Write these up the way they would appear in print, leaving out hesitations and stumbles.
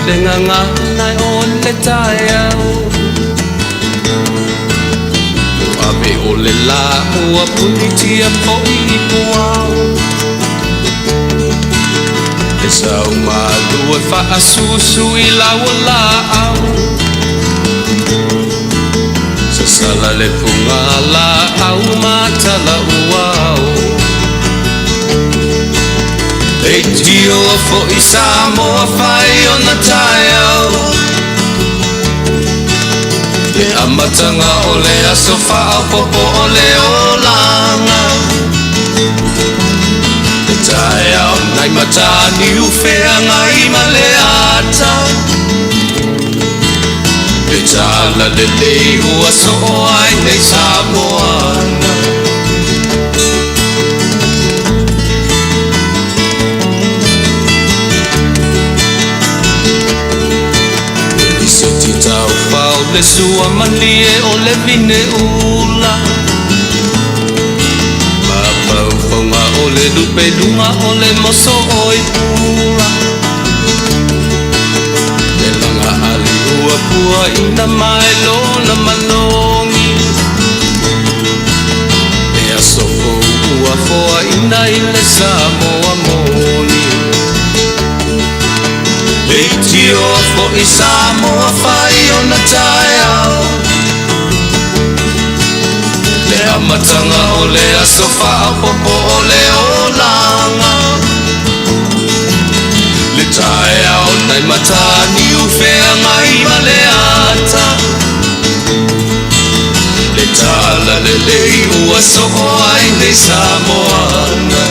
le nganga nai o le tai au Ape o le la ua punitia po I puau E sau malu e wha susu I lau la au Sa sala le punga la au matala uau E tio fo I Samoa whai o na tai au Le amatanga o le aso wha popo o le olanga Le tai au nai matani uwhea ngai ma le ata Le tala le lei ua so ai nei Samoana Le sua malie o le vine ula Mapau whaunga o le lupe lunga o le moso o I pula Le langa ali ua pua ina mai lona malongi Le asoko ua foa ina I le Samoa moni E tio fo I Samoa whai o na tai au Le amatanga o le aso wha popo o le olanga Le tai au nai matani uwhea ngai ma le ata Le tala le lei ua so ai nei Samoana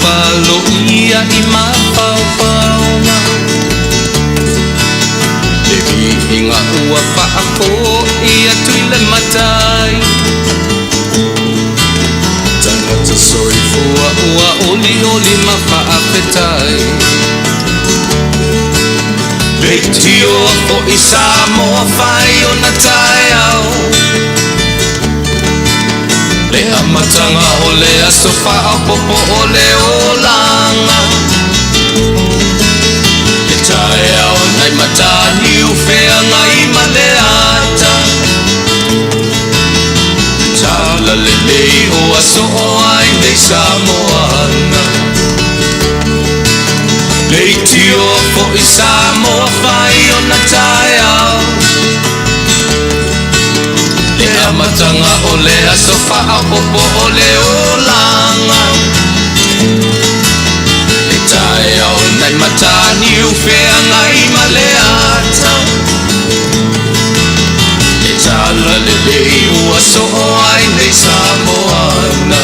Valo ia I mapaupauna Le inga ua whaako ia tuile matai Tangata soifua ua oli oli ma Faafetai Le tio o I Samoa whai o na tai au Le amatanga o le aso wha popo o le olanga Le tai au nai matani uwhea ngai ma le ata Tala le lei o aso o ai nei Samoana Le tio fo I Samoa whai o na tai au Le amatanga o le aso wha popo o le olanga Le tai au nai matani uwhea ngai ma le ata Le tala le lei ua so ai nei Samoana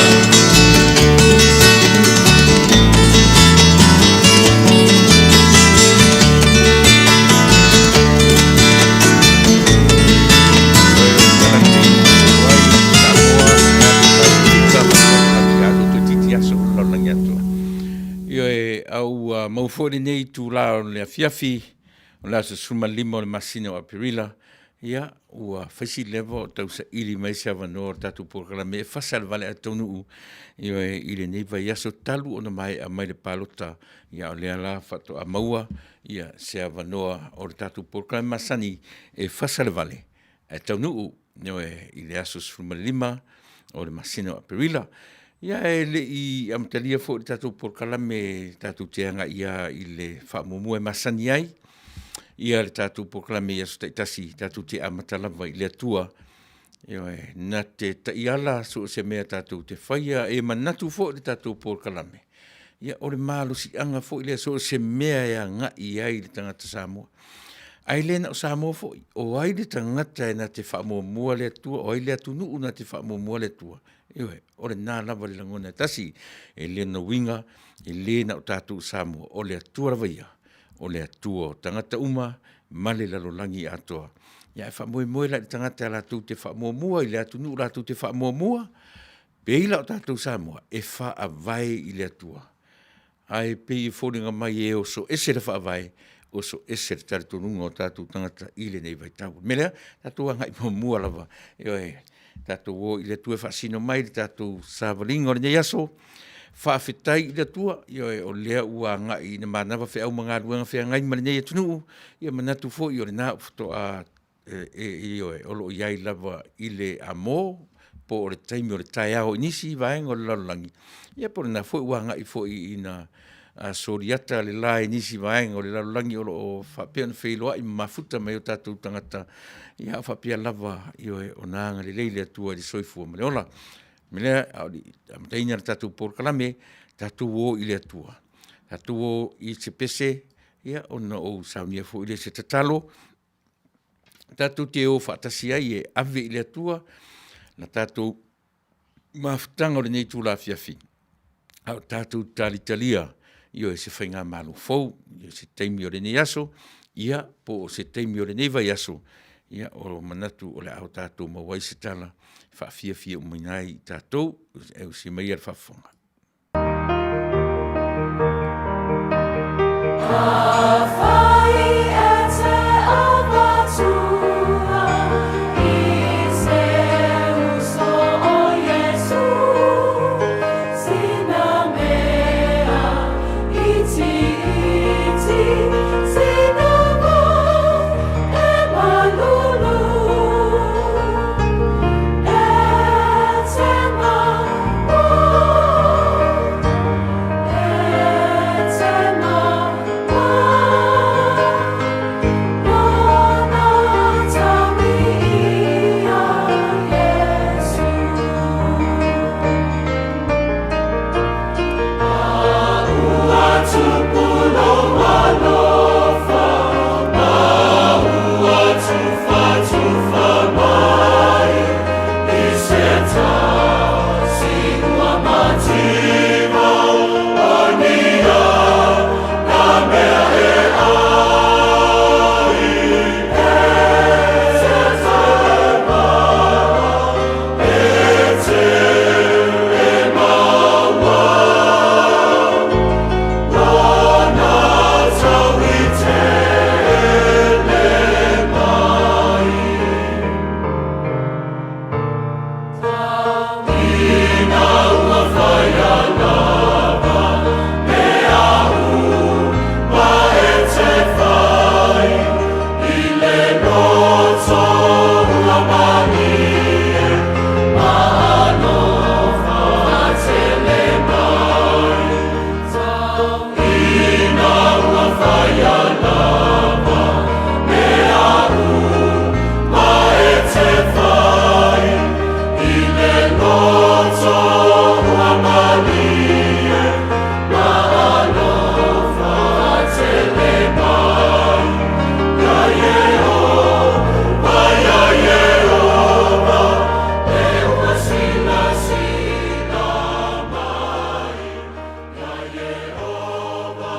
Maufori nei tu la o le afiafi o la suma lima o le masina o apirila ia ua faisi levo tau sa ili mai se avanoa tatu programe Fasa le Vale a Taunuu ia ile nei vai aso talu ona mai a mai le palota ia o le ala fato a maua ia se avanoa o tatu programe masani e Fasa le Vale a Taunuu ile aso suma lima o le masina o apirila Ia le I amtalia fo tatu por kalame tatu teanga ia ile famumue masani ai ia le tatu por kalame ia tasi tatu te amatala vai le tua ia na te iala so se mea tatu te faia e manatu fo le tatu por kalame ia o le malo si anga fo ile so se mea ia nga ia le tangata Samoa ai le na Samoa fo o ai le tangata na te famumua le tua o ai le tunu na te famumua le tua Iwe, o le nā lava le langona tasi, e le na winga, e le na o tātou Samoa, o le atua rawaia, o le atua o tangata uma, male lalolangi atoa. Ia e whamoe la le tangata a lātou te whamoamua, i le atunu lātou te whamoamua, pe ila o tātou Samoa, e wha a vai i le atua. Ai pe i whoringa mai e o so ese le wha a vai, o so ese le tari tonunga o tātou tangata i le nei vai tau. Melea, tātou angai mua lava, tātou o i le tua whaasino mai, le tātou sāwalinga o le nei aso, Faafetai i le tua, o lea ua ngai na manawa whi au mga ruanga whi ngai mali nei atunu, ia manatu fo i o le nā ufoto a olo iai lava i le amo, po o le taimi o le tai ao inisi vaenga o le lalolangi. Ia po le nā fo i ua ngai fo i na soriata le la inisi vaenga o le lalolangi o whapea na whailoa i mafuta mai o tātou tangata. Ia whapea lava i o nāanga le leile atua i le soifua maleola. Melea, amataina le tātou porkalame, tātou o i le atua. Tātou o i se pese, ia, ona o saunia fo i le se tatalo. Tātou te o whaatasi ai e ave i le atua, na tātou mafutanga o le nei tūla fiafi. Au tātou talitalia, i o e se whainga malu fau, i o se teimi o le nei aso, ia, po o se teimi o le nei vai aso, ia, o manatu o le au tātou mawai se tala, whaafia o minai i tātou, e o si mai ar whaafonga.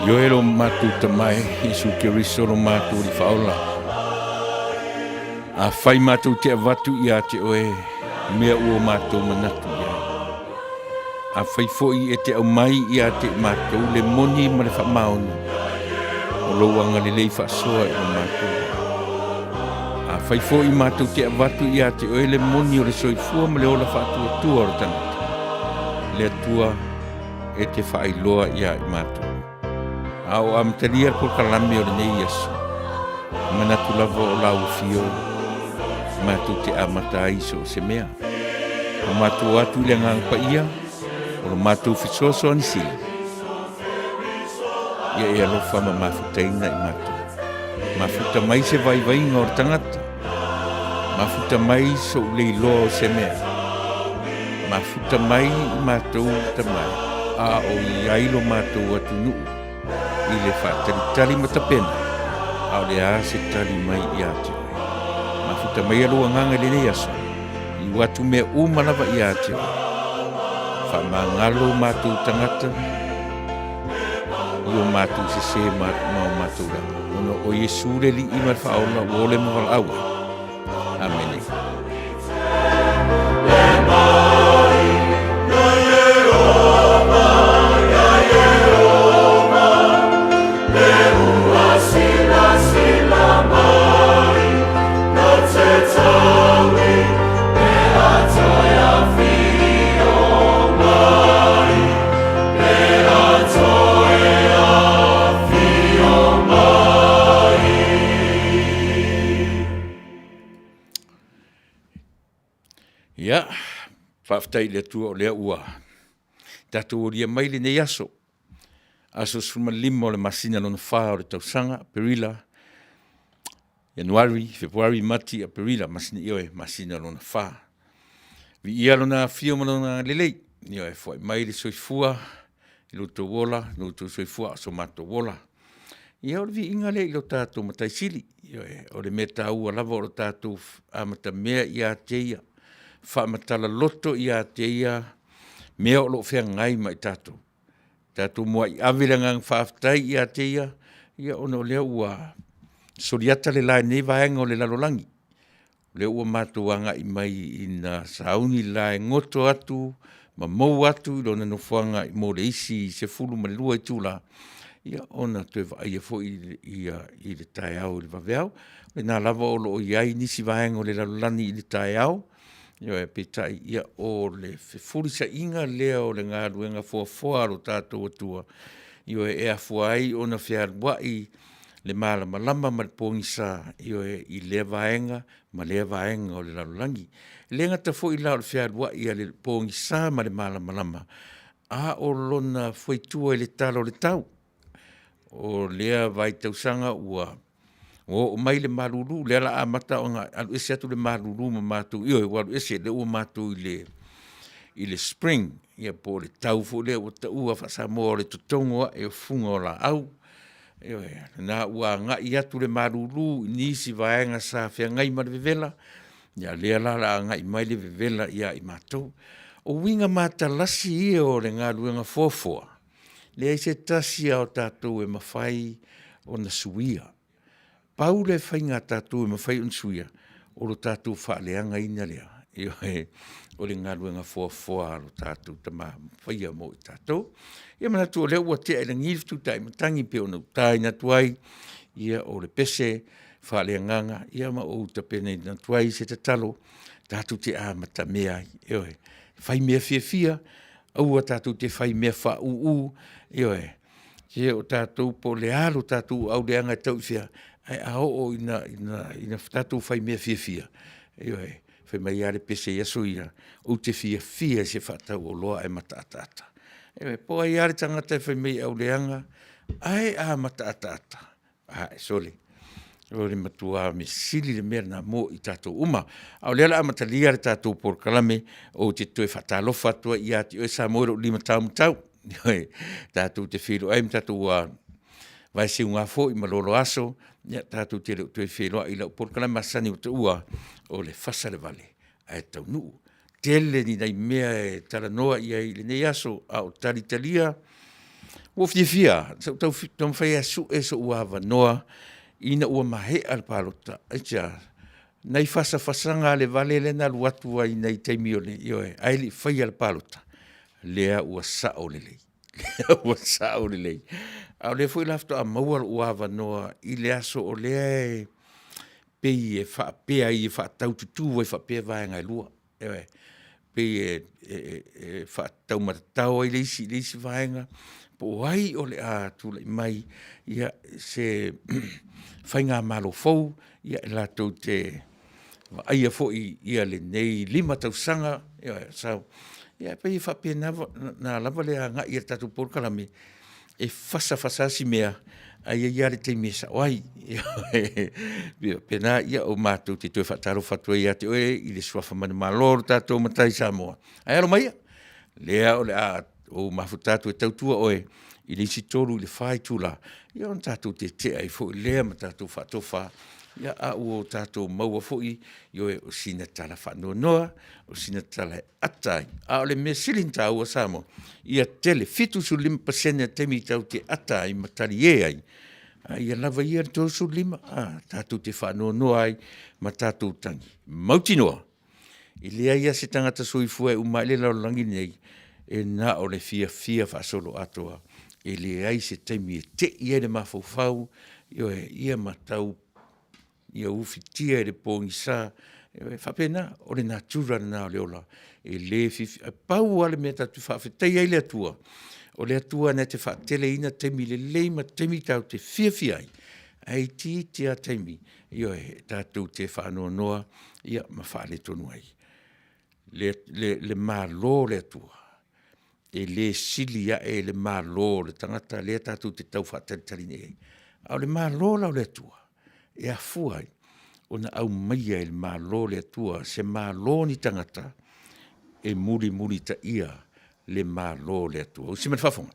Yoelo matu tamai, isu keriso lo matu li faola. A fai matu te avatu ia te oe, mea ua matu manatu ia. A fai foi e te au mai ia te matu, le moni ma le whamaoni. O louanga le lei whasoa e o matu. A fai foi matu te avatu ia te oe, le moni o le soifua ma le ola whatua tua o tangata. Le atua e te whailoa ia i matu. Au am talia por kalame o nei aso. Manatu lava o lau fio. Matu te amata iso se mea. O matu atu le ngang pa ia. O matu fisoso ni sila. Ia e alofa ma mafutaina i matu. Mafuta mai se vai vai ngor tangata. Mafuta mai so leilo se mea. Mafuta mai i matu tamai. A o iailo matu atu nuu. I le whaatari matapena, au le a se tari mai i ate. Mafuta mai alua nganga le ne aso, i watu mea umalawa i ate. whamangalo mātou tangata, io mātou se mātou rā. Ono o Yesu le li ima whaola o le mawala aua. Amen. Ia, Faafetai le tua o lea ua. Tātou o ria maile nei aso. Aso suma lima o le masina lona wha o le tausanga, Perila. Januari, Februari, Mati a Perila, masina ioe, masina lona wha. Vi ia lona fio malona lelei. Ioe, fwai maile soifua, iluto wola, iluto soifua, so mato wola. Ia o le vi inga le ilo tātou mataisili. Ioe, o le meta ua lava o le tātou amata mea ia teia. Whaamatala loto ia te ia mea o lo whea ngai mai tātou. Tātou mua i awirangang Faafetai ia te ia ono lea ua soriata le lai nei vaenga o le lalolangi. Lea ua mātou anga i mai ina sauni lai ngoto atu, ma mou atu, lona no whanga i mo le isi se fulu ma lua i tūla. Ia ona tue vaia fo i le tae au i le vaveau. Le nā lava o lo iai nisi vaenga o le lalolangi i le tae au. Ioe petai ia o le fefurisa inga lea o le ngā ruenga fua alo tātou atua. Ioe ea fuai o na whiarwai le malama lama ma le pōngisa. Ioe i lea vaenga ma lea vaenga o le lalulangi. Le ngata fo i lao le whiarwai a le pōngisa ma le malama lama. A o lona fuitua i le talo le tau. O lea vai tausanga ua. O mai le maruru, le ala amata o ngā, alu ese atu le maruru ma mātou, ioe, walu ese le ua mātou i le spring, ia po le tau fo le o ta ua whasa moa le tutongoa e o funga o la au. Ioe, nā ua ngā i atu le maruru, nisi vaenga sa whea ngai ma le vevela, ia le ala la ngai mai le vevela ia i mātou. O winga māta lasi ia o le ngā luenga fōfua, le aise tasia o tātou e mawhai o na suia. Pau le whainga tātou e mawhai unsuia, o lo tātou whaaleanga ina lea. Ioe, o le ngaruenga fua lo tātou tama whaia mo i tātou. Ia mana tua leo ua tea ila ngiliftu tai matangi pe o nau tai na tuai, ia o le pese whaaleanganga, ia ma o utapene na tuai se te talo, tātou te amata mea. Ioe, whai mea fia, aua tātou te whai mea wha uu, ioe, ia o tātou po le alo tātou au leanga tau fia, ai a o ina tātou whai mea fia. Ioe, whai mai are pese yaso ia, o te fia se whatau o loa e mataatata. Ioe, po ai are tangata e whai mei au leanga, ai a mataatata. Ai, sole. Ore matua me sili le mea na mo i tātou uma. Au leala a matalia re tātou por kalame, o te toe whatalofa tua i ati, oe sa moero 5 tau. Ioe, tātou te whiro, ai tātou vai se unga fo i malolo aso, ia tātou te leo tue wheloa i lau porkala masani o te ua o le Fasa le Vale, ai Taunuu. Tele ni nei mea e taranoa i ai le nei aso a o taritalia, o fia, tau whai asu e so ua wanoa, ina ua mahe al palota, aitia, nei Fasanga le Vale le na luatua i nei teimio le, ioe, ai li whai al palota, lea ua sao le lei. Ua sao le lei. Au le foi lafto a maua ua wanoa i le aso o lea e pei e whaapea i e whaatau tutu vai whaapea vai ngai lua. Ewe, pei e whaatau matatau ai leisi vaenga. Po ai o le a tula i mai ia se whainga malo fau ia e latou te aia fo ia le nei 5 tausanga. Ewe, sao. Ia pei whaapea na lava lea nga ia tatu porkalame. E fasa si mea ai ia te mesa oai pena ia o mātou te toe whataro whatua ia te oe i le suafa mana maloro tātou matai Samoa ai alo mai lea o le a o mafu tātou e tautua oe i le isi toru i le whai tula ia on tātou te ai fo i lea ma tātou whatofa ia a o tātou maua fo'i io e o sina tala whanonoa, o sina tala e atai. A o le mea silin tā ua Samoa, ia tele fitu su 5% temi tau te atai matari e ai. Ia lava ia tō su 5, tātou te whanonoa ai, ma tātou tangi. Mautinoa, i lea ia se tangata soifua e umai le laulangi nei, e na o le fia whaasolo atoa, e le ai se temi e te ia le mawhauwhau, ia matau, ia ufitia e le pōngi sā, whapena, o le natura na o le ola, e le fifi, pau ale mea tatu Faafetai ai le atua, o le atua na te whaatele ina temi le leima temi tau te fia ai, ai ti a temi, ia e tātou te whaanoa noa, ia ma whaale tonu ai. Le mālo le atua, e le silia e le mālo le tangata le tātou te tau whaataritarine ai. Au le mālo lau le atua, e a fuai, o na au maia e le mālo le atua, se mālo ni tangata, e muri ta ia le mālo le atua. O si man whafonga.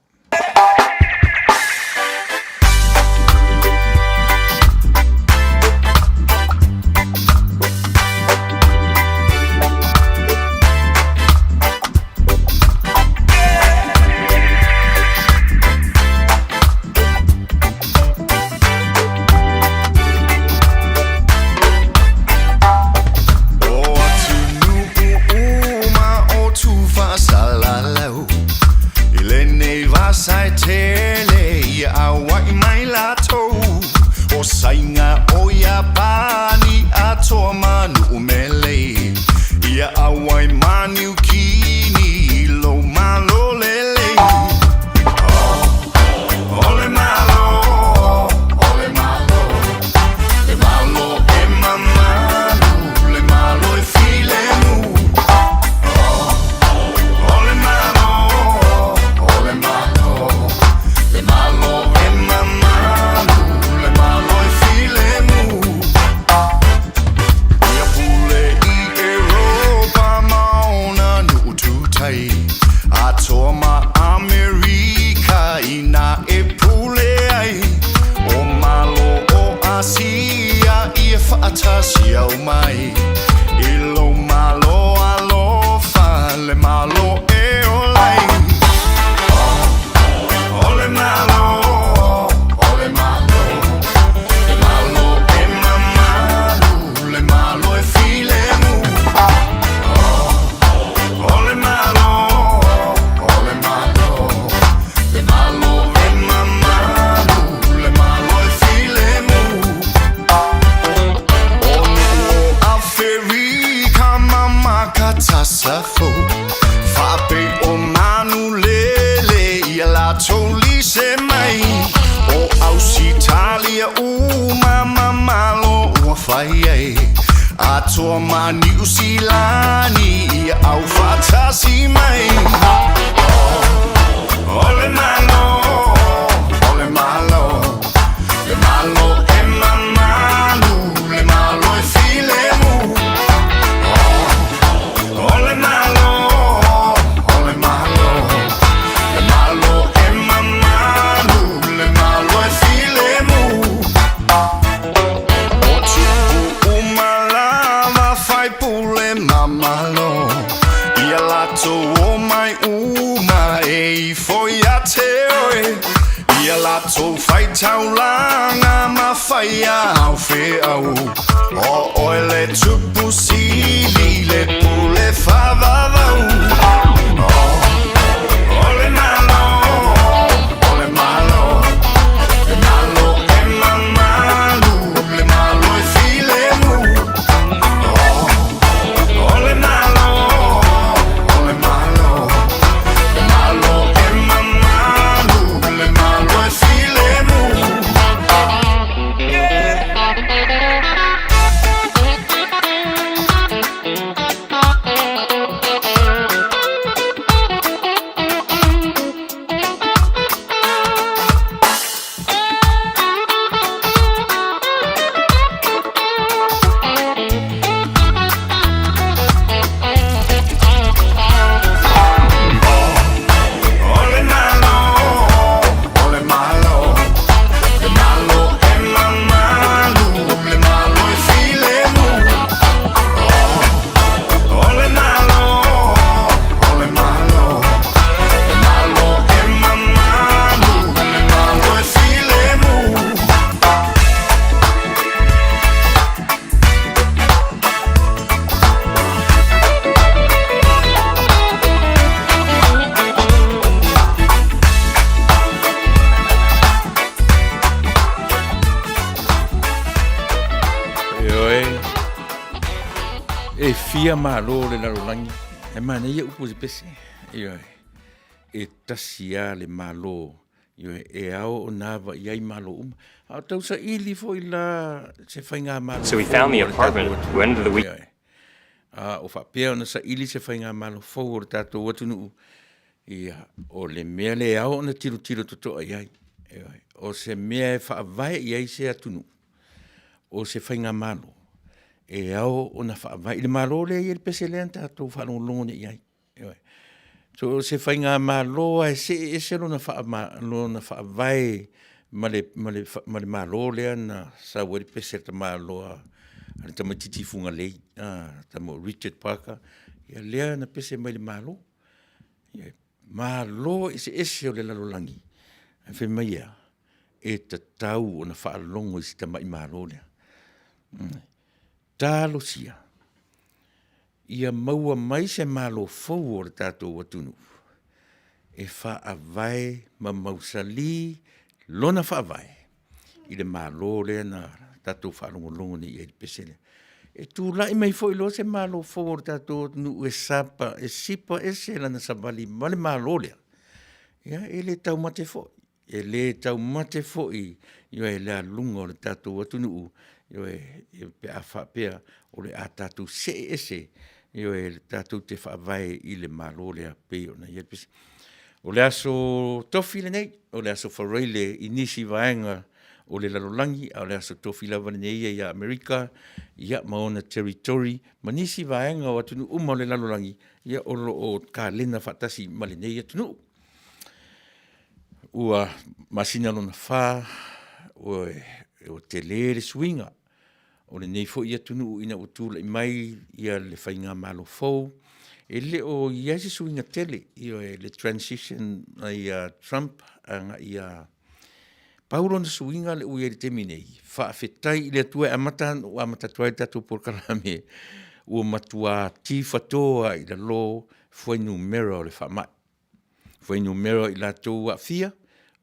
E fia malo le larolangi. E mana ia upu se pese. E tasia le malo. E ao o nava iai malo uma. A tau sa ili fo ila se whainga malo. So we found the apartment. We went into the week. O whapea ona sa ili se whainga malo fo o tato watunu. Ia, o le mea le ao na tiro totoa iai. O se mea e whaavai iai se atunu. O se whainga malo. E ao o na whaavai. Le malo le i le pese le anta ato whalongongo ne iai. So se whainga malo e se lo na whaavai ma le malo le na sa wari pese ta malo a ta matiti funga lei. Ta mo Richard Parker. Ia lea na pese mai le malo. Malo ese o le lalolangi. E whi mai ea. E ta tau o na whaalongo isi ta mai malo lea. Talo sia. Ia maua mai se malo fau o tātou watunu. E whaavai ma mausali lona whaavai. I le malo lea na tātou whaalongo ni i pesele. E tu lai mai foi lo se malo fau o tātou watunu e sapa, e sipa e se lana sabali ma le malo lea. Ia e le tau mate foi. E le tau mate foi. Ia e le alunga o le tātou watunu e pe a whapea o le a tātou se ese. Io e tātou te whaavai i le malo lea peo na iapis. O le aso tofi le nei, o le aso whareile i nisi vaenga o le lalolangi, o le aso tofi lava le nei i Amerika, ia maona territory, ma nisi vaenga o atunu uma o le lalolangi, ia o ka lena whatasi ma le nei atunu. Ua masina lona wha, o te le swinga, o le nei fo ia tunu ina o tūla i mai ia le whainga malo fau. E le o ia se suinga tele ia le transition ai Trump anga ia Paulo na suinga le uia le teminei. Faafetai i le atua o amata tuai tatu por kalame ua matua tifatoa i la lo foi numero le whamai. Foi numero i la tau a fia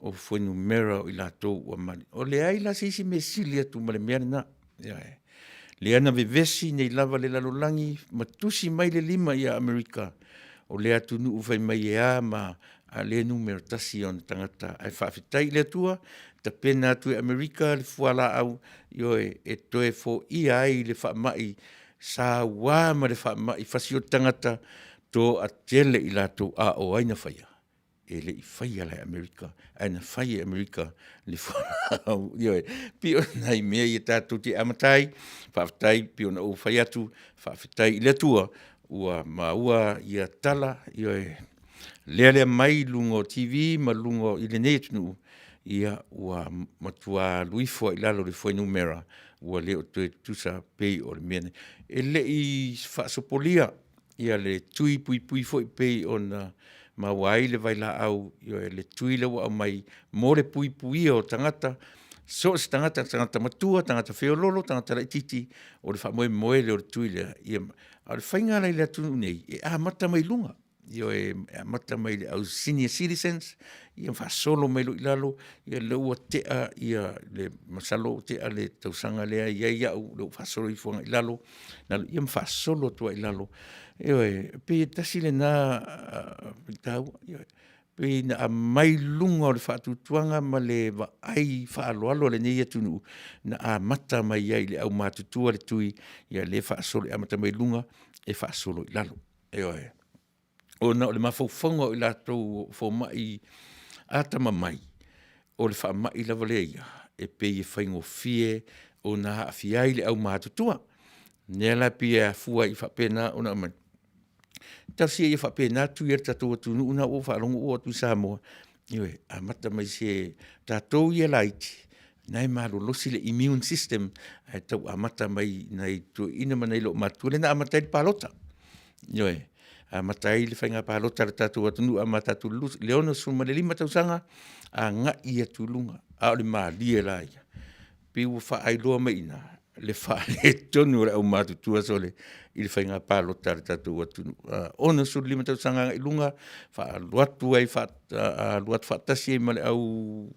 o foi numero i la tau a mani. O le ai la sisi me silia tu male mea na. Le ana vevesi nei lava le lalolangi matusi mai le lima ia Amerika o le atu nuu fai mai ea ma a le numero tasi on tangata ai whaafetai le atua ta pena atu e Amerika le fuala au io e toe fo ia ai le whaamai sa wā ma le whaamai fasio tangata to a tele i lato a o aina whaia. E le i whaia le Amerika, aina whaia Amerika le whaia, pio nei mea i tātou te amatai, whaafetai, pio na o whaia atu, whaafetai i le tua, ua maua i a tala, lea mai lungo TV, ma lungo i le netunu, ia ua matua luifua i lalo le whai numera, ua leo tue tusa pei o le mene. E le i whaasopolia, ia le tui pui foi pei o na ma wai le vai la au le tui le wa mai mo le pui o tangata so se tangata matua tangata feololo tangata la titi o le fa moe le o tui le ia al fainga le tu nei e a mata mai lunga e mata mai le au senior citizens ia fa solo mai lo ilalo ia le o te a ia le masalo te a le tausanga le ia o fa solo i fonga ilalo na ia fa solo to ilalo pe tasile na tau pe na mai lunga o le whaatutuanga ma le ai whaaloalo le nei atunu na a mata mai ai le au matutua le tui ia le whaasolo a mata mai lunga e whaasolo i lalo o na o le mawhauwhanga i lato fo mai atama mai o le wha mai lava le ia e pe i whaingo fie o na haafiai le au matutua nela pia fua i whapena o na man tasi e whapena tu i tatou atunu una o whaalongo o atu Samoa a mata mai se tatou i laiti nai malo losi le immune system ai tau a mata mai nai tu ina manai lo matule na amata i palota a mata i le whainga palota le tatou atunu a mata tu leono suma le lima tausanga a nga i atulunga a o le maalia lai piu wha ailoa mai ina le wha le tonu le au matutua sole i le whainga palota le tatou atunu ona su lima tausanga i lunga wha luatu ai luatu whatasi ma le au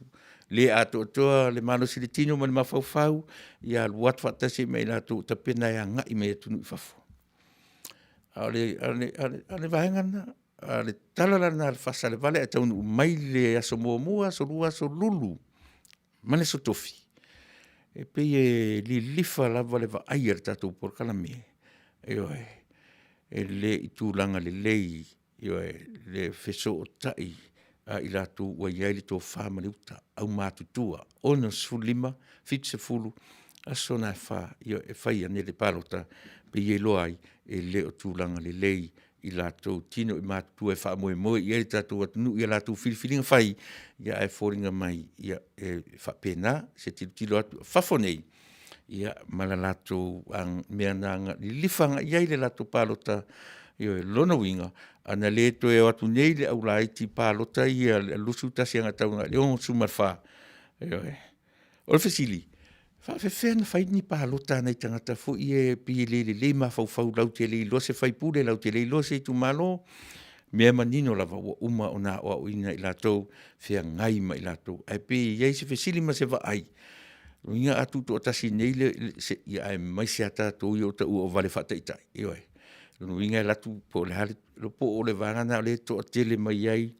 le ato toa le malo silitino ma le mafau ia luatu whatasi mai lato tapena ia ngai me atunu i fafu Ale vaengana, ale talalana al Fasa le Vale, Taunuu mai le aso mua, so lua so lulu, mane so tofi. E pei e li lifa lava le va aia tatou por kalame. E le i tūlanga le lei, le feso o tai, I lātou wa iai le tō whāmane uta, au mātutua, ona sulima, fitse fulu, aso nā whā, e whai ane le pārota, pe ie loai, e le o tūlanga le lei, I lātou tino I mātutua e wha moe moe, ia le tātou atunu, ia lātou whiliwhilinga whai, ia e fōringa mai, ia e wha pēnā, se tilo atu, whafonei, ia mala lātou ang mea nanga, li lifanga iai le lātou pārota, lona winga, ana le to e atu nei le au lai ti pālota ia lusu tasi anga taunga, le on sumarwha. O le fesili, whawhewhea na whai ni pālota nei tangata fo I e pi le ma fau lau te le ilo se whai pule lau te le ilo se tu malo, mea manino lava ua uma o nā oa uina I lātou, whea ngai ma I lātou. Ai pe iei se fesili ma se wa ai. Ringa atu to tasi nei le, ia ai mai se ata to I o ta ua o vale whataitai. Ioi. Winga latu po le hale lo po o le vangana le to tele mai ai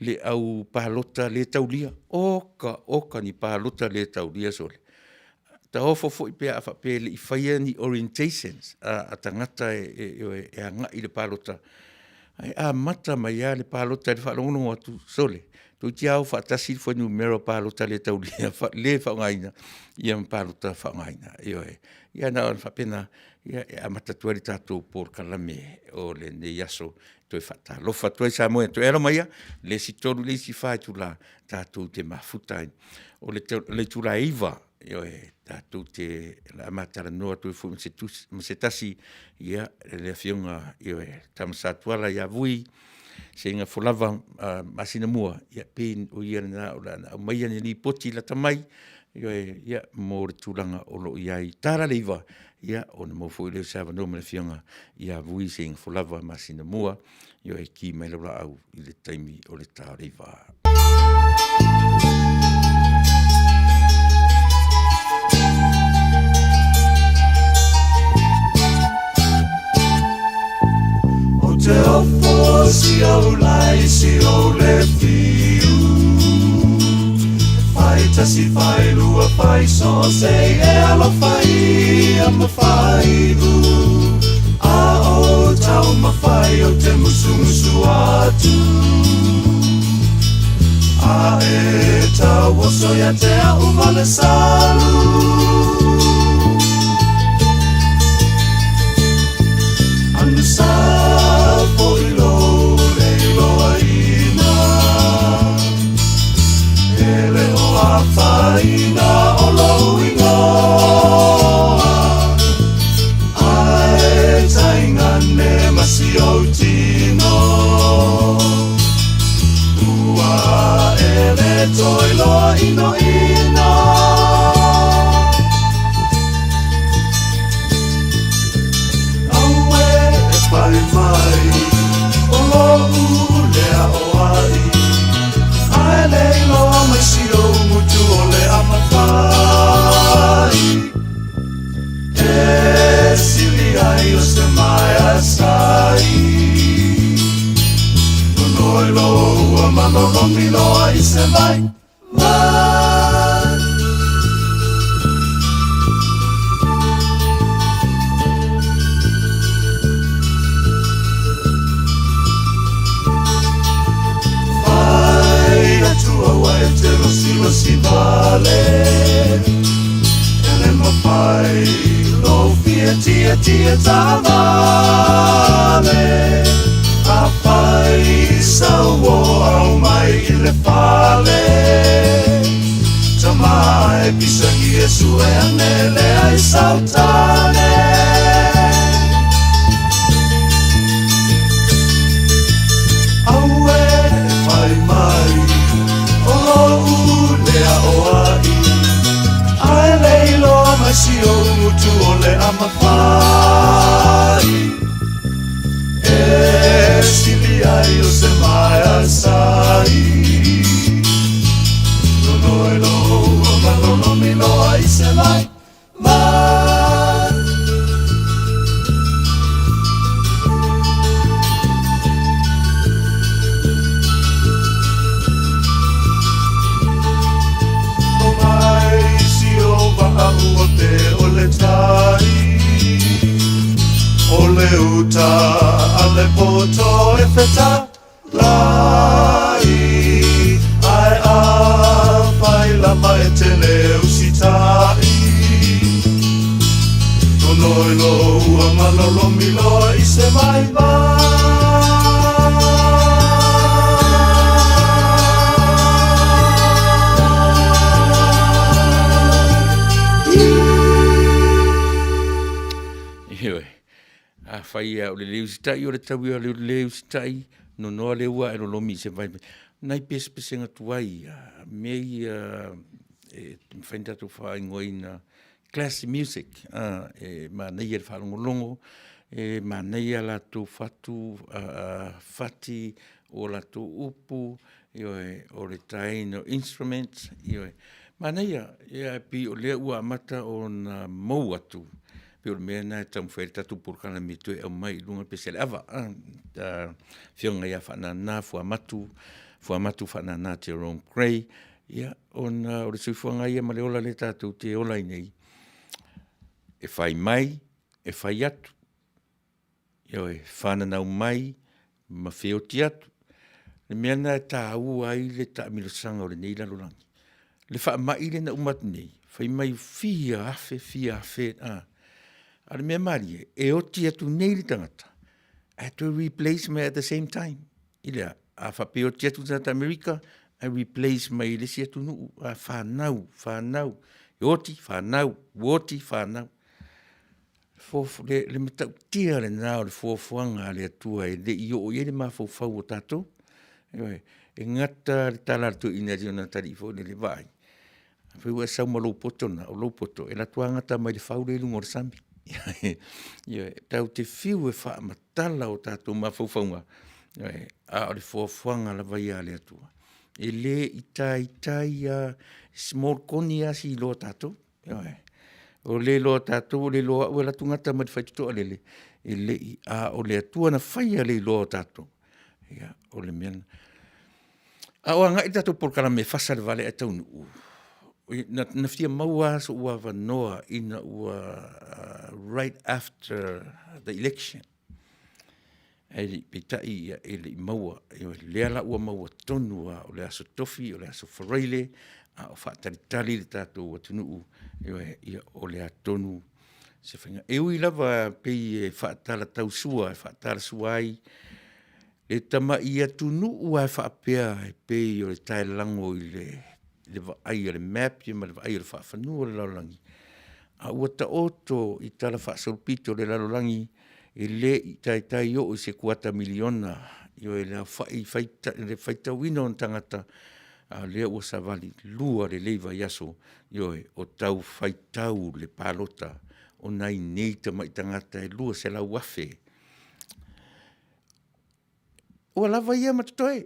le au palota le taulia oka ni palota le taulia sole ta ofo fo pe afa pe le faia ni orientations a tangata e anga I le palota ai a mata mai le palota le falongo atu sole to tiao fa tasi fo numero palota le taulia fa le fa ngaina ia palota fa ngaina ia na fa pena ia a matatua le tātou por kalame o le ne yaso toi whata lofa toi sa moe toi era maia le si toru le si whai tula tātou te mafutai o le Tuilaepa tātou te la matara noa toi fu mse tasi ia le fionga tamasatuala ia vui se inga folava masina mua ia pen o ia na o la maia ni poti la tamai ia mo le tūlanga o lo iai tara leiva ia ona mo foi le sava no me fianga ia vui sing folava masina mua e ki mai lo au I le taimi o le tariva O te ofo si au lai si o le fiu Tasi fai lua fai so se e alo fai a ma fai lu a o tau ma fai o te musu atu a e tau o so ya te a umale salu anu sa po ilo le iloa ina ele o a faina o loinga ai tainga ne masi o tino ua ele toilo ino ina aue e pai mai o lo ulea o ai ai leilo mai si o mutu o le amawhai e sili ai o se mai asai Nonoi loa malolomi loa I se mai Si Vale ele mapai lo tia ta Vale a pai sa wo au mai le Vale tamai pisangi Yesu e anele ai sautane aue fai mai ai leilo mai si o mutu o le amawhai e sili ai o se mai asai Nonoi loa malolomi loa I se mai lo ua malolomi loa I se vai a whaia o le leu sitai o le taui o le leu sitai no noa le ua e lomi se vai nai pese pese ngatuai mei whaintato whaingoina classic music ma nei e whalongolongo ma nei a lato fatu fati o lato upu o le taino instruments ma nei a pi o le ua mata o na mou atu pe o mea na tamu whaere tatu porkana me tue au mai lunga pese le ava whionga ia whanana fuamatu whanana te Ron Gray o le suifuanga ia ma le ola le tatu te ola nei e whai mai e whai atu e whananau mai ma whioti atu le mea na ta au ai le ta milosanga o le nei lalolangi le wha mai le na umatu nei whai mai fia afe ale mea marie, e oti atu nei li tangata. I had to replace me at the same time. Ilea, a whape oti atu tangata Amerika, I replace me i lesi atu nuu, a whanau. E oti, whanau, woti, whanau. Le matau tia le nao le fuafuanga le atua e le i o i le mawhau o tatou. E ngata le tala tu ina ziona tari fo le vai. Feu e sau ma loupoto na, o loupoto, e la tua ngata mai le whau le lungo le sambi. Tau te whiu e wha matala o tātou mawhauwhaunga. A o le fuafuanga la vai a le atua. E le I tai small koni asi loa tātou. O le loa tātou, o le loa ua la tungata ma te whaituto a lele. E le a o le atua na whai a le loa tātou. O le mena. A o ngai tātou porkara me Fasa le Vale e Taunuu. Na fia maua so ua vanoa ina ua right after the election. E pitai e le maua, le ala ua maua tonu o le aso tofi, o le aso whareile, o whaataritali le tātou atunuu, o le atonu se whainga. E ui lava pei e whaatala tausua, e whaatala suai, le tama I atunuu ai whaapea e pei o le tailango I le vaai le map, ma le vaai le whaafanua le laulangi. A ua ta oto I tala whaasolpito le laulangi, e le I tai o I se 4 miliona, e le whaita wino on tangata, le ua sa vali lua le leiva yaso, o tau whaitau le palota, o nai neita mai tangata e lua se la wafe. Ua lava ia matatoe,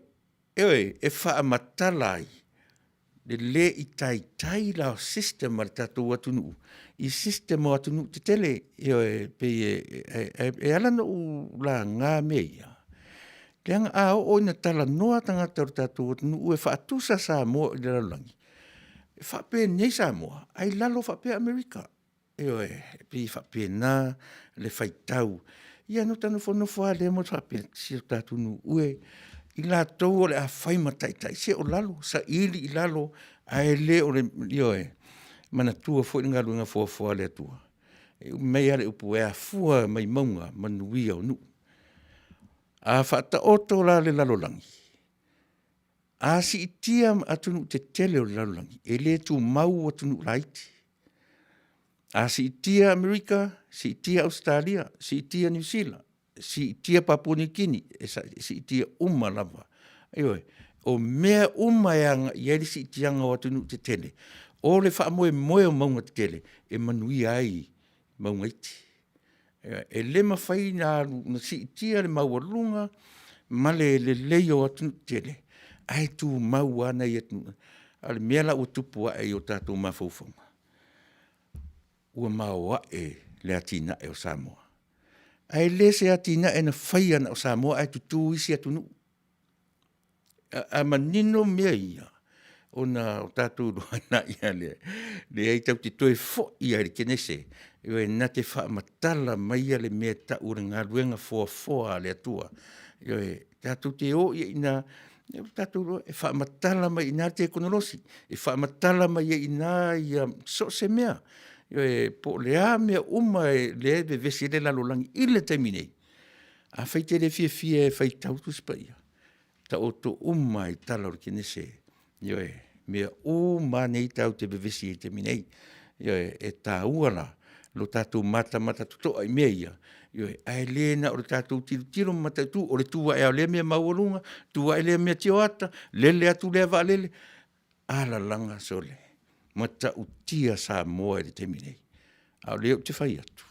e wha matalai, le I tai la system al tātou atunuu. I system o atunuu te tele, e ala no la ngā mea. Te anga a o ina tala noa tangata o tātou atunuu, e whaatusa sa moa I le laulangi. E whape nei sa moa, ai lalo whape Amerika. Pe whape nā, le whaitau. Ia no tano whanofua le mo whape si o tātou nu ue, I la tau o le a whaima taitai, se o lalo, sa ili I lalo, a e le o le, mana tua fo inga luenga fua le atua. Mei ale upu e a fua mai maunga, Manuia o nu. A whaata oto la le lalolangi. A si itia atunu te tele o le lalolangi, e le tu mau atunu laiti. A si itia Amerika, si itia Australia, si itia New Zealand, si itia Papua New Guinea, si itia uma lava. O mea uma yanga, ieri si itianga o atunu te tele. O le wha moe o maunga te tele, e Manuia ai maunga iti. E le mawhai na si itia le maua lunga, male le leio atunu te tele. Ai tu mau ana I atunu. Ale mea la o tupu a e o tātou mawhauwhanga. Ua maua e le atina e o Samoa. Ai le se atina e na whai ana o Samoa ai tutu isi atunu. A manino mea ia. O na o tātou roana ia le ei tau te toe fo ia le kenese. E na te wha matala mai le mea ta ura ngā ruenga foa le atua. Tātou te o ia ina tātou e wha matala mai ina te ekonolosi. E wha matala mai ina ia so se mea. po lea mea le vesi le lalolangi ile taimi nei. A whaite le fia whai tautu spaia. Ta o to i tala o kene se. Mea nei tau te vesi taimi nei. Tā uala. Lo tātou mata tutoa I mea ia. Ai lena o le tātou tiro mata tu, o le tua e au le mea mauarunga, tua e le mea tioata, lele atu lea vaalele. Ala langa sole. Mata utia sa moa e le teminei. Au leo te whai atu.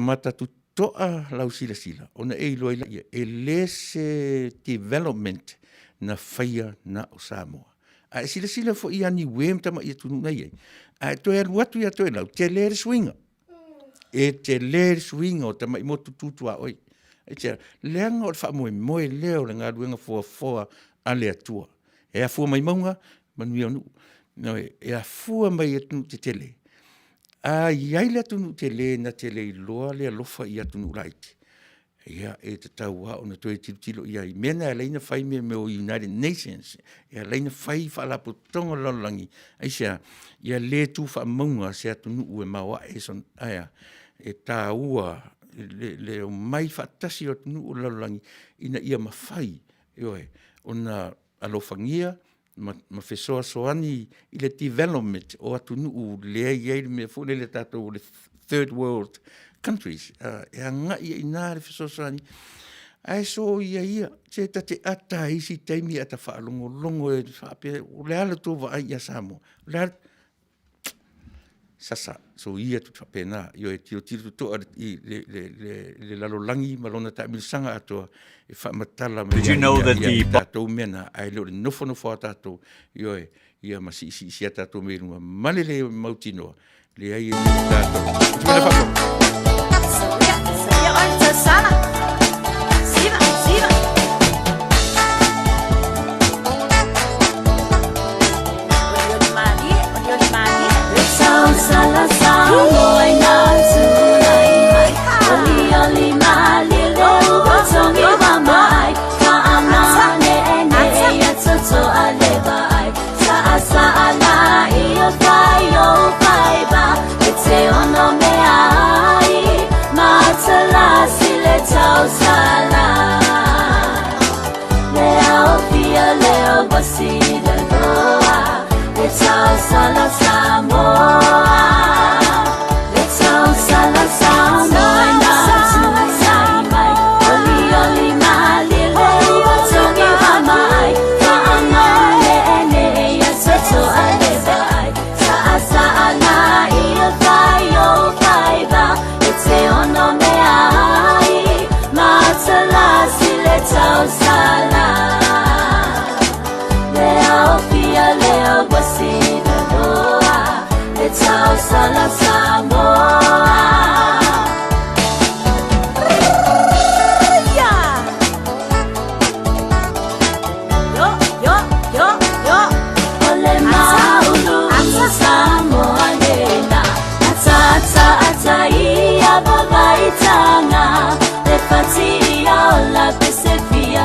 Mata tu toa lau sila. Ona e iloa ila ia. E lese development na whaia na o Samoa. A sila fo I ani wem tama ia tunu na iei. A toi alu atu ia toi lau. Te lere swinga. E te lere swinga o tama I motu tutua oi. E te leanga o le wha moe leo le ngā ruenga fua ale atua. E a fua mai maunga, Manuia onu. E a fua mai atunu te tele. A iai le atunu tele na tele I loa le alofa I atunu raiti. Ia e te tau wa ona toi tilo ia I mena e leina whai me o United Nations. Ia leina whai whaalapo tonga lalangi. Aisea, ia le tu wha maunga se atunu ue mawa e son aia. E tā ua le o mai whaatasi o atunu o lalangi ina ia mawhai. Ona alofangia, ma whesoa soani I le development o atunu u lea iei me fule le tātou le third world countries. E a ngai I nā le whesoa soani. Ai so ia, te ata isi taimi ata whaalongo e whaapea, o le ala tōwa ai ia Samoa. Sasa, so ia tu whapena, e tiro toa I le lalolangi malona ta milisanga atoa, e whaamatala me tātou mena, ai leo le nofo a tātou, ia masi isi a tātou me runga, malele mautinoa, le ai e tātou. Tumena whako. Saya orta sana. Siva. Odioli mali. Sala moi na zulai mai. Odioli mali lo tongi wa mai. Ka amane ene ya toto alebai. Sa ala io fai ba. Ete ono me ai. Matala sile tau sala. Leo fia leo basida loa. Le tau sala Samoa. Le tau sala Samoa na tulai mai. Oli mali leo tongi wa mai. Ka amane ene ya soto alebai. Sa ala ia fai ba. Ete ono me ai. Matala sile tau sala. Leo fia leo basida loa. Le tau sala Samoa. Ole maulu Samoa lena. Ata ia babaitanga. Le fatia ola pese fia.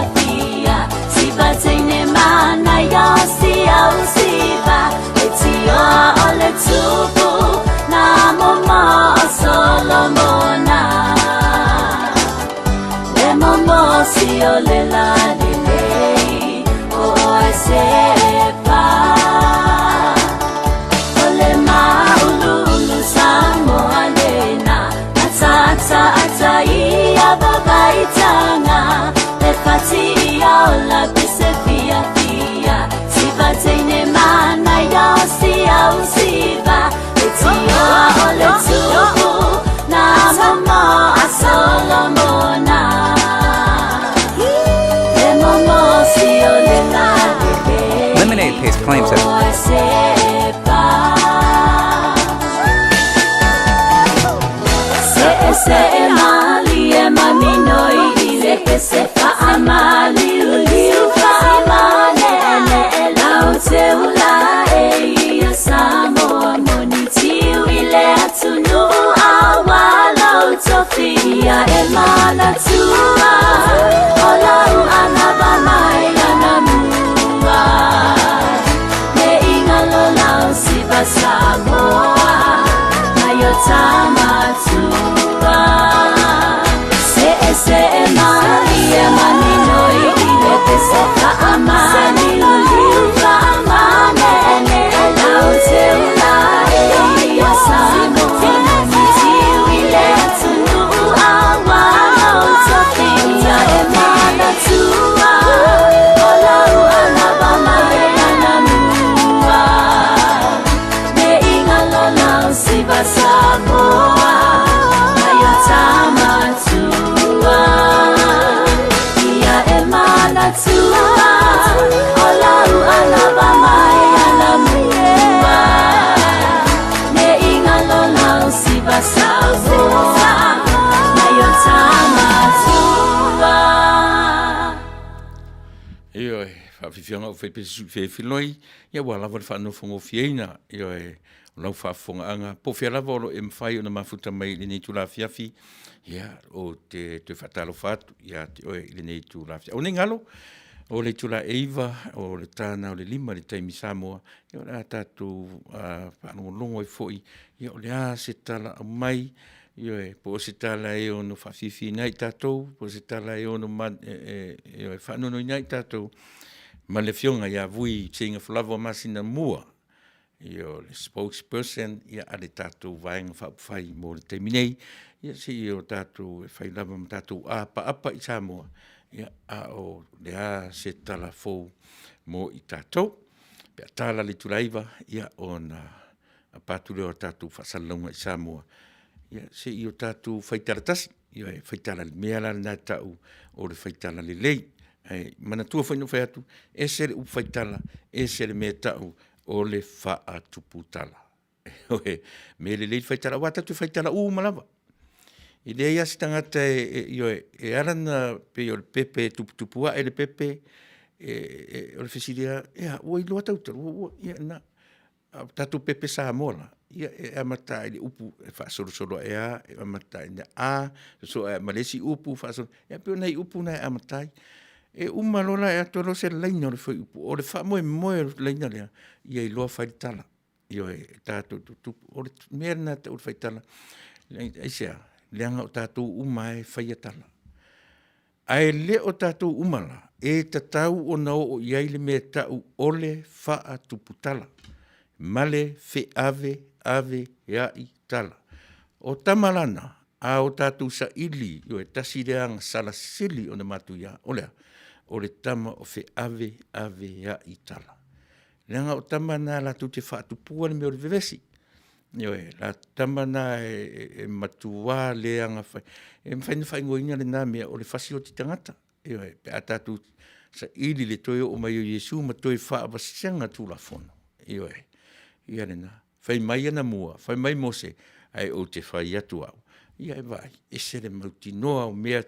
Siva teine mana ya usiva. Etioa ole tupu. Na momo Solomona. Le momo si ole la delei. O sepa. Ole maulu Samoa lena. Ata ia babaitanga. Le fatia ola pese fia. Siva teine mana ya usiva. Etioa ole tupu. Na momo Solomona. Le momo si ole la delei. Lemonade Paste claims that Se mali e maminoi ile que se fa amali uliu fa amane lau te ula e ia Samoa monitiu ile atunu awala utofia e mana tua olau anaba mai anamua me ingalo lau siva Samoa tamatua se Maria manino ile pesa amani uliva amane lau teula ya sano tiwile tunu awa utopia emana tua olau alabama yananua me ingalo lau sibasaboa ayo tamatua ia emana tua olau alabama yananua me ingalo lau sibasaboa ayo tamatua. Io whawhiwhianga o whaipesu whewhiloi, ia wala wale whanofo fiena, io lau whafonga anga, po whia lava olo e mwhai o na mafuta mai le nei tu la fiafi, ia o te whatalo whatu, ia te oe le nei tu la fiafi. O ne ngalo, o le tu la eiva, o le tāna, o le lima, le taimi Samoa, ia o le tātou whanongolongo e foi, ia o le a se tala au mai, io po se tala e ono whawhiwhi nai tātou, po se tala e ono whanono nai tātou, ma le fionga ia vui tinga whalawa masina mua, io le spokesperson, ia ale tātou vaenga whapwhai mo le teiminei, ia si io tātou e whailawa ma tātou apa i Samoa, ia a o le a se tala fōu mo i tātou, pe a tala le Tuilaepa, ia o na a pātu leo tātou whasalunga i Samoa, ia se io tātou whaitara tasi, ia e whaitara le mea la nā tau o le whaitara le lei, mana tua whaino whai atu, e se le whaitara, e se le mea tau o le wha tuputala. Me le lei whaitara, wata tu whaitara malawa. I le ia si tangata e arana pe o le pepe tuputupua, e le pepe o le whesiria, ua i loa tautaru, ia na, tātou pepe sa mola, ia e amata i le upu e whaasoro e amata i le so e malesi upu whaasoro, ia peo nei upu na e amatai, e umalola e atoro se leina o le whai upu, o le wha moe leina lea, ia i loa whaitala, ia e tātou tupu, o le merna te o le whaitala, eisea, leanga o tātou umae whaiatala. Ai le o tātou umala, e tatau o nao o iai le mea tau ole wha tuputala. Male fe ave ia i tala. O tamalana, a o tātou sa ili, o e tasi reanga salasili o na Manuia, olea, o le tama o fe ave ia i tala. Leanga o tama na la tu te whaatupua le me o le vevesi. La tama na e matua leanga whai. E mwhaina whai ngoina le nā mea o le whasi o ti tangata. Pe a tātou sa ili le toi o mai o Yesu, ma toi whaavasianga tūla fono. Ia rena, whai mai ana mua, whai mai mose, ai o te whai atu au. Ia e vai, e sere mauti noa o mea,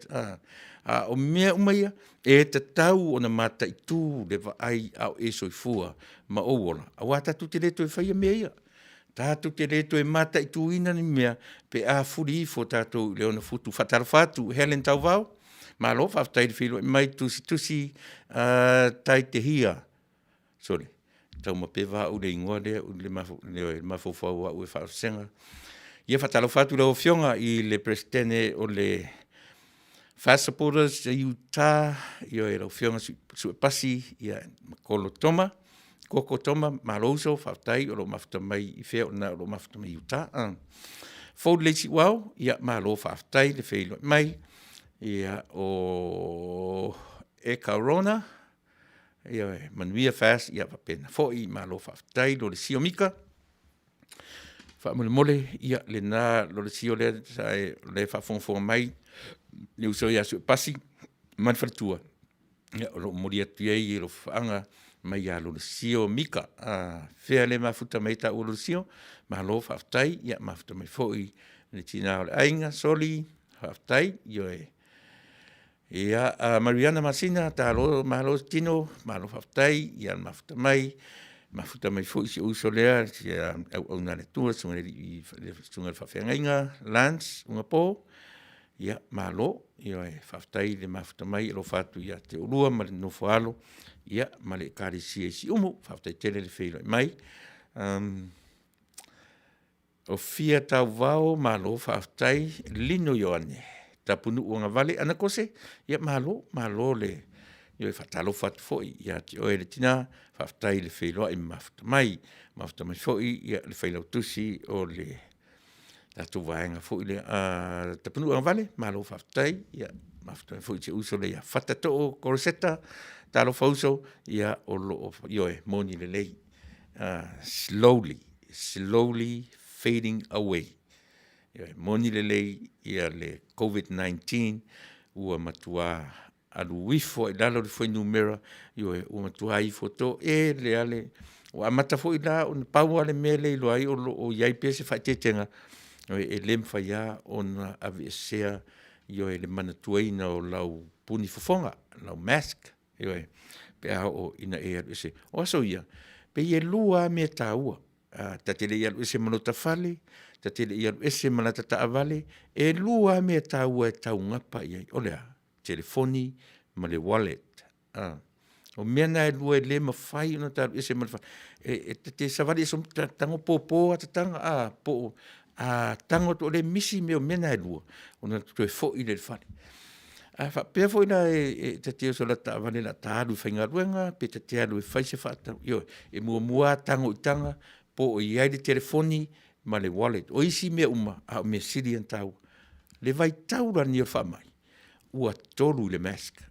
o mea umaia, e te tau o na mata i tū, le ai au e soifua, ma ouola. A wā tātou te reto e whai a mea ia. Tātou te reto e mata i tū ina ni mea, pe a furi i fo tātou leona futu, whatara whatu, Helen tau vau, ma lo whaftai te whilo, mai tusi, tai te hia, sorry. Tau ma pewa u le ingoa lea, u le mafofau au e whaasenga. Ia whatalo whatu lau fionga i le presidente o le Fasa supporters i Utah, ia e lau fionga su e pasi, ia kolo toma, koko toma, malouso, whaftai, o lo mafuta mai i whea, o lo mafuta mai i Utah. Fou leisi wau, ia malo whaftai, le wheilo mai, ia o e corona, ia Manuia fast, ia wapena foi, malo whaftai, lo le sio mika, whamole, ia le nā, lo le sio le whafonfo mai, le uso ia su pasi, manwhatua, ia lo mori atu ei, lo whaanga, mai a lo le sio mika, whea le mafuta mai ta o lo sio, malo whaftai, ia mafuta mai foi, le tina o le ainga, soli, whaftai, ia ia Mariana Masina ta lo malo tino malo whaftai ia mafuta mai foi si uso lea ia au na le tua sunga i sunga whawhengainga lance unga po ia malo ia whaftai le mafuta mai lo fatu ia te urua ma le nofo alo ia ma le karisi si umu whaftai tele le whilo mai o fia tau vao malo Faafetai lino yoane tapunu uanga vale ana kose ia malo le yo fatalo fat foi ia ti o ele tina Faafetai le feilo i maftamai foi ia le feilo tusi o le tatu vaenga foi le tapunu uanga vale malo Faafetai ia maftamai foi te uso le ia fatato o korseta talo fauso ia o lo yo moni le lei slowly fading away. Moni lelei ia le COVID-19 ua matua alu wifo i lalo le foi numera ua matua i foto le ale ua mata foi la on pau ale mele i loai o iai pese faitetenga e lem faia on avesea le manatuaina o lau puni fofonga lau mask pe o ina e ese o aso ia pe ia lua me taua tatele ia ese manota fale tatele ia ese manata taavale e lua me taua taungapa ia olea telefoni ma le wallet o mena e lua le mafai no ta ese manfa te savali so tango popo tatanga po tango to le misi me o mena e lua ona to fo i le fale fa pe foi na te tio so la taavale la talu fainga ruenga pe te tio fai se fata e mua tango tanga po i ai le telefoni ma le wallet o isi me uma a me siri tau le vai tau la ni fa mai ua tolu le mask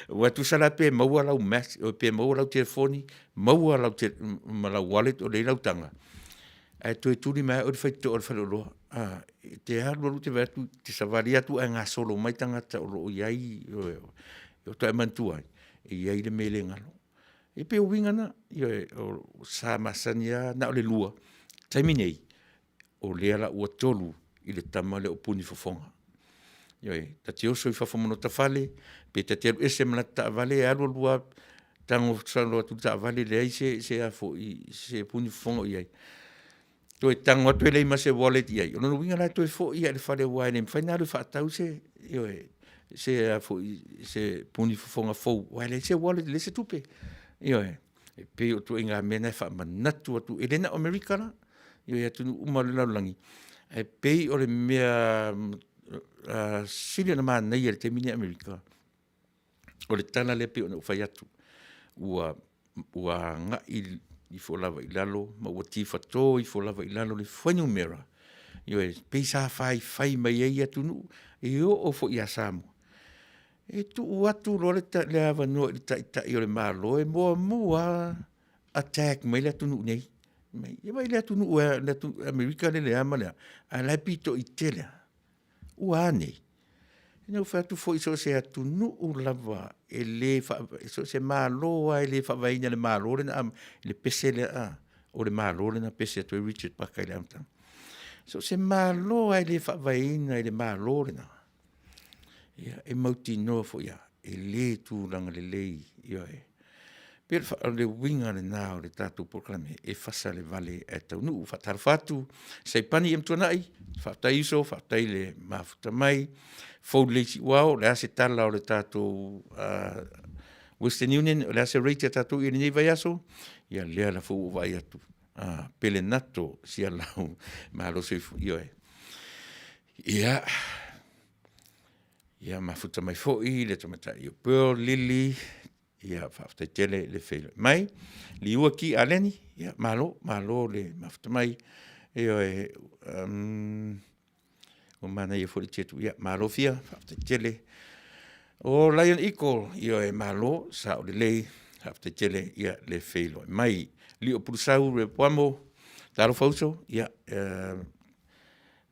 ua tu sala pe maua lau mask o pe maua lau telefoni maua lau ma lau wallet o le lau tanga tu ni mai o fai to o fa lo te halu te vatu te savaria tu nga solo mai tanga ta o iai o to mantua iai le mele ngalo e pe winga na o sa masania na le lua terminei o le ala o tolu i le tamale o puni fofonga ta tio so fa fomo ta fale pe te tio ese mana ta vale alu lua tango salo tu ta vale le se a fo se puni fofonga iai to tango to le ma se wallet iai no winga na to fo ia le fale wa nem fa na le fa tau se se a fo se puni fofonga fo wa le se wallet le se tupe e pe o tu inga mena fa manatu tu elena americana ya tu umala langi e pe o le mea sili na mana ia te mini america o le tana le pe o fai atu ua nga i fo lava i lalo ma ua tifa to i fo lava i lalo le whainu mera pe sa fai mai ia tunu o fo ia samu e tu watu lole le ava no i i o le malo e mua attack mai le tunu nei mai le tunu le tu america le ama le a la pito i tele ua nei no fa tu foi so se tunu lava e le fa so se malo e le fa vai le malo le pese le o le malo le na pese to Richard Pakailantan so se malo e le fa vai le malo le na e mauti no fo e le tu langa le lei per fa le winga le nao le tatu proclame e fasa le vale e Taunuu fa tarfatu sei pani em tonai fa taiso fa taile mafuta mai fo le si wow le se tala o le tatu Western Union le se rate tatu i ni vai aso ia le la fo vai atu pele nato si ala ma lo se ia mafuta mai foi le tomata i pearl lily ia Faafetai tele le fele mai li ua ki aleni ia malo le mafuta mai o mana ia fo le tetu ia malo fia Faafetai tele o Lion Eagle ia malo sa o le lei Faafetai tele ia le fele mai li o pulsau le poamo taro fauso ia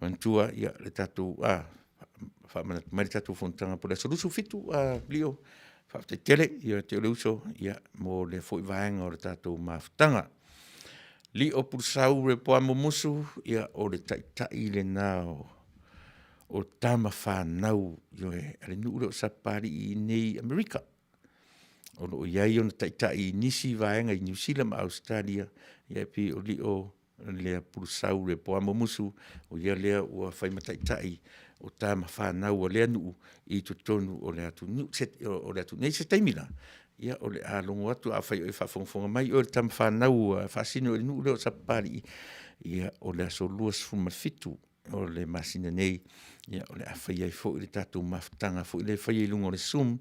mantua ia le tatu fa mai tatu fontanga po le solusu fitu lio Faafetai tele ia te le uso ia mo le foi vaenga o le tatu maftanga li o pulsau le poamo musu ia o le tai le nao o tama whanau ale nu o sapari i nei Amerika o lo iai o tai nisi vaenga i New Zealand ma Australia ia pi o li o le pulsau le poamo musu o ia lea ua fai matai o tama whanau o lea nuu i tutonu o le atu o le atu nei se taimila ia o le alongo atu a fai o e whafonga mai o le tama whanau fasino o le nuu leo sapari ia o le aso lua sfuma fitu o le masina nei ia o le awhai ai fo i le tātou mafutanga fo i le whai i lungo le sum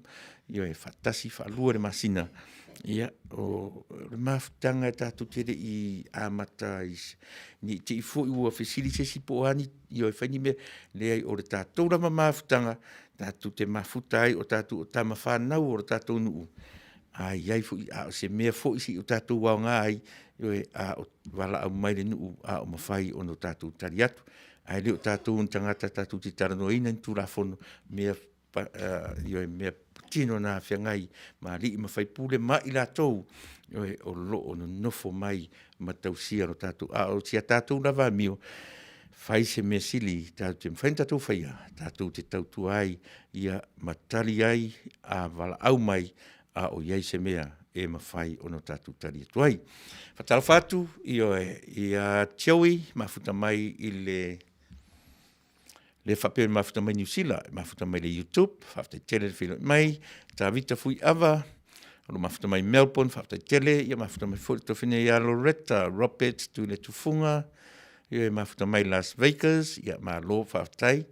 ia e whatasi whalua le masina ia o le mafutanga e tātou tere i amata ni te i fo i ua whesiri se si poani ia e whai me le ai o le tātou rama mafutanga tātou te mafuta ai o tātou o tama whanau o le tātou nuu ai fo i a se mea fo i si o tātou wao ngā ai ia a o wala au mai le nuu a o mawhai o no tātou tari atu ai leo tātou un tangata tātou te tarano ina ni tūrafono mea mea tino na whiangai ma li i mawhai pule ma i lātou o lo o no nofo mai ma tausia no tātou o tia tātou na vāmio whai se mea sili tātou te mwhain tātou whaia tātou te tautu ai ia matali ai a wala au mai a o iai se mea e mawhai o no tātou tari atu ai. Whatala whātu i a tiaui mafuta mai i le whapere mafuta mai New Zealand, mafuta mai le YouTube, whaftai tele whilo mai, tā vita fui awa, alo mafuta mai Melbourne, whaftai tele, ia mafuta mai furi tofine ia Loretta, Robert, tui le tufunga, ia mafuta mai Las Vegas, ia ma lo whaftai,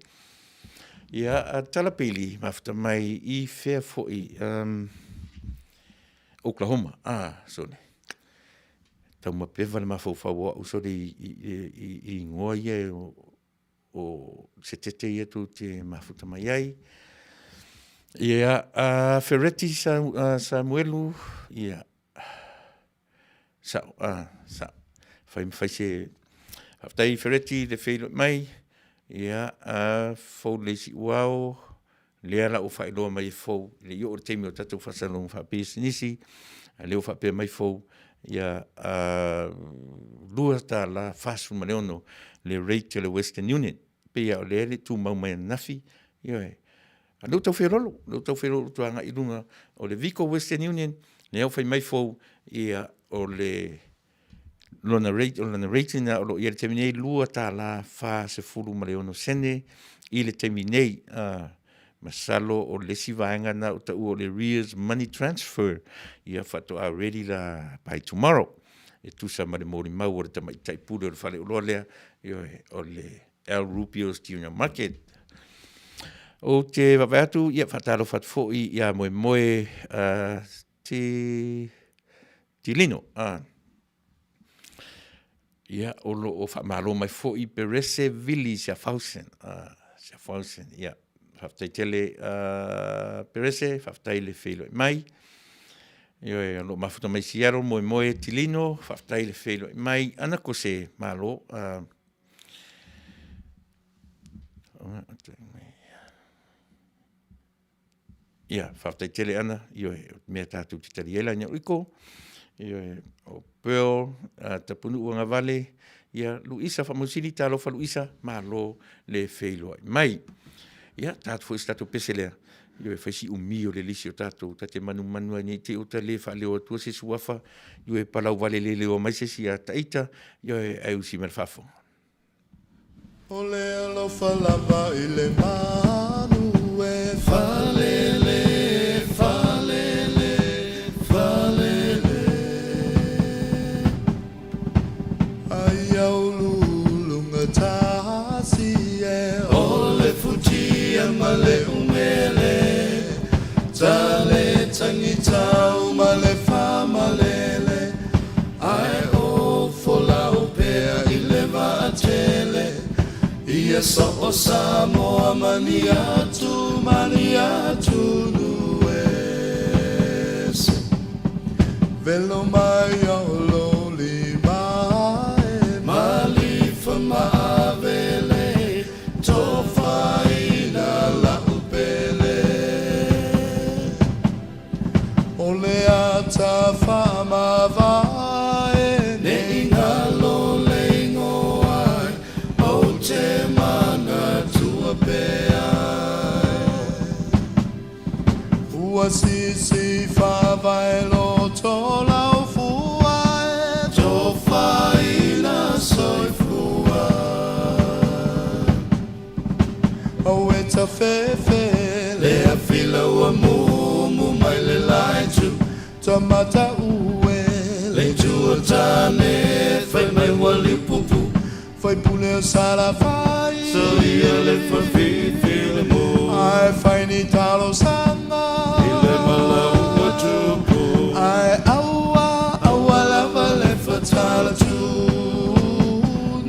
ia talapili, mafuta mai I whea foi, Oklahoma, sone. Tau mapewa le mawhauwhaua, usore I ngoa ia o se tete ia tu te mafuta mai ai. Ia Ferretti Samuelu, ia whai se haftai Ferretti le whailo mai, ia fau leisi uao, lea la o whailoa mai fau, le i o teimi o tatou whasalong whapesi nisi, leo whapea mai fau, ia lua ta la fasu maneono, le rate le Western Union, pea o le tu mau mai nafi, ia leu tau wherolo tuanga I runga o le Vico Western Union, le au whai mai fau, ia o le lona rate na o lo ia le teminei lua ta la fa se fulu maneono sene, I le teminei, masalo o le sivaenga na o tau o le arrears money transfer ia whato a ready la by tomorrow e tusa ma le mori mau o le tamai taipure o le whale uloa lea o le El Rupio's Junior Market o te waweatu ia whataro whatfoi ia moe te lino ia o lo o whamalo mai foi perese vili sia fausen ia whaftai tele perese, whaftai le whelo mai. Io lo mafuta mai siaro moe tilino, whaftai le whelo mai. Ana ko se malo. Ia, whaftai tele ana. Io mea tātou te tariela nia uiko. Io o Pearl, tapunu uanga Vale. Ia, Luisa whamusini talo wha Luisa, malo le whelo mai. Ia, tātou fo tātou peselea. Io e whaisi umi o le lisi o tātou. Tate Manua ni te o ta le wha leo atua se suafa. Io e palau Vale le leo mai se si a taita. Io e au si merfafo. O le alofa lava I le manu e falele, ai au lulunga tasi e o le futia ma le umele tale tangi tau ma le famalele ai o fola upea I le vaatele ia so o Samoa maniatu nues velo mai o loli mai malifa maavele tofaina la upele ole ata fama vai ne ingalo lengo ai o te mana tua pea ua sisi fa vai lo tola o fua tofaina soi fua o eta fefe le afila ua mumu mai le laitu tamata ue le tuatane fai mai wali pupu fai pule sala fai so ia le fafifi le mo ai fai ni talo sanga ile mala ua tupu ai aua lava le fatala tu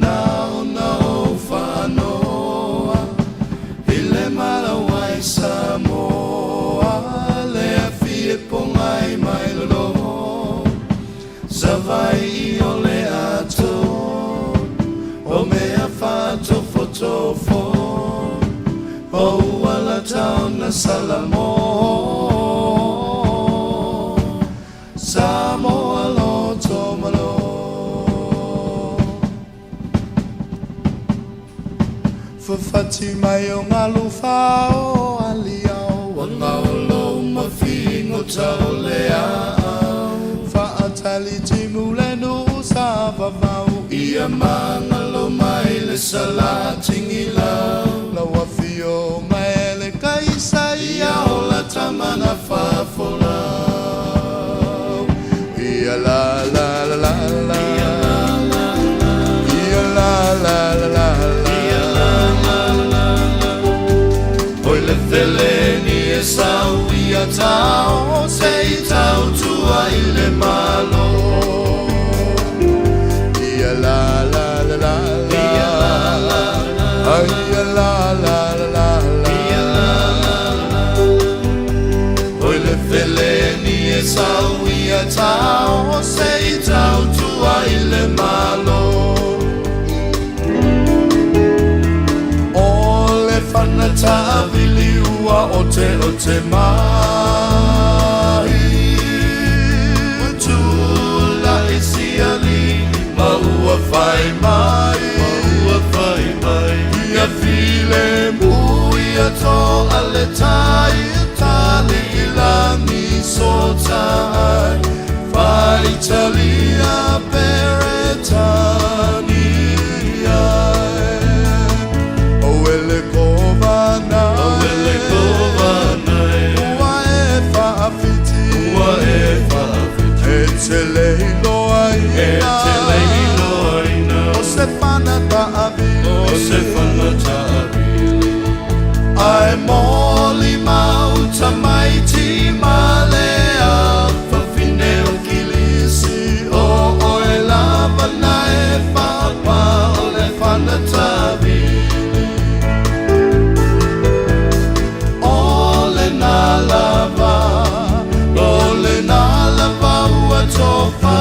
nao whanoa ile mala wai Samoa le afie pongai mai lolo savai o le ato o mea whatofo o wala tauna salamo Samoa lo tomalo Fafati mai o ngalu whao aliao wa ngao lo mawhingo tau leao Whaatali timu le nu sa vavau Ia mangalo mai le salatingi lau Lawa fio mai le kaisa Ia o la tamana whafolau Ia la la la la la Ia la la la la Le feleni e sau ia tau Se i tau tua i le malo Ia la la la la la Ia la la la Ia la la la la Ia la la la Oi le feleni e sau ia tau Se i tau tua i le malo Whanata vili ua o te mai Tula e siali Maua whai mai Ia file mu ia to ale tai Tali ilangi so tai Whai talia peretani Ele kovana Ua e whaafiti E te leilo aina O se whanata avili Ai moli mauta maiti malea Whawhine o kilisi O e lava na e whapa O le whanata avili Ole na lava ua tofa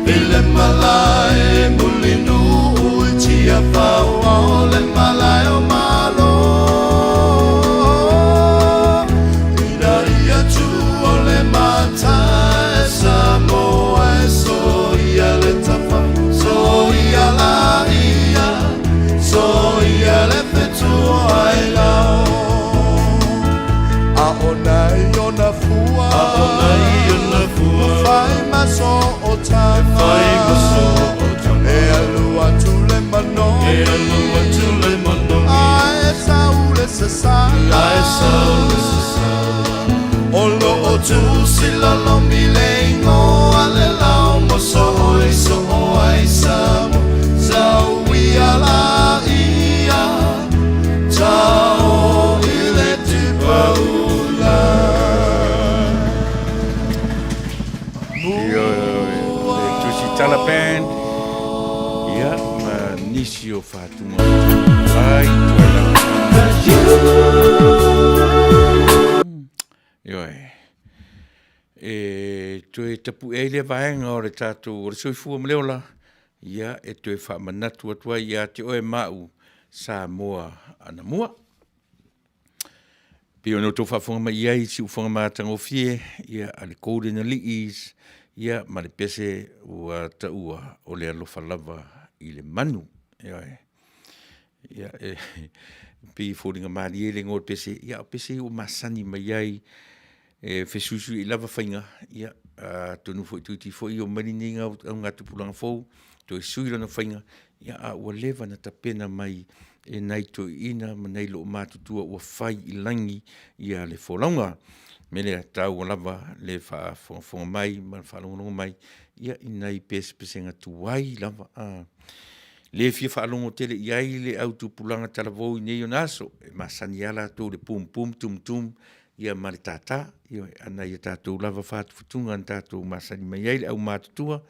Ile malae mulinu uitia pau Ole malae o malo Ina ia tu ole mata e Samoa e so ia le tafa So ia la ia So ia le petua ai lao Ona fua Fai maso o tanga E alua tule mano Ae saule se sala Olo o tu sila lo milengo Ale lao mo so o ai samo Zau ia la ia Tao ile tipau Tala band ia ma nisi o whātunga ai Tue tapu e le vaenga o le tātou o le soifua mleola ia e tue whamanatu atua ia te oe mau Samoa ana mua Pio no tō whafonga mai iai si ufonga mātanga o fie ia ale koude na liis ia ma le pese ua taua o le alofa lava i le manu. Ia pi fōringa maari e le ngō pese, ia o pese o masani mai ai fesusu i lava whainga, ia tonu fo i tuiti fo i o marininga au ngā tupulanga fōu, to i suira na whainga, ia a ua lewa na tapena mai e nei to ina ma nei lo mātutua ua whai i langi ia le wholaunga. Mele tau o lava le whafonga mai, ma whalonga mai, ia i nei pesenga tuai lava. Le fia whaalongo tele iai le au tupulanga talavou i nei o naso, masani ala tō le pum pum tum tum, ia male tata, ia ana ia tātou lava whātu futunga an tātou masani mai iai le au mātutua,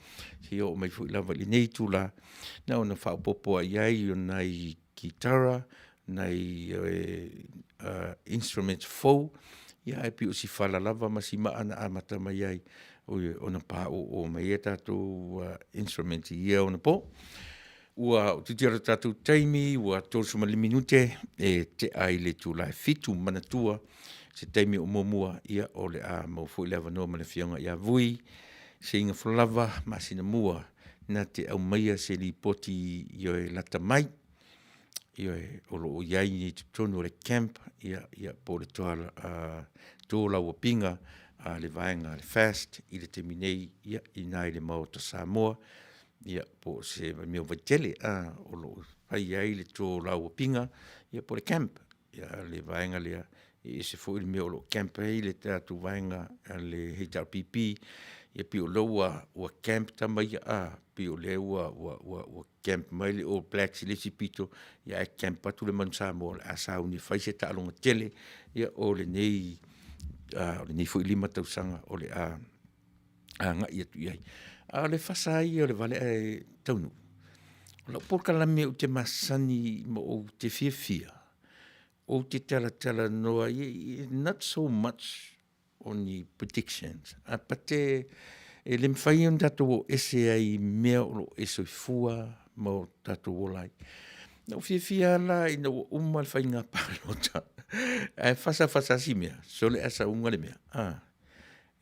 si o mai fui lava li nei tūla, na ona whaupopoa iai o nai kitara, nai instruments fau, ia e pi o si whala lava masi maana amata mai iai, ona pā o mai e tātou instruments ia ona po. Ua tutira tātou taimi, ua tōsuma le minute, e te ai le tūlai fitu manatua, se taimi o momua ia o le a mau fui lewa noa ma le fionga ia vui, se inga whalava masina mua, na te au maia se li poti i oe lata mai, i oe olo o iai ni tutonu o le camp, ia po le tōla ua pinga, le vaenga le fast, i le teminei, ia i nai le mau ta Samoa, ia po se meo vaitele, olo pai ai le tōla ua pinga, ia po le camp, ia le vaenga lea, e se fo il meo lo camp hei le tātou vaenga le HRPP, ia pio loa ua camp tamai pio le ua camp mai le All Blacks le sipito, ia e camp atu le Manu Samoa le asau ni faise ta alonga tele, ia o le nei fo ilima tausanga o le nga ia tu iai. Le Fasa ai o le Vale Taunuu. O la porka la mea o te masani mo o te fia. O te tala noa, not so much on the predictions. Pa te, le mwhai on tato o ese ai mea o eso i fua mo tato o lai. Na o fia la ina o umal whai ngā pārota. Fasa si mea, so le asa unga le mea.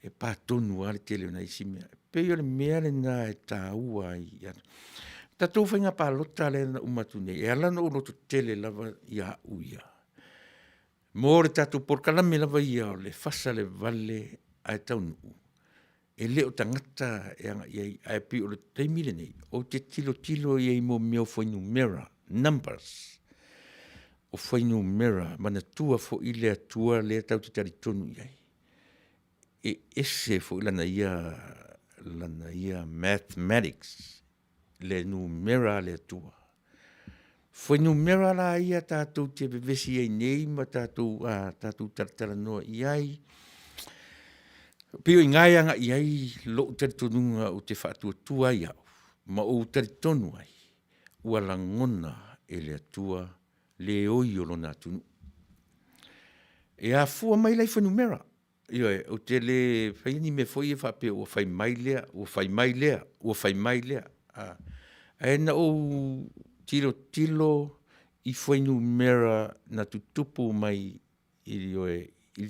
E pā tonu ale tele o nai si mea. Pe yo le mea le nā e tā ua i atu. Tato whai ngā pārota le na umatu nei. E ala no loto tele lava i a uia. Mō le tātou porkalame lava ia o le Fasa le Vale ai Taunuu. E leo tangata e anga iai ai pi o le taimile nei. O te tilo iai mo meo whainu mera, numbers. O whainu mera, mana tua fo i lea tua lea tau te tari tonu iai. E ese fo i lana ia mathematics, le numera lea tua. Foi numera la ia tātou te bevesi ai nei, ma tātou taratara noa iai. Pio i ngai anga iai lo taritonunga o te whātua iau, ma o taritonu ai, ua langona e le atua le oi o lona tunu. E a fua mai lai foi numera. Ioe, o te le whaini me foi e whapea ua whai mai lea. E na o tilo i whainu mera na tutupu mai i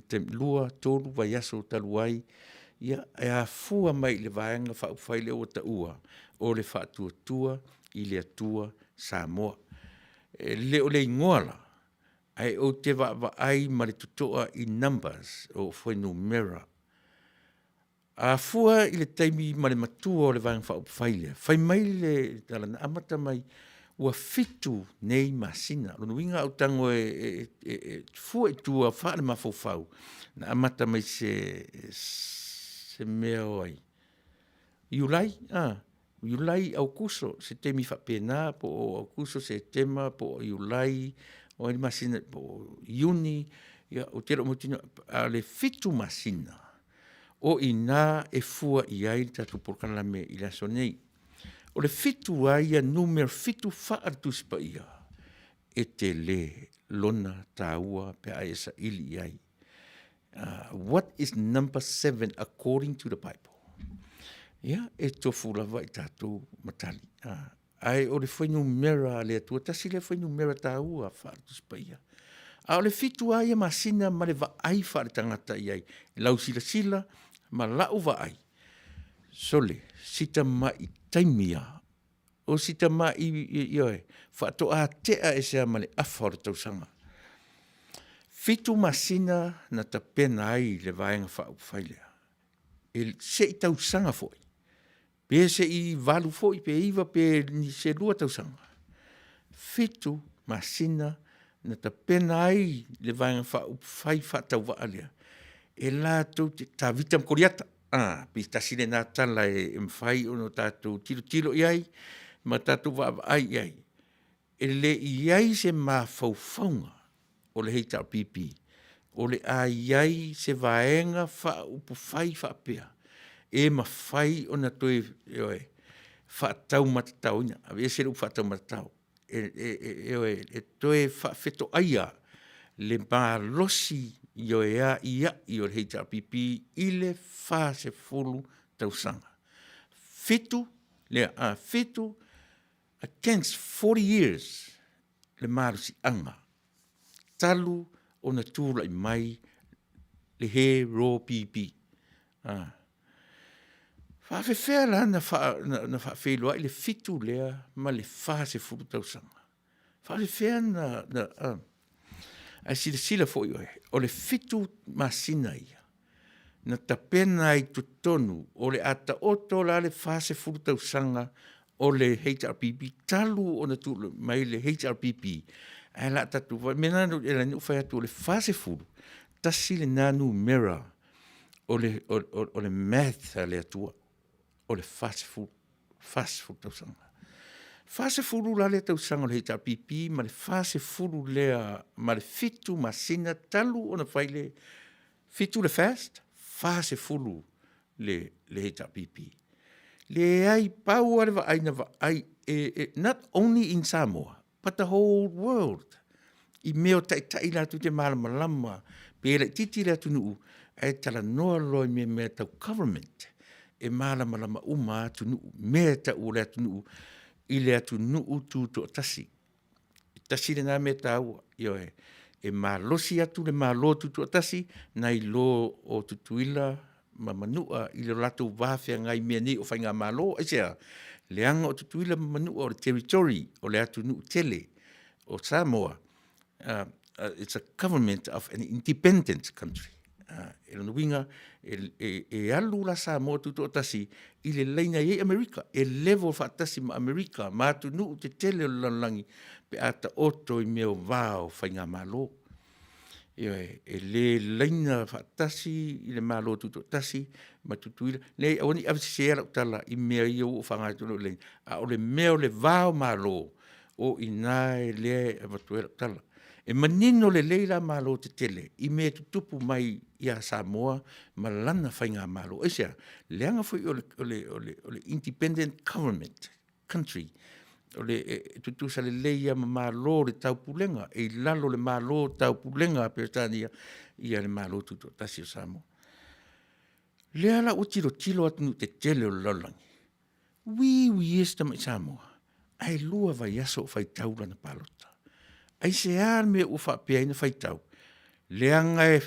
te lua tōru vai aso taluai, ia e a fua mai le vaenga whauwhaile o ta ua, o le whātua i le atua Samoa. Leo le ingoala, ai o te wa ai ma le tutoa i numbers o whainu mera. A fua i le taimi ma le matua o le vaenga whauwhaile, whai mai le talana amata mai, ua fitu nei masina. Lono winga au tango fua i tua whaare mawhauwhau. Na amata mai se mea ai. Iulai au kuso, se temi whapena, po au kuso se tema, po iulai, o ai masina, po iuni, o tera motino, a le fitu masina. O ina e fua i ai tatu porkana me i laso nei. O le fitu aia numer fitu whaartus pa ia. E te le lona tāua pe aia sa ili ai. What is number 7 according to the Bible? E tofu lava i tātou matali. Ai o le whainu mera le atua, tasi le whainu mera tāua whaartus pa ia. O le fitu aia masina ma le va ai whaare tangata iai. Lau sila, ma lau va ai. Sole, sita mai taimia, o sita mai whaato a tea e sea male awhara tausanga. Fitu masina na ta pena ai le vaenga whaupwhailea. E se i tausanga foi. Pe se i valu foi, pe iwa pe ni se lua tausanga. Fitu masina na ta pena ai le vaenga whaupwhai whaatau waalea. E la tau te ta vitam koriata. Pi tasile nā tala e mwhai ono tātou tilo iai, ma tatu wa ai. E le iai se mawhauwhaunga o le heita pipi. O le a iai se vaenga wha upu whai wha pia. E ma whai o na toi wha tau matatau ina. A se rupu wha tau matatau. E toi wha wheto aia le ma losi i o ea ia i o le heita pipi i le wha se fulu tau sanga. Fitu, fitu, against 40 years, le marusi anga. Talu o na tūra i mai, le he ro pipi. Whawhewhea la na whawhelua i le fitu lea, ma le wha se furu tausanga. Whawhewhea ai sila fo i o le fitu masina ia. Na tapena ai tutonu, o le ata oto la le wha se furu tausanga, o le HRPP, talu o na tūra mai le HRPP, ai la tatu, mena e la nu fai atu o le whase furu, tasi le nanu mera o le math le atua, o le whase furu tausanga. Whase furu la le tausanga o le HRPP, ma le whase furu lea, ma le fitu masina talu o na whai le fitu le fast, whase furu le HRPP. Le ai pau ale ai, not only in Samoa, but the whole world. I meo tai la tu te malama, pere titi la tu nuu, ai tala noa loi me tau government, e malama uma tu nuu, me tau le tu nuu, i le tu nuu tu to tasi. Tasi le na me tau, e malosi atu le malo tu to tasi, nai lo o tutuila, ma Manua i le latu wafea ngai mea ni o whainga malo, e sea, leanga o tutuila Manua o le territory, o le atu nuu tele, o Samoa, it's a government of an independent country. E lona winga, e alu la Samoa tuto tasi, i le leina i Amerika, e level whaatasi ma Amerika, ma atu nuu te tele o lanlangi, pe ata oto i meo vao whainga malo. E le leina whaatasi, i le malo tuto tasi, ma tutuila. Le awani avisi ala utala, i mea i o whangai tuno leina. A o le meo le vao malo, o inae le avatuela utala. E manino le leila malo te tele, i mea tutupu mai i a Samoa, ma lana whainga malo. Esa, leanga fui o le independent government country, o le tutusa le leia ma malo le taupulenga, e lalo le malo taupulenga a Peretania, i a le malo tuto tasi o Samoa. Le ala o tilo atunu te tele o lalangi. Wi esta mai Samoa, ai lua vai aso fai taula na palota. Ai se me u fa pe ina fai tau. Leanga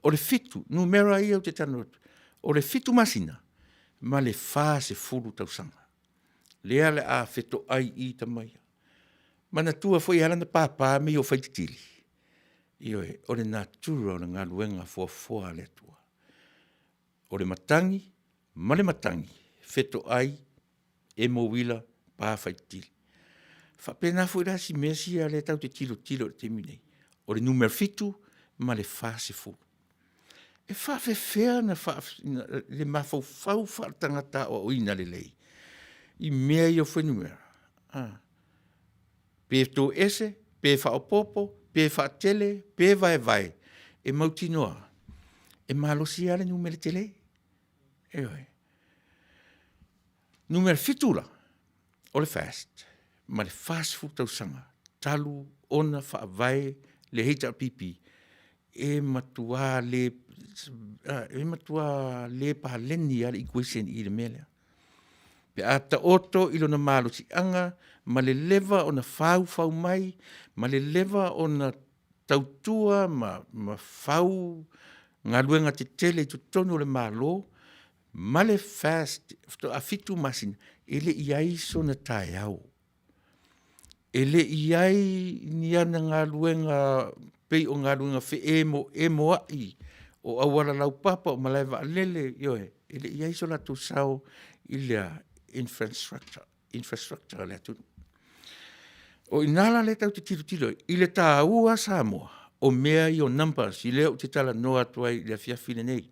o le fitu, numera ia o te tanotu, o le fitu masina, ma le fa se furu tausanga. Lea le a feto ai i tamaia. Mana tua foi halana papa me o fai titili. Ioe, o le natura o le ngā luenga fua le tua. O le matangi, ma le matangi, feto ai, e mo wila, pa fai titili. Whapena foi rasi mesi a le tau te tilo le teminei. O le numer fitu, ma le fase fulu. E whawhewhea na le mawhau whaatangata o ina le lei. I mea i o whenumera. Pe tō ese, pe whaopopo, pe whaatele, pe vai. E mautinoa. E malosi ale numere tele. Eoi. Numere fitula. O le fast. Ma le fast food tausanga. Talu, ona, whaavai, le heita pipi. E matua le pahaleni ale i kuesen i le melea. Pe ata oto ilo na malo si anga, ma le leva o na fau mai, ma le leva o na tautua, ma fau ngā luenga te tele tu tonu le malo, ma le fast, a fitu masina, ele iai so na tae au. Ele iai ni ana ngā luenga, pei o ngā luenga fe emo ai, o awara lau papa o malaiva alele, ele iai so la tu sao ilea, infrastructure le atu. O inala le tau te tilo, i le tā ua Samoa, o mea i o numbers, i leo te tala noa tuai le fiafine nei.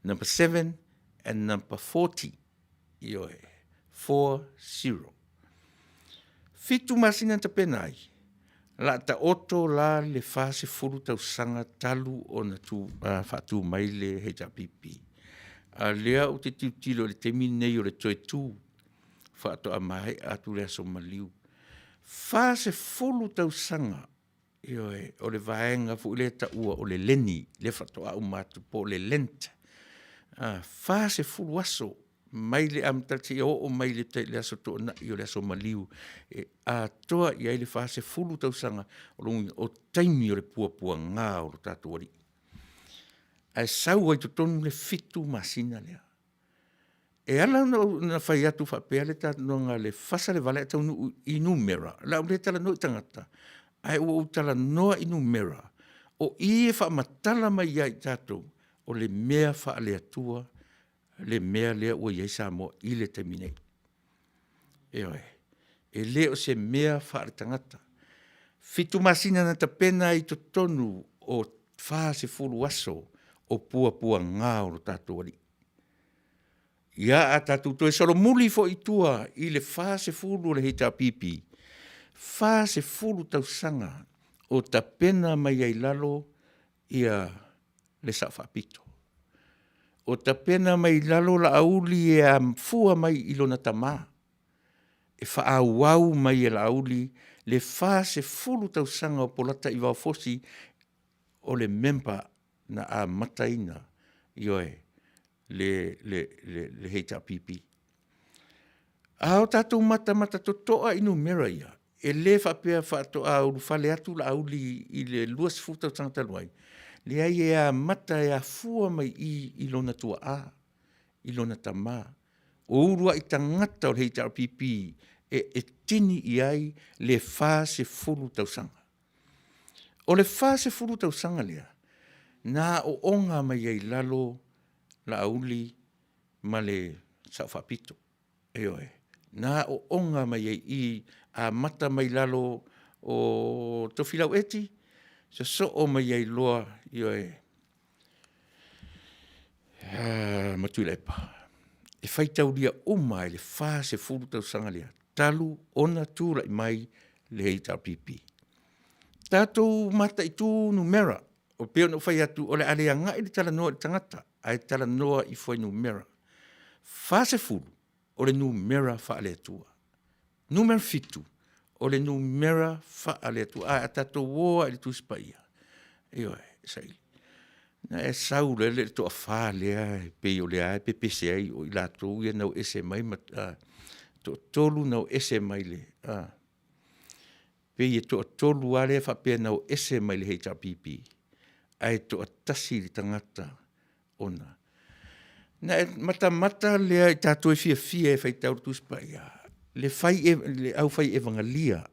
Number 7 and number 40, 40. Fitu masina ta penai. La ta oto la le fase fulu tau sanga talu o na tu fatu mai le he ta pipi. A lea o te tilo le te minei o le toe tu. Fato a mai atu lea so maliu. Fase fulu tau sanga. Ioe, o le vaenga fu le ta ua o le leni. Le fato a umatu po le lenta. Fase fulu aso. Mai le amtati o mai le te le aso to na i o le aso maliu. A toa i ai le fase fulu tau sanga o taimi o le pua ngā o le tatu wari. Ai sau ai to tonu le fitu masina lea. E ala na fai atu whapea le tatu nonga le fasa le vale taunuu i numera. La ule tala no i tangata. Ai ua utala noa i numera. O i e wha matala mai ai tatu o le mea wha le atua le mea lea ua iei sa mo i le taminei. E leo se mea wha le tangata. Fitu masina na ta pena i to tonu o fase fulu aso o pua ngā o tatu wari. Ia a tatu to e soro muli fo i tua i le fase fulu le hita pipi. Fase fulu tau sanga o ta pena mai ai lalo ia le sa whapito. O ta pena mai lalo la auli e a fua mai ilona tamā. E whaawau mai e la auli le fase fulu tau sanga o polata i waufosi o le memba na a mataina ioe le heita pipi. A o tātou mata to toa inu mera ia. E le whapea whatoa uru whale atu la auli i le luas futau tangataluai. Le ai e a mata e a fua mai i lona tua a, i lona tamā. O urua i tangata o le heita pipi e tini i ai le fase fulu tau sanga. O le fase fulu tau sanga lea, nā o onga mai ai lalo la auli ma le sauwhapito. Eoe, nā o onga mai ai i a mata mai lalo o tofilau eti, so o mai ai loa ioe Tuilaepa. E whaitau lia umai le fase fulu tau sanga lea. Talu ona tūra i mai le heita pipi. Tātou mata i tū numera. O peo no whai atu o le alea ngai le tala noa le tangata. Ai tala noa i whai numera. Fase fulu o le numera wha alea tua. Numera fitu o le numera wha alea tua. Ai a tātou woa i le tūspaia. Eoe, saili. Na e sau le toa wha lea pe o lea pe pese ai o i lātou ia nau ese mai to tolu nau ese mai le. Pe i to tolu ale whapea nau ese mai le heita pipi. Ai to atasi li tangata ona. Na mata lea i tātou e fia e whai tau tuspa ia. Le au whai evangalia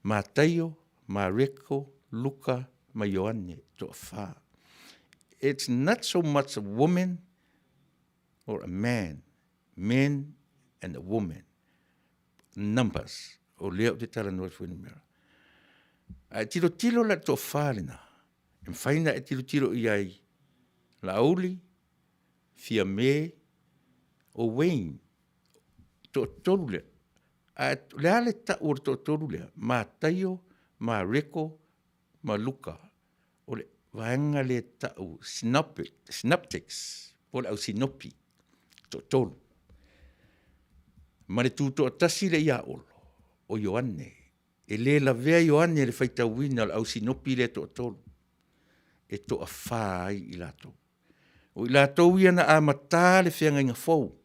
ma Taio, ma Reko, Luka, ma Ioane to wha. It's not so much a woman or a man. Men and a woman. Numbers. O leo te tala noa fwene mera. Ai tilo la to whālena. E whaina e tilo i ai. La auli, fia me, o Wayne. To tolu lea. Ai lea le ta ur to tolu lea. Ma Taio, ma Reko, ma Luka. O le vaenga le ta u synoptics. Po le au sinopi. To tolu. Ma le tūto atasi le ia olo. O Ioane. E le la vea Ioane le whaita wina au sinopi le to tolu. E to a whai i lato. O i lato ia na a mata le whianga inga fau.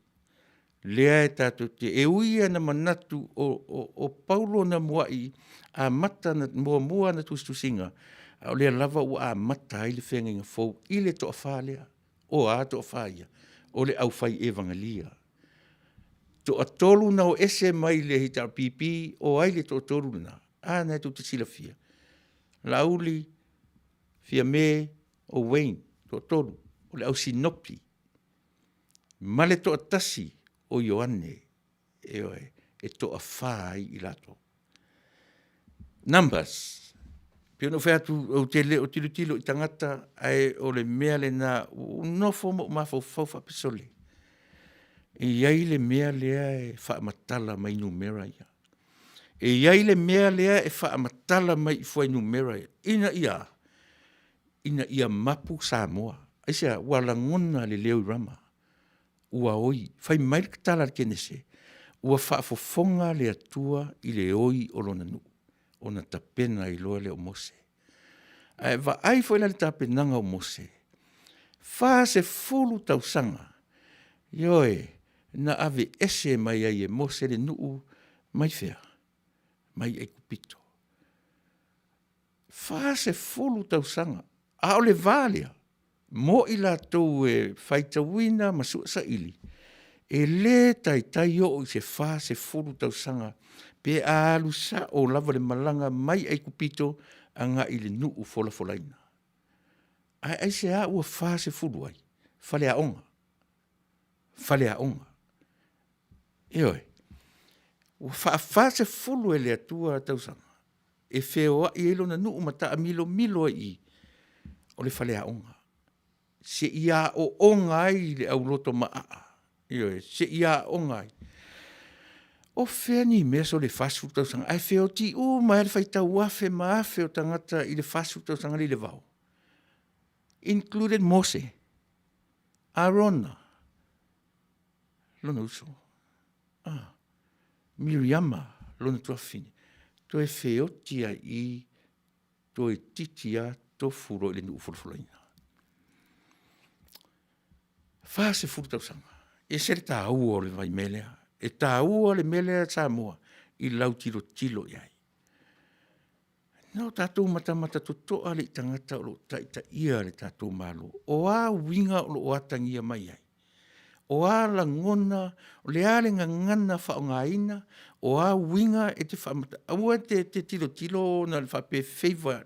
Lea e tātou te e uia na manatu o Paulo na muai a mata na mua na tustusinga. O lea lava ua a mata i le whianga inga fau. I le to a wha lea. O a to a whaia. O le au whai evangalia. To atolu na o ese mai le hita pipi o ai le to atolu na. Nei tu te sila fia. Lauli, fia me o Wayne, to atolu. O le au sinopi. Ma le to atasi o Ioane. E to a whai i lato. Numbers. Pio no whea tu o te le o tilo i tangata ai o le mea le na unofo mo mafo faufa pesole. I ai le mea lea e whaamatala mai numera ia. E iai le mea lea e whaamatala mai I whainu mera ina ia mapu Samoa. Aisia, wala ngona le leo I rama. Ua oi, whai mai le katala kene se. Ua whaafofonga le atua I le oi o lona nu. Ona tapena I loa le o Mose. Ai va ai foi le tapenanga o Mose. Fa se fulu tau sanga. Yoe, na ave ese mai ai e Mose le nuu mai fea. Mai e kupito. Fa se fulu tau sanga. A o le Vale. Mo I la tau e whaitawina masu sa ili. E le tai o I se fa se fulu tau sanga. Pe a alu sa o lava le malanga mai e kupito anga I le nuu fola folaina. Ai se a ua fa se fulu ai. Fale a onga. Fale a onga. Ioe. Ua fa se fulu e le atua tau sanga. E feo I elo na nuu mata a milo I. O le fale a onga. Se ia o onga ai le au loto maa. Ioe. Se ia onga ai. O fea ni mea so le fasu tau sanga. Ai feo ti mai le faita wafe maafe o tangata I le fasu tau sanga li le vau. Included Mose. Arona. Lona uso. Miriama. Lona tuafini. To e feo tia I. To e titia to furo I le nuu fulfulaina. Fase furu tau sanga. E sere ta ua o le vai melea. E ta ua le melea Samoa I lau tilo iai. No tātou mata totoa le tangata o lo taita ia le tātou malo. O a winga o lo atangia mai ai. O a la ngona, o le ale ngana whaongaina, o a winga e te whamata. Aua te tilo na le whape favor,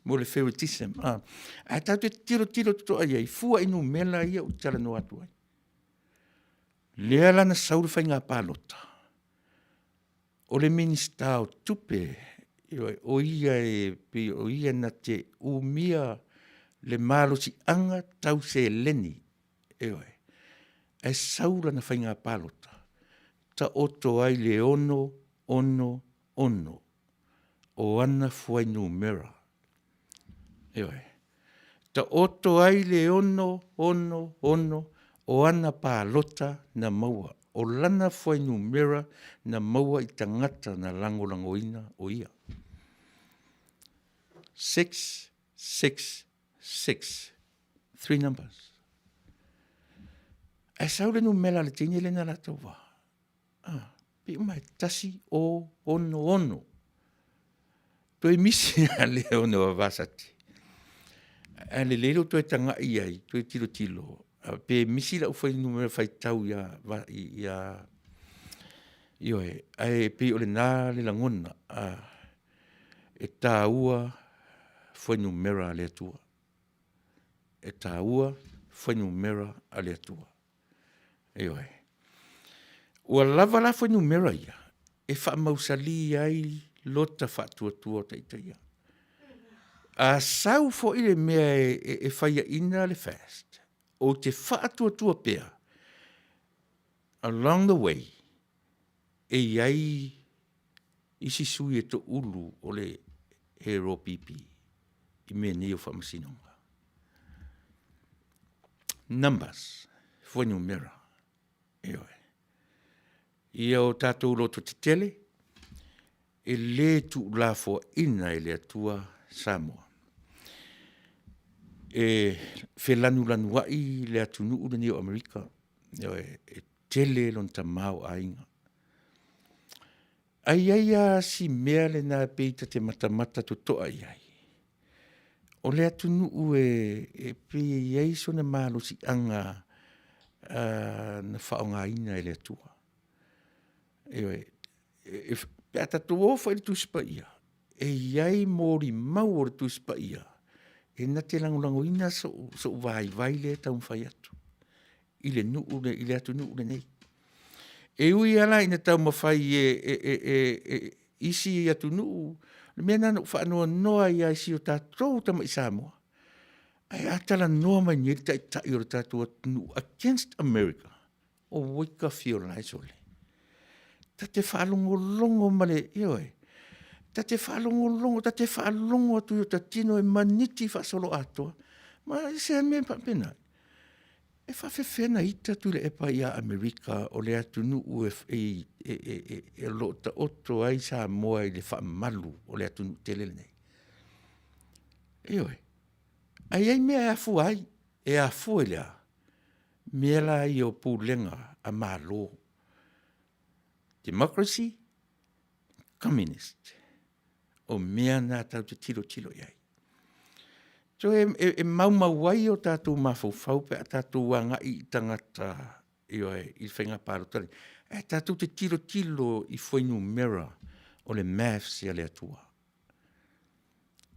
mo le favoritism. A tau te tilo totoa iai, fua inu mela ia o tala no atu ai. Lea lana sauru whai ngā pālota. O le minista o tupe, o ia na te umia le malo si anga tau se leni. E saura na whai ngā pālota. Ta oto ai le ono. O ana fuainu mera. Ta oto ai le ono. O ana pālota na maua. O lana fuainu mera na maua I tangata na langoina o ia. 666. 3 numbers. E saure no mela le tini le na la tova. Pi mai tasi o ono. To e misi le ono vasati. E le lelo to e tanga iai, to e tilo. Pe misi la ufai numero fai tau ia ioe. Ai pe o le nā le langona. E tā ua fai numero le atua. E tā ua fai numero le atua. Ioe. Ua lava la fai numero ia. E wha mausali ai lota wha tua taitaia. A sau fo ile mea e whaia ina le fast. O te wha tua pea. Along the way. E iai isi sui e to ulu o le hero pipi. I mea neo wha masinonga. Numbers. Fai numero. Ioe. Ia o tātou loto te tele, e le tu la fo ina e le atua Samoa. E whelanu wai le atu nuu le Neo Amerika, e tele lon tamau a inga. Ai si mea le nā peita te matamata to toa iai. O le atu nuu e pe iai so na malo si anga na whaonga ina e le atua. E ata tu ofa i tu spa ia. E iai mori mau o tu spa ia. E na te langolango ina so vai le tau mwhai atu. I le atu nuu le nei. E ui ala ina tau mawhai isi atu nuu. Le mea nana whaanoa noa ia isi o tātou tama i Samoa. Ai atala noa mai ngeri tai o tātou atu nuu against America. O wika fio lai sole. Ta te whaalongo male, ioe. Ta te whaalongo, ta te whaalongo atu o ta tino e maniti whaasolo atoa. Ma se me pena. E whawhewhena ita Tuilaepa ia Amerika o le atu nuu e lo ta oto ai sa moa i le whaamalu o le atu nuu tele nei. E oi. Ai ai mea e afu ai. E afu e lea. Mea la i o pūlenga a malo. Democracy, communist. O mea nā tau te tilo iai. So e mau wai o tātou mawhau pe a tātou wanga i tangata i whainga pārutari. E tātou te tilo i whainu mera o le maths ia le atua.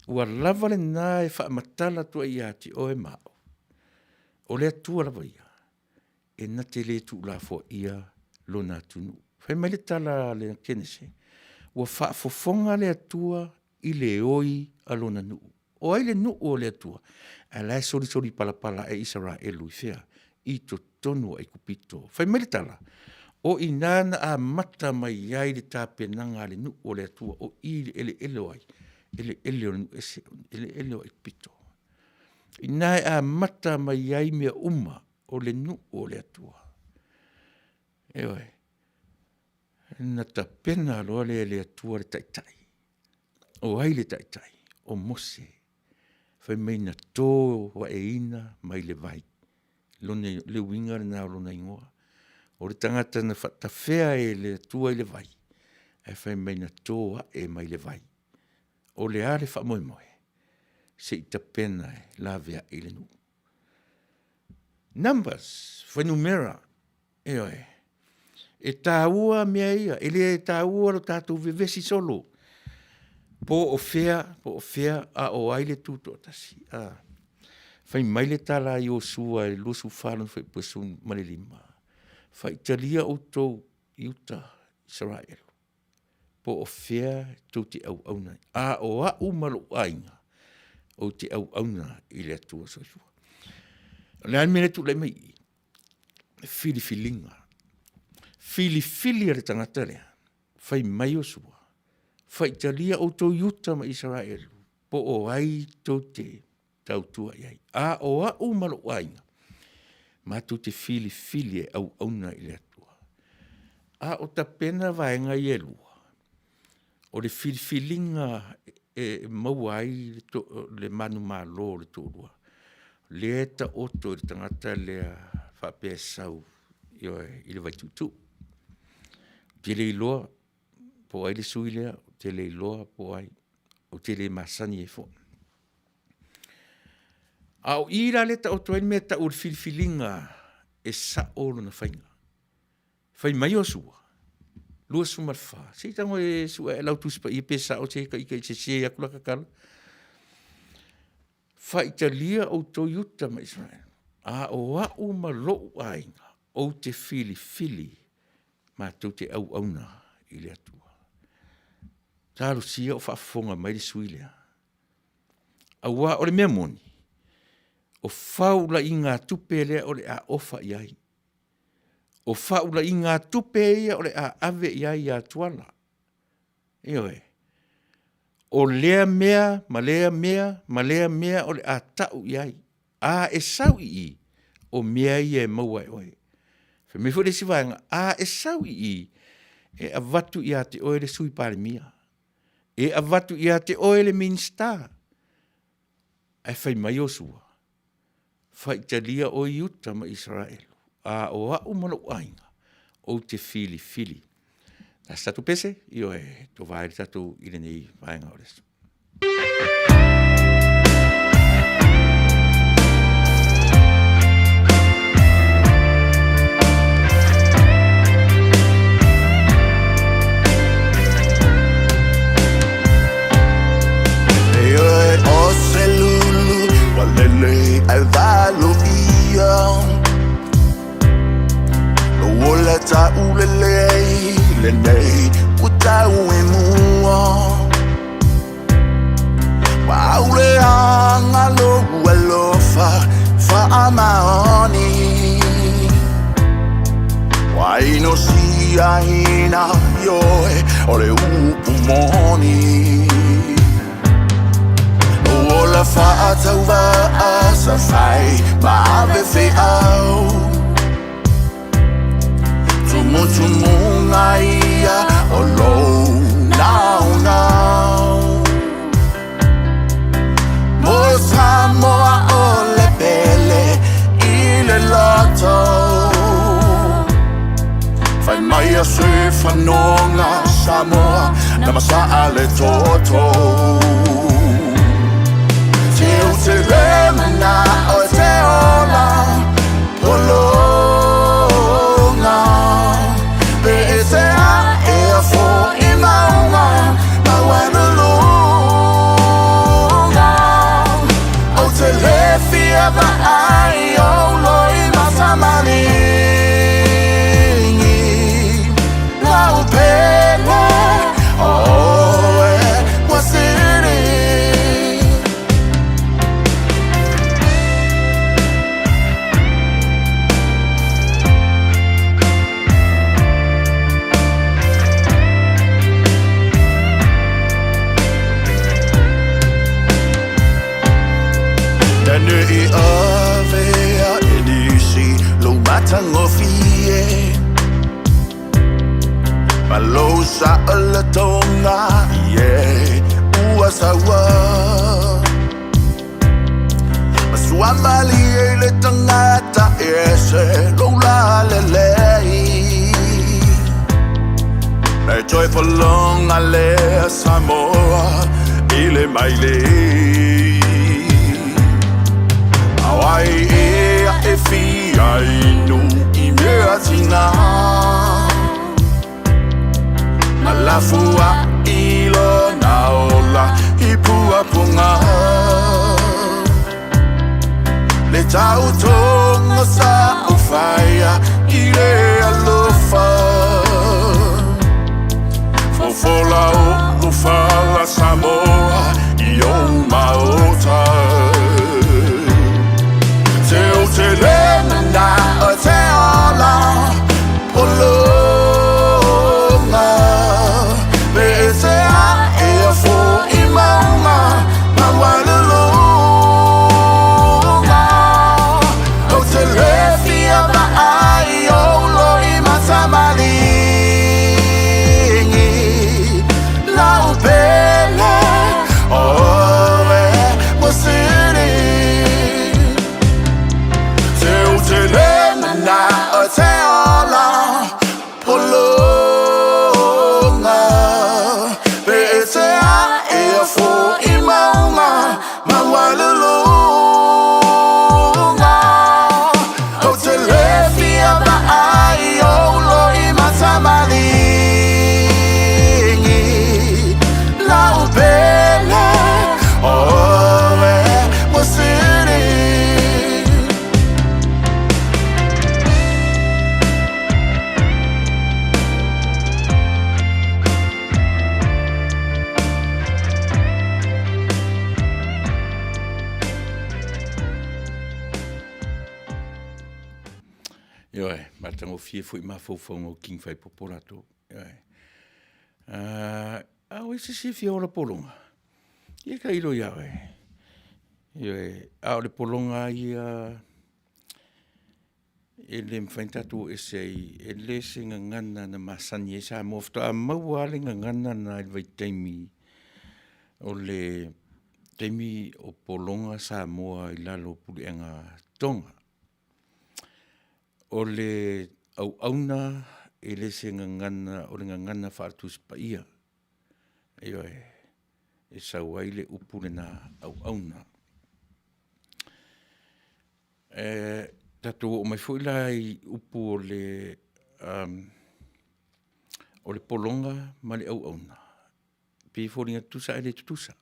Ua lava le nā e whaamatala tua i ati o e mao. O le atua lava ia. E na te le tu la fo ia lo nā tunu. Whai mai le tala le kenese. Ua whaafofonga le atua i le oi alona nuu. O ai le nuu o le atua. A lai sori palapala e Israelu i whea. I to tonu ai kupito. Whai mai le tala. O i nana a mata mai ai le tāpenanga le nuu o le atua. O i le ele ai. Ele o ai kupito. I nai a mata mai ai mea uma o le nuu o le atua. E oi. Na ta pena loa le atua le taitai. O ai le taitai. O mose. Whai mei na tō wa e ina mai le vai. Le winga le nā lona ingoa. O le tangata na whatawhea e le atua i le vai. E whai mei na tō wa e mai le vai. O le are wha moe moe. Se i ta pena e la vea i le nu. Numbers. Whai numera. E oe. E tāua mea ia. E le tāua lo tātou vevesi solo. Po o fea, a o aile tuto tasi. Fai mai le tala i o sua e lusu whāna fai pasun male lima. Fai talia o tau i uta Israel. Po o fea tau te au auna. A o a umalo ainga o te au auna i le atua soifua. Le anmene tu le mai filifilinga. Filifili re tangata lea. Fai mai o sua. Fai talia o tau yuta ma Israel. Po o ai tau te tau tua iai. A o a umalo ainga. Ma tu te fili au auna i le atua. A o ta pena vaenga i elua. O le filifilinga e mauai le manu malo le tōrua. Le eta oto le tangata lea whapea sau i le vaitutu. Tele iloa po ai le sui lea. Tele iloa po ai. O tele masani e fo. Au ira le ta oto mea ta ur filifilinga e sa olo na whainga. Whai mai o sua. Lua sumar wha. Se tango e sua e lautuspa i pesa o te ka ika i te se akula kakala. Whai talia o to yuta ma Israel. A o au ma loo ainga. O te fili. Ma tau te au auna i le atua. Talo sia o whaafonga mai le suilea. Awa o le mea moni. O whaula i ngā tupe lea o le a ofa iai. O whaula i ngā tupe ia o le a ave iai a tuala. Ioe. O lea mea, ma lea mea o le a tau iai. A e sau i o mea i e maua e oe. Me fo le sivaenga, a e sau i e avatu i a te oe le sui pare mia. E avatu i a te oe le minsta. E whai mai o sua. Whai talia o iuta ma Israel. A o a umano ainga. O te fili. Tas tatu pese, io e to vai tatu i le nei vaenga o lesu. Al valo ia lo wola ta ulele le nei uta uemua wa ule anga lo fa amaoni wa ino si aina yo ole upu morning. Ola fa'atau sa fai ma'ave fe'au tumu ngaia o lou now Mo Samoa o le pele I le loto Fai mai a se whanonga Samoa na masaa le toto Te lemana o te ola polonga Pe e te a e a fo I maunga ma wana lunga O te le fia va ai o loi masamalingi Lau pele o e wasiri Nanu I avea edisi lo matango fie Malosa ala tonga ie ua sawa Masuamali e le tangata ese lo la lelei Me joy for long ale Samoa ile mailei Awai e fia inu I mea tina Malafua ilo naola I pua punga Le tau tonga sa ufaya I le alofa Fofola o ufala Samoa I o maota Te lemana o te ola polonga Pe e te a e a fo I maunga ma wana lunga O te le fia va ai o loi masamalingi Lau pele o e wasiri Te lemana o te ola polonga Pe e te a e a fo I maunga ma wana lunga O te le fia va ai o loi masamalingi Lau pele o e wasiri Ioe, matango fie fui mafaufongo king fai popolato. Ioe. Au ese si fia o la polonga. Ia ka ilo iawe. Ioe, au le polonga ia ele mfaintatu esei ele se ngana na masani e sa mofta a maua le ngana na vai taimi o le taimi o polonga sa moa I lalo pulianga tonga. O le au auna ele se ngana o le ngana whaatus pa ia. Ioe, e sa waile upule na au auna. Tatu o mai fuila I upu o le polonga ma le au auna. Pe fōringa tusa e le tutusa.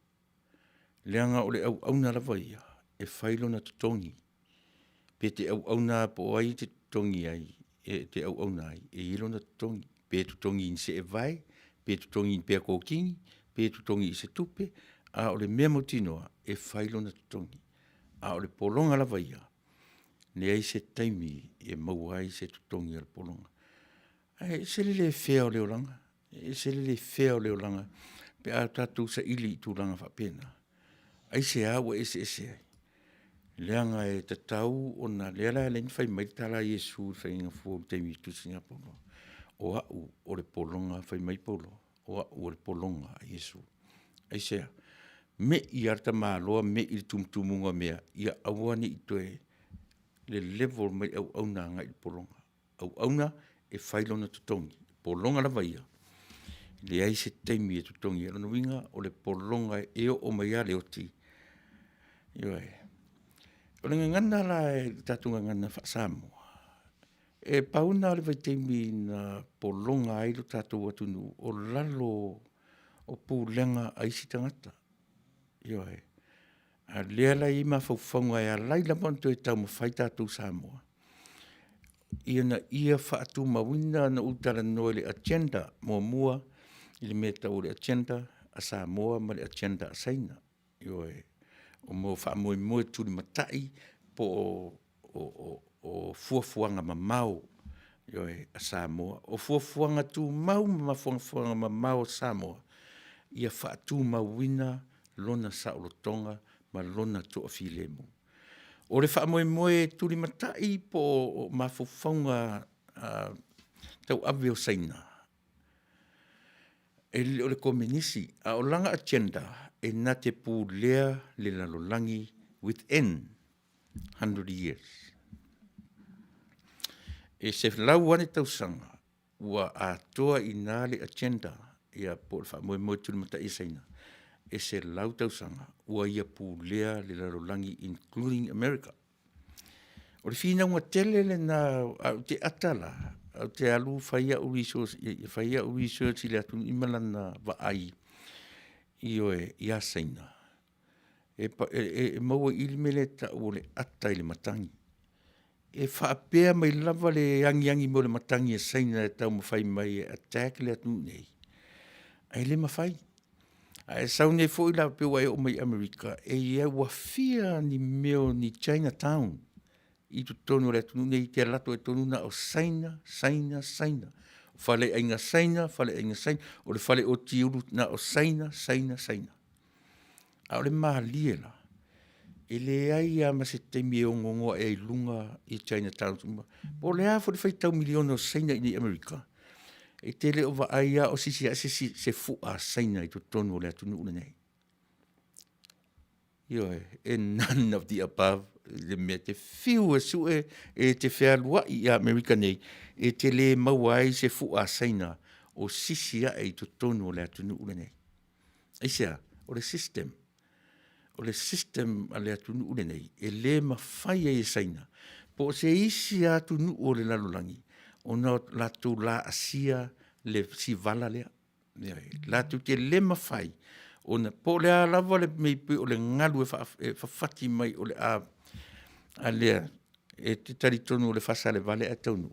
Leanga o le au auna lava ia, e whailo na tutongi. Pe te au auna po ai te tutongi ai, te au auna ai, e ilo na tutongi. Pe tutongi in se e vai, pe tutongi in pea kōkingi, pe tutongi I se tupe, a o le mea motinoa, e whailo na tutongi. A o le polonga lava ia, ne ai se taimi e mauai se tutongi al polonga. Ai se le fea o leolanga, e se le fea o leolanga. pe a tātou sa ili I tūranga whapena. Ai se awa ese ai. Leanga e te tau o na leala e leini whai mai tala Iesu whai inga fua teimi tu Singapore. O au o le polonga whai mai polo. O au o le polonga a Iesu. Ai sea, me I arta māloa me I tumtumunga mea ia awani I toe le level mai au auna ngai polonga. Au auna e whailona tutongi. Polonga la vaia. Le ai se teimi e tutongi. Ano winga o le polonga e o mai ale o ti. Ioe. O le ngana la e tatunga ngana Samoa. E pauna le vai teimi na polonga ai lo tatou atunu o lalo o pūlenga a isi tangata. Ioe. A lea la I mawhauwhaunga e a laila monto e tau mawhai tatou Samoa. Ia whaatu mawina na utara noe le agenda mua I le meta o le agenda a Samoa ma le agenda a Saina. Ioe. O mo whaamoe tūri matai po o fuafuanga mamau ioe a Samoa. O fuafuanga tū mau ma fuafuanga mamau Samoa. Ia whaatu mawina lona saolotonga ma lona toa filemu. O le whaamoe tūri matai po ma fuafuanga tau ave o Saina. E o le komenisi a o langa agenda e na te pūlea le lalolangi within 100 years. E se lau ane tausanga ua a toa I nā le agenda ia po le whamoe tūri mata I Saina. E se lau tausanga ua ia pūlea le lalolangi including America. O le whina unga tele le nā au te atala, au te alu whaia o research I le atu imalana wa ai. Ioe ia Saina. E maua ili mele ta o le ata I le matangi. E whaapea mai lava le yangi mo le matangi e Saina e tau mawhai mai e attack le atu nei. Ai le mawhai. E saune fo I la pewa e o mai Amerika. E ia wafia ni meo ni Chinatown. I tu tonu le atu nei te lato e tonu na o Saina. Fale ainga Saina. O le fale o tiuru na o Saina. A o le mahalie la. E le ai a ma se teimi e ongongo e lunga I Chinatown. Po le a fo le whaitau miliona o Saina I Amerika. E te le o wa ai a o sisi a se fua Saina I tu tonu le atu nuu nei. Ioe, e none of the above. Le mea te fiu e sue e te whea lua I Amerika nei. E te le mawai se fua Saina o sisi a e tu tonu le atu nuu nei. Eisea, o le system. O le system a le atu nuu nei. E le mawhai e Saina. Po se isi atu nuu o le lalolangi. O na latu la asia le si vala lea. Latu te le mawhai. O na po le a lava le meipi o le ngalu e whawhati mai o le a lea. E te taritonu o le Fasa le Vale a Taunuu.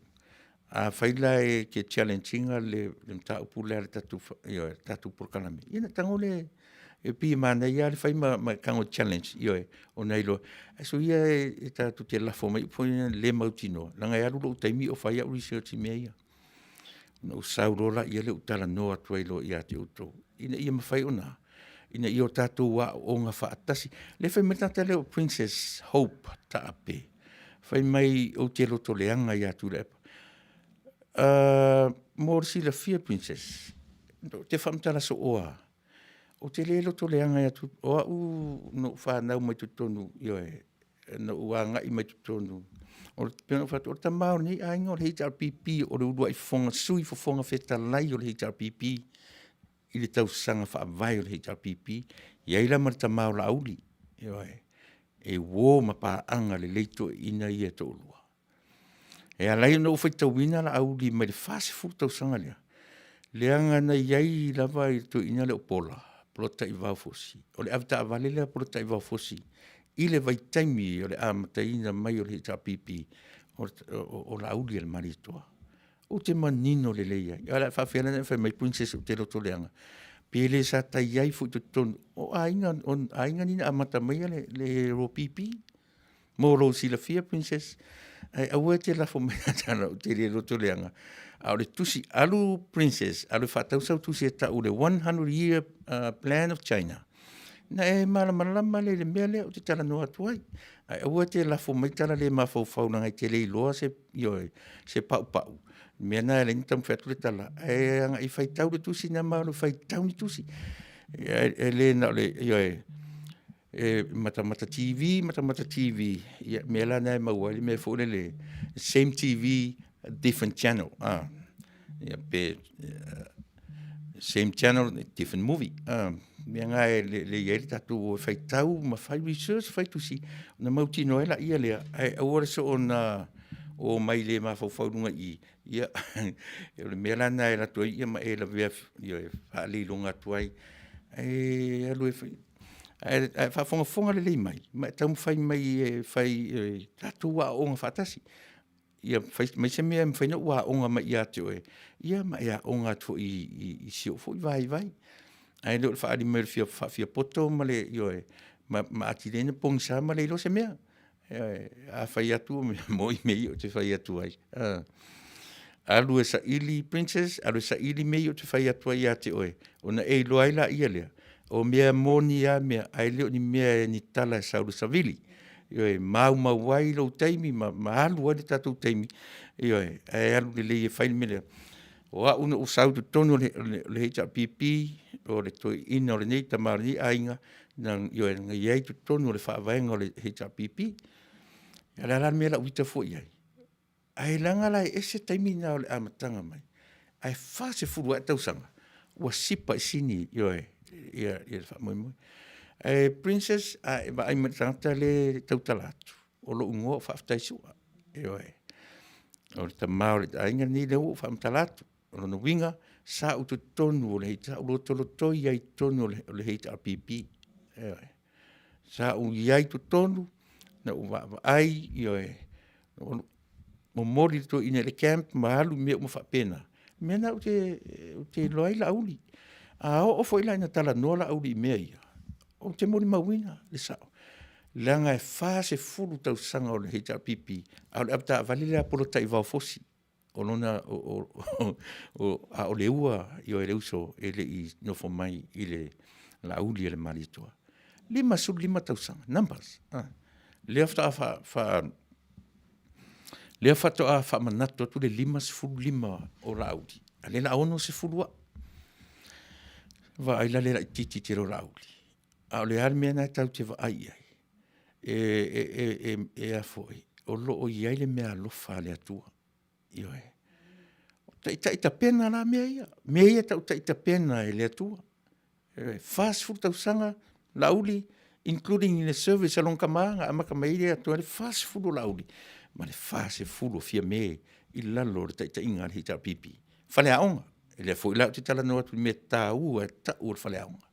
A whaila e ke challenginga le mta upu le tatu porkalame. Ina tango le e pi mana ia le whai ma kango challenge. Ioe, o nei lo. So ia e tatu te lafo mai po le mautino. Langa e alulo utaimi o whai au research I mea ia. Na usaurola ia le utala noa tuailo ia te uto. Ina ia mawhai ona. Ina ia o tatu wa o ngā whaatasi. Le whai metata leo Princess Hope ta ape. Whai mai o te loto leanga ia Tuilaepa. Morsi la fia Princess. Te whamtara so oa. O te le loto leanga ia tu. Oa u no whanau mai tutonu. Ioe. No ua ngai mai tutonu. O pena fatu o tamau ni ainga o le HRPP o le urua I fonga sui fo fonga feta lai o le HRPP I le tau sanga wha vai o le HRPP iai la mar tamau la auli e wo ma pa anga le leito ina ia to ulua e alai no fai tau wina la auli mai le fase fu tau sanga lea leanga na iai lava I to ina le opola plota I vau fosi o le avta avale lea plota I vau fosi I le vai taimi o le amataina mai o le HRPP o la auli le maritoa. O te manino le leia. Ia la whawhiana na whai mai Princess o te roto leanga. Pele sa tai iai fu tu tonu. O ainga nina amata mai le ro pipi. Moro si la fia Princess. Ai aua te la fo mai tana o te rero to leanga. A le tusi alu princess, alu whatau sau tusi e tau le 100-year plan of China. Na e malama le mea lea o te tala noa tuai. Ai aua te la fo mai tala le mawhau na ngai te le iloa se pau. Mea na e le nitam whetu le tala. E anga i whaitau le tusi na malu whaitau ni tusi. E le na le, mata TV, me la na mawali me fo le same TV, different channel. Same channel, different movie. Me nga le yeri tatu fai tau ma fai research fai tusi na mauti no ela ia le ai ora so ona o mai le ma fo lunga i ia le me la na ela to ia ma ela via fa le lunga tuai ai alu fai ai fa fonga le mai ma tam fai mai fai tatu wa o fatasi ia fai mai se me fai no wa o ma ia to ia ma ia o nga to i sio fo vai ai lo fa di mer fia poto ma le ma ati le pong sa ma le lo se mea a fai atu mo i me o te fai atu ai alu esa ili princess alu esa ili me o te fai atu ai ate oe ona e lo ai la ia le o mea moni a mea ai le ni mea ni tala sa lu savili mau wai lo taimi ma alu ade tatu taimi ai alu le fai me le wa una usau tu tonu le hecha pipi o le toi ina o le nei tamari ainga nang nga iai tu tonu le whaavaenga o le hecha pipi ala me la uita fo iai ai langa lai ese taimi na o le amatanga mai ai fase furu tau sanga wa sipa sini ia fa moi princess ai ba ai matanga le tau talatu o lo ungo Faafetai sua o le tamau le ainga ni le u fa talatu o no winga sa u tonu le hita o tolo toi ai tonu le hita pipi sa u iai tu tonu na u va ai mo mori to ina le camp malu me mo fa pena me na u te loi la uli o foi la na tala no la uli me ia o te mori mawina le sa langa e fase fulu tau sanga o le hita pipi au apta vale le apolo tai va fosi o lona o le ua i o e leuso ele i nofo mai i le la uli le maritua. 5 tausanga, numbers. Lea fatoa fa manato tu le 5 o la uli. Ale la ono se fulua. Va ai la le titi tiro la uli. A le arme na tau te va ai ai. E a foi. O lo o iai le mea lofa le atua. Ioe. Ta pena la mea ta pena e le atua. Fast food tau sanga la uli, including in the service along kamanga, amaka maile atua le fast food la uli. Ma le fast food fia me i lalo le ta inga le hita pipi. Fale aonga. Ele foi la te tala no atu me tau e tau fale aonga.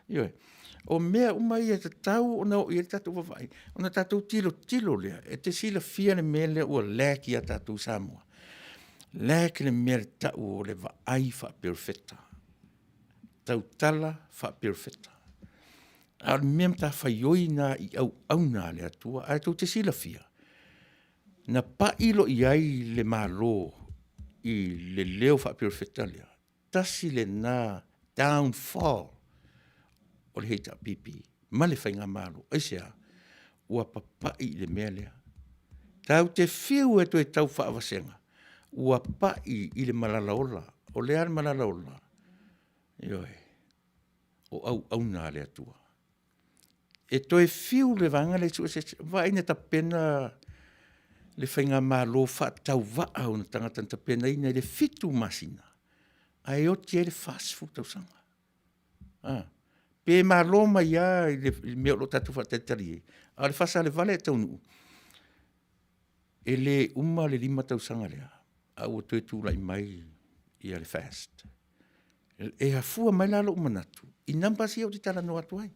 Ioe. O mea umai e te tau o nao i e tatu wawai. O na tatu tilo lea. E te sila fia le mele ua leki a tatu Samoa. Leki le mele tau o le vaai wha perfecta. Tau tala wha perfecta. A le mea mta whaioi na i au na le atua. A tau te sila fia. Na pa ilo i ai le malo i le leo wha perfecta lea. Tasi le na downfall. O le heita pipi, ma le whainga malo, aisea, ua papai le mea lea. Tau te whiu e toi tau whaawasenga, ua pai i le malalaola, o le ar malalaola. Ioe, o au nā le atua. E toi whiu le vanga le sua se, vaina ta pena le whainga malo whaatau waa o na tangata ta pena ina le fitu masina. Ai o te le fast food tau sanga. Pe maloma ia le mea lo tatu whatetari. A le Fasa le Vale Taunuu. E le uma le 5 tausanga lea. A ua tue tūlai mai ia le fast. E hafua mai lalo umanatu. I namba si au te tala no atu ai.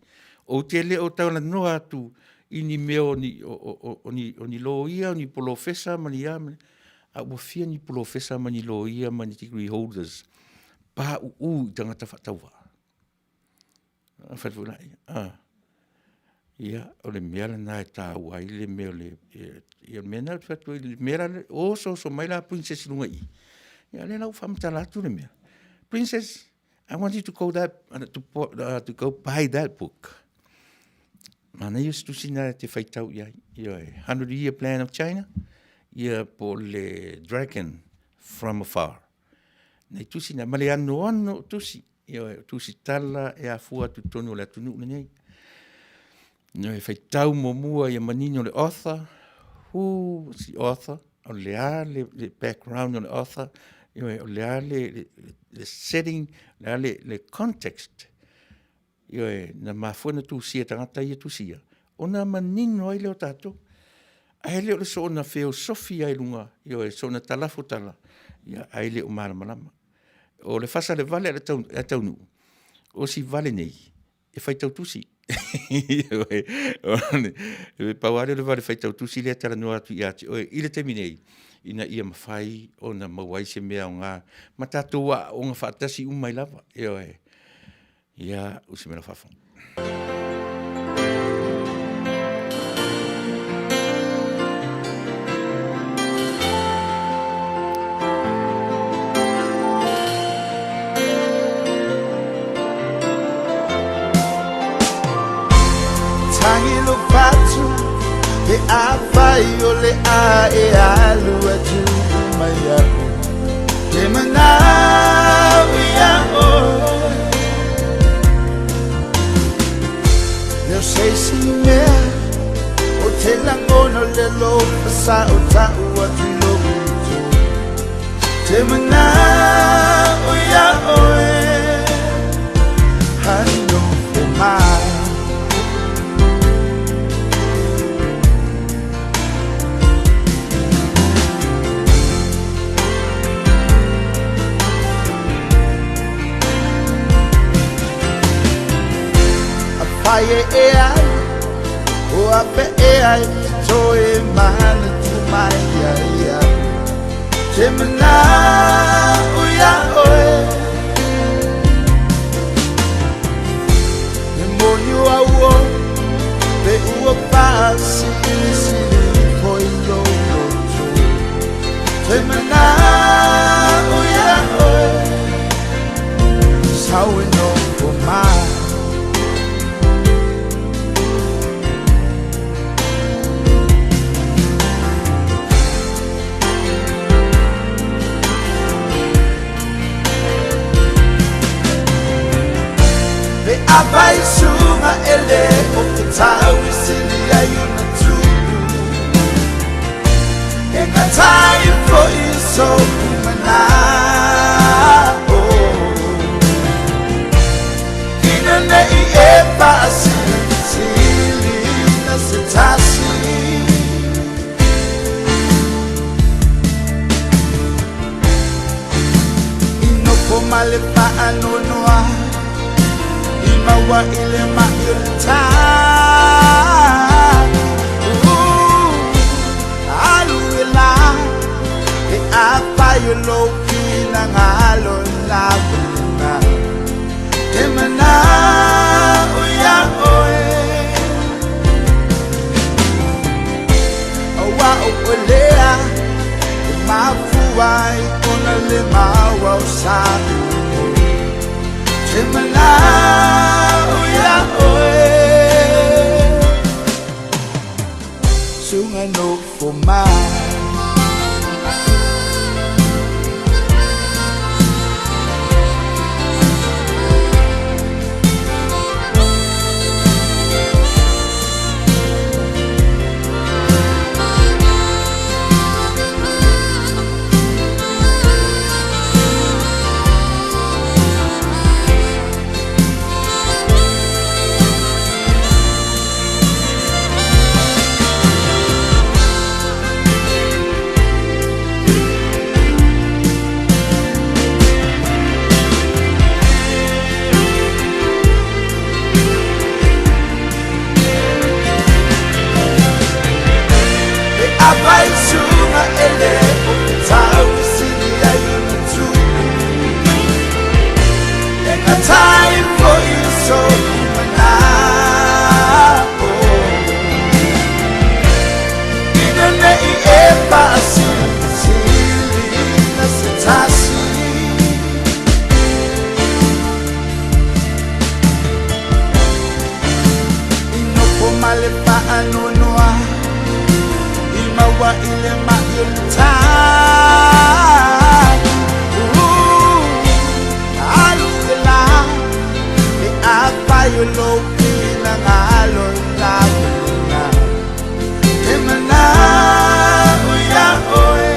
O te le o tala no atu i ni mea o ni lo ia, o ni polofesa mani ia. A ua fia ni polofesa mani lo ia mani degree holders. Pa i tangata whatauwa. Ia, o le mea lana e tā ua i le mea le, ia le mea nau fatu i le mea le, o so mai la princess lunga i. Ia le lau whamtala atu le mea. Princess, I want you to go to go buy that book. Mana ia stusina te whaitau ia, ia 100-year plan of China, ia po le dragon from afar. Nei tusina, ma le ano tusi, ia tusi tala e a fua tu tonu le atunu nei. No e whaitau mo mua ia manino le author, who was the author, o le background o le author, o le setting, le context, na mafuna tu sia tangata ia tu sia. O na manino ai leo tato, ai leo le so na filosofia ai lunga, so na talafu tala, ai leo malama. O le fasa le vale a Taunuu, o si vale nei, e whaitau tusi. Pauare le vale whaitau tusi le tala noa atu i ati, i le teminei, ina ia mawhai o na mawai se mea o ngā matatua o ngā whaatasi umai lava. Ia, usi mena whawhong. Tangi lo fatu e a fai o le a e a lua tu maya te mana ia o eu sei se mea o te langono le lo pasa o ta ua tu lo te mana ia o hano o mai Aye ai, o ape ai, toe mana tu mai ia. Te mana uia oe, e moniu au o, pe ua pasi poi lolo tu. Te mana uia oe, sao e no o mai. Abai suma ele o te tau I sili ai una tu E ngā tai fo I so kumana Ina nei e pasi Sili na se tasi Ino po male pa anonoa Mawa ile mailta Aluila E apa yulo kina ngalo labuna E mana uya oe Awa ukolea E mafuai Ona le mawa usabi E mana uia oe Sunga no for mine Abai suma ele o tau sili ai una tu E ngā tai fo I so kumana male pa anonua Imawa ile ma ilta Alula E apa yulo pinangalon labuna Emana uya oe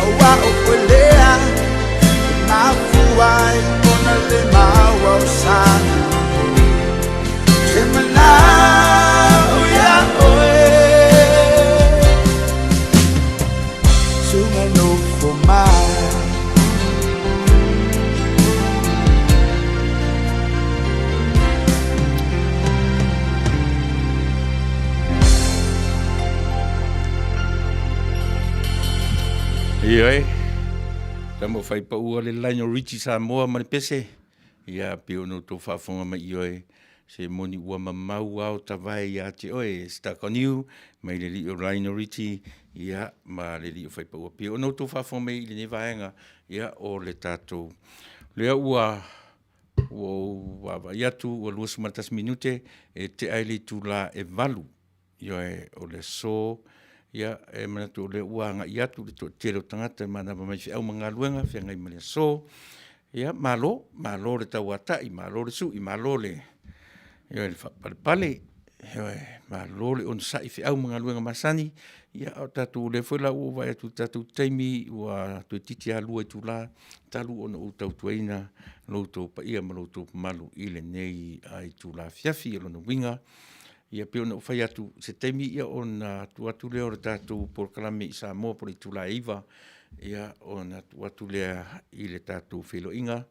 Awa ukulea Mafuai kona le mawa usana Emana uya oe Sunga no fumai Ia tamo fai pa ua le laino Richie Samoa ma le pese. Ia pio no tō whaafonga mai ioe se moni ua mamau au tawai ia te oe stuck on you mai le li o laino Richie ia ma le li o fai pa ua pio no tō whaafonga mai le ne vaenga ia o le tātou. Lea ua ia tu ua lua sumatas minute e te aile tu la e valu ioe o le so ia e mana tu le uanga ia tu le tero tangata mana mai fi au manga luenga fi ngai mele so ia malo le tawata I malo le su I malo le ia le pale ia malo le on sai fi au manga luenga masani ia o tatu le foi la u vai tu tatu taimi wa tu titi alu tu la talu on o tau tuina lo to pa ia malo to malu ile nei ai tu la fiafi lo no winga ia pe ona fai atu se temi ia ona tu atu leo re tātou porkalame I Samoa por I Tuilaepa ia ona tu atu lea I le tātou wheloinga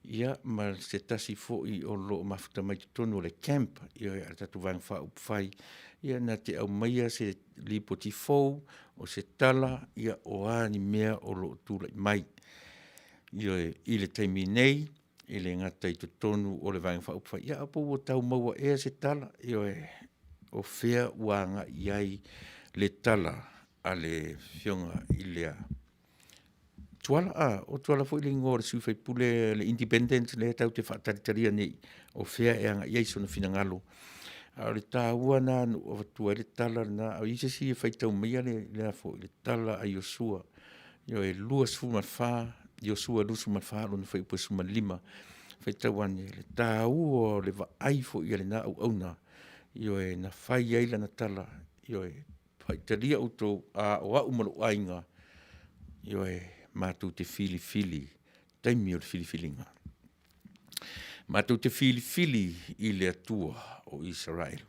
ia ma se tasi fo'i o lo mafuta mai tonu le camp ia le tātou vang wha upwhai ia na te au maia se lipoti fou o se tala ia o ani mea o lo tūlai mai ia I le taimi nei I le ngata I tonu o le vang wha upwhai ia apo o tau maua ea se tala ia o fea wanga iai le tala a le fionga I lea tuala o tuala fo I le ngore siu fai pule le independent le tau te whaataritaria nei o fea e anga iai sona finangalo a le tāua na o tua le tala na o ise si e fai tau mea le fo le tala a Iosua io e lua sfuma fa Iosua lusu malfa lo na fai upa suma lima fai tau ane le tāu o le va aifo I le na au na io e na fai ai lana tala io e fai taria uto a o au malu ainga io e mātou te fili taimi o le filifilinga mātou te fili I le atua o Israel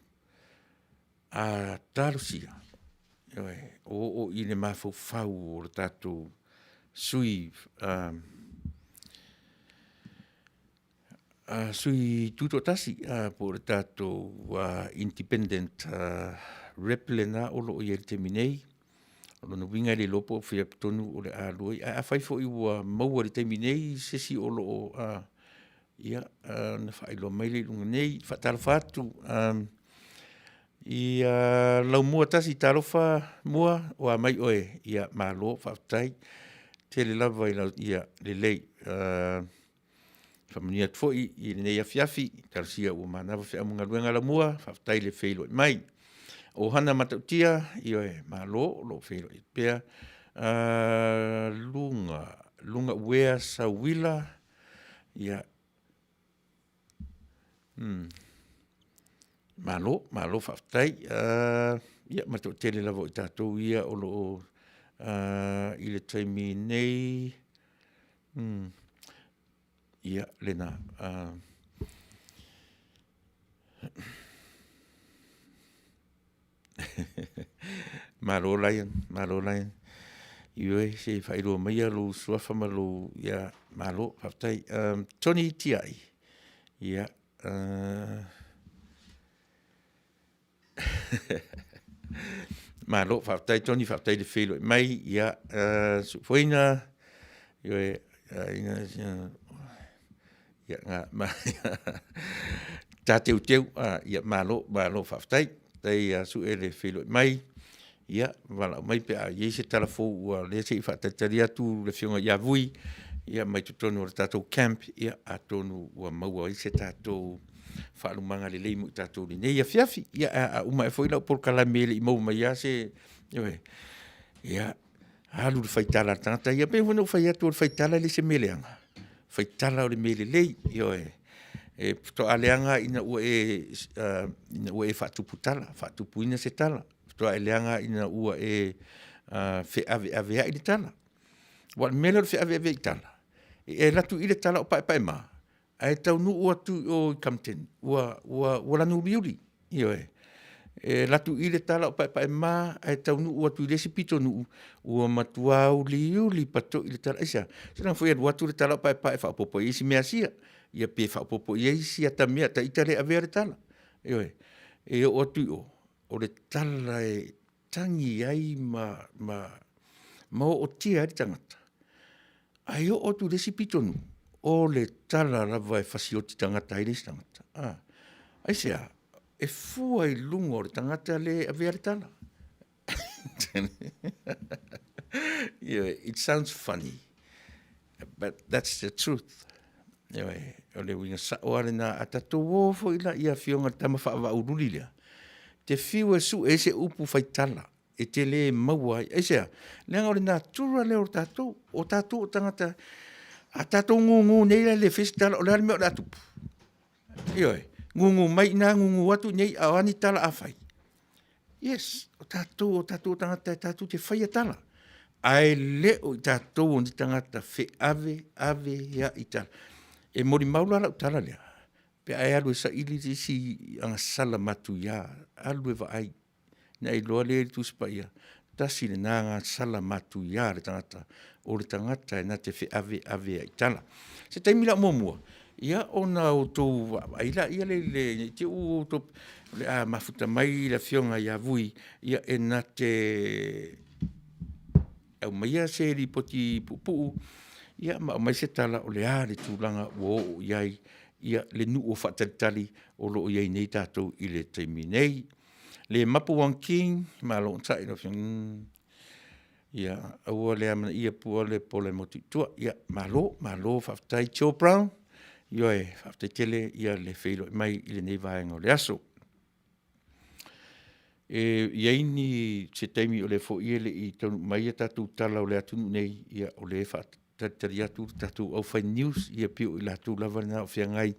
a tarusia io e o I le mafau o le tātou sui sui tuto tasi po le tātou independent replena o lo I te minei o no winga le lopo fia tonu o le aloi a fai fo I ua maua le te minei sesi o lo ia na fai lo mai le lunga nei fatala fatu I lau mua tasi talofa mua o mai oe ia malo Faafetai te le lava ia le lei Manuia foi I nei afiafi tarsia o manava fe amunga luenga la mua Faafetai le feilo mai o hana matautia io e malo lo feilo I pea lunga wea sawila ia malo Faafetai ia matautia le lava I tātou ia o lo I le taimi nei ia lena malo lain iwe se failo mai lo suafa malo ia malo Faafetai Tony Tiai ia malo Faafetai Tony Faafetai le felo mai ia foina iwe ia nga tateu ia malo Faafetai tai su ele felo mai ia wala mai pe a yese telefo le se fa tataria tu le fionga ia vui ia mai tonu o tatou camp ia a tonu ua maua i se tatou whaalumanga le leimu i tatou ni nei ia fiafi ia a uma e foi lau por kalamele i mau mai a se ia halu le faitala tangata ia pe wano fai atu le faitala le se meleanga faitala o le mele lei e to aleanga ina ua e whaatupu ina se tala to aleanga ina ua e fe ave i le tala wa mele fe ave i tala e latu i le tala o pae ma ai Taunuu ua tu o Kamten ua lanu liuri e latu i le tala o pae ma ai Taunuu ua tu i le sipito nuu ua matuau liuri pato i le tala isa sina foi adu atu le tala o pae whaapopo i si mea sia ia pe whaapopo i si ata mea ta itale a vea le tala e o atu o le tala e tangi ai ma o tia ai tangata ai o tu le sipito nuu o le tala lava e fasioti tangata i le tangata. Ai sea, e fua i lunga o le tangata le avea le tala. It sounds funny, but that's the truth. O le winga sa o ale na atato wofo ila ia fionga tama wha uruli lea. Te fiu e su e se upu fai tala. E te le maua. Ai sea, leanga o le na tura le o tatou. O tatou o tangata a tatou ngungu nei le festival o le me o atu. Ngungu mai na ngungu atu nei a ani tala a fai. Yes, o tatou tangata tatou te fai a tala. Ai le o tatou o ni tangata fe ave ya i tala. E mori maula la tala lea. Pe ai alu sa ili si anga sala matu ya. Alu e va ai. Na i loa le tu spaia. Tasi le nanga sala matu ya le tangata. O le tangata e na te fe ave ai tala. Se taimi la momua. Ia ona o tō aila ia le te o tō le mafuta mai la fionga ia vui. Ia e na te au maia se li poti pupu. Ia mai se tala o le le tūlanga o iai. Ia le nu o whataritari o lo iai nei tātou i le taimi nei. Le mapu wanking ma lo ntai no fiong. Ia aua le amana ia pua le pole motitua. Ia malo Faafetai Joe Brown. Ia Faafetai tele ia le feilo mai i le nei vaenga o le aso. Ia ini se taimi o le fo ia le i tonu mai tatu tala o le atunu nei ia o le tari atu tatu au fai news ia pio i latu lava na o fiangai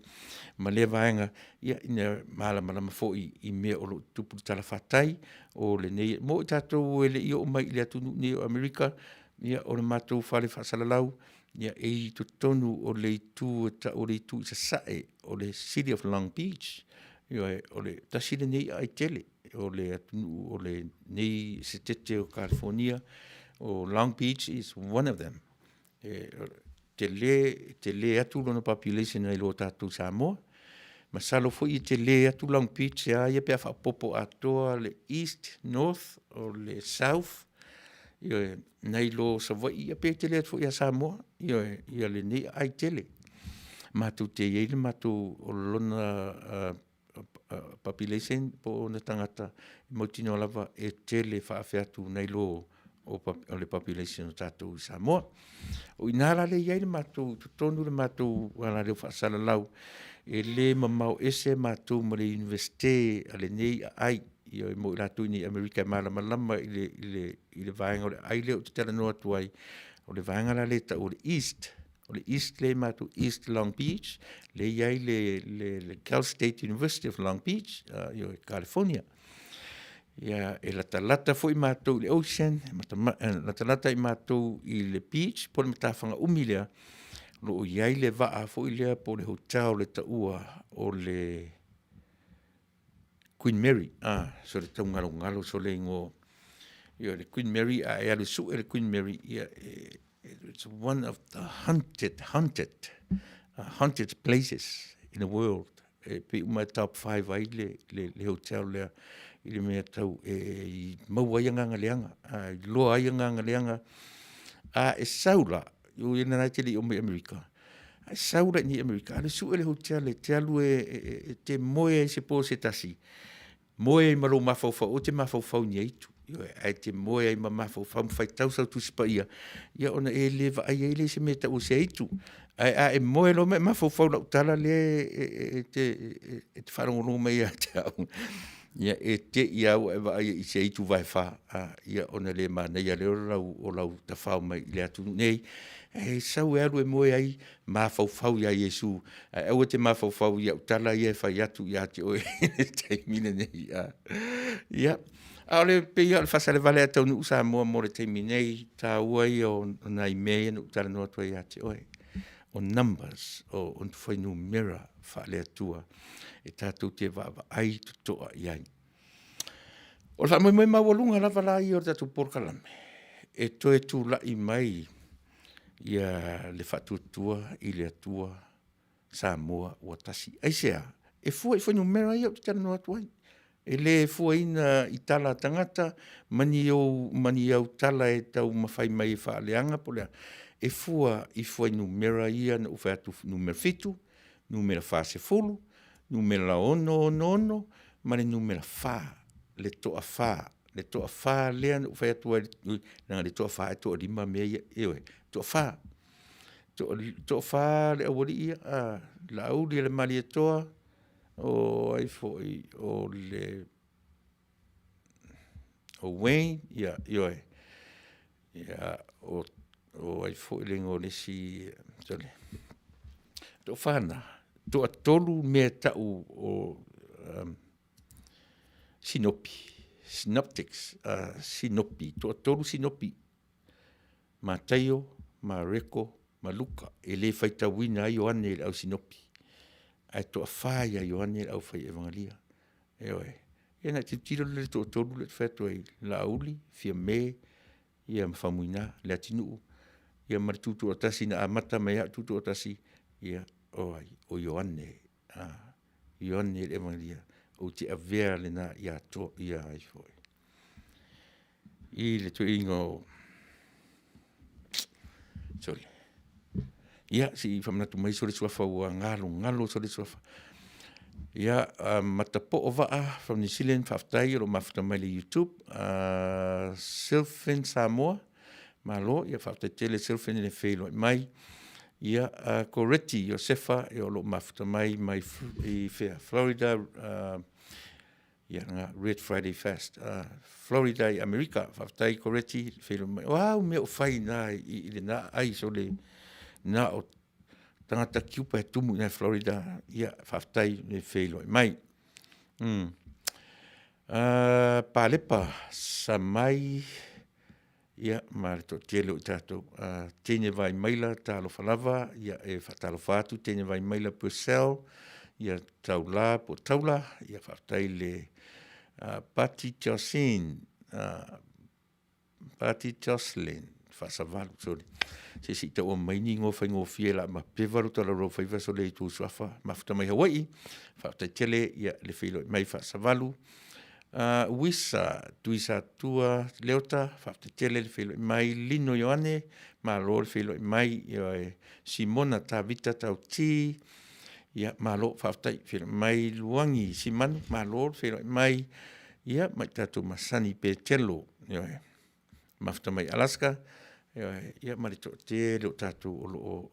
ma le vaenga ia ina malama fo i mea o lo tupu tala fatai o le nei mo tatu ele i o mai i le atunu nei o Amerika ia o le matou fale fasalalau ia e to tonu o le tu o le tu sa sae o le City of Long Beach ia o le tasile nei ai tele o le atunu o le nei se tete o California o Long Beach is one of them. Te le atu lono population ai lo tatu Samoa. Ma salo foi te le atu Long Beach ia pe fa popo atoa le east, north o le south. Ia nei lo Savoy ia pe te le atu ia Samoa. Ia le nei ai tele. Ma tu te ia matu o lona population po na tangata motino lava e tele fa atu nei lo o le population o tātou i Samoa. O inala le iai le mātou, tonu le mātou wala leo whaasalalau, e le mamau ese mātou ma le universite a le nei ai, i o mo i lātou ni Amerika malama i le vaenga o le ai leo te tala noa tuai, o le vaenga la le ta o le east le mātou East Long Beach, le iai le Cal State University of Long Beach, i o California. Ia e lata foi mātou i le ocean, lata i mātou i le beach, po le matawhanga umilea, lo o iai le waa foi lea po le hotel le taua o le Queen Mary, so le tau ngalo so le ngō, ia le Queen Mary, e alu su e le Queen Mary, ia it's one of the haunted places in the world. Pe uma top 5 ai le hotel lea, i le mea tau e maua ia nganga leanga, i loa ia nganga leanga, e saula, o ina nai te li o me Amerika, e saula ni Amerika, ale su ele hotel, te alu te moe se po se tasi, moe malo mafaufa, o te mafaufa ni eitu, ai te moe ai mamafo fam fai tau sau tu sipa ia ona e le va ai le se meta o se itu ai e moe lo me mafo fau la tala le te farongo no me ia tau ia e te ia o e va ai i se itu vai fa ia ona le mana ia le o lau ta fau mai le atu nei e sau e alu e moe ai mafau ia Yesu e o te mafau ia tala ia fai atu ia te o te mine nei ia ale pe ia Fasa le Vale Taunuu sa mo le taimi nei ta uai o nai mea no tala no to ia te oi o numbers o on foi numera fa le tua e tatu te va ai to ia o sa mo ma volunga la vala i o tatu porkalame e to e tu la i mai ia le fatu tua i le tua sa mo o tasi ai sea e foi numera ia te tala no to e le fuaina i tala tangata, mani au tala e tau mawhai mai e whaaleanga polea. E fua i fuai numera ia na uwhatu numera fitu, numera whase fulu, numera ono, mani numera wha, le toa wha lea na uwhatu na le toa wha e toa lima mea ia ewe, toa wha le awari ia, la au le mali e toa, o ai foi o le o Wayne ia o ai foi le ngole si tole to fana to tolu me ta o synoptics to tolu sinopi Mateo Mareko Maluka ele faita wina ai o ane au sinopi ai to faia Ioane au fai evangelia e na tiro le to le feto ai la uli fia me ia mfamuina le tinu ia martutu otasi na amata mai tutu otasi ia o Ioane Ioane le evangelia o te avea le na ia to ia ai foi i le to ingo sorry ia si famnatu mai sore suafa ua ngalo sore suafa ia matapo o vaa from New Zealand Faafetai ro mafuta mai le YouTube Sylvan Samoa malo ia Faafetai tele Sylvan le felo mai ia Corretti Josefa e o lo mafuta mai i Florida ia nga Red Friday Fast Florida i America Faafetai Corretti felo mai wow me o fai na i le na ai so le na o tangata kiupa e tumu na Florida ia Faafetai le felo mai palepa sa mai ia ma to tele o tato tene vai maila talo falava ia e fatalo fatu tene vai maila Purcell ia taula ia Faafetai le Patti Jocelyn Fasavalu sorry se si te o maini ngo fai ngo fiela ma pevaru tala ro fai vaso le tu swafa mafuta mai Hawaii Faafetai tele ia le filo mai Fasavalu wisa tuisa tua leota Faafetai tele le filo mai Lino Ioane ma lo le filo mai Simona Tavita Tauti ia ma lo Faafetai filo mai Luangi Simanu ma lo filo mai ia mai tatu masani pe telo mafuta mai Alaska ia marito te lo tatu o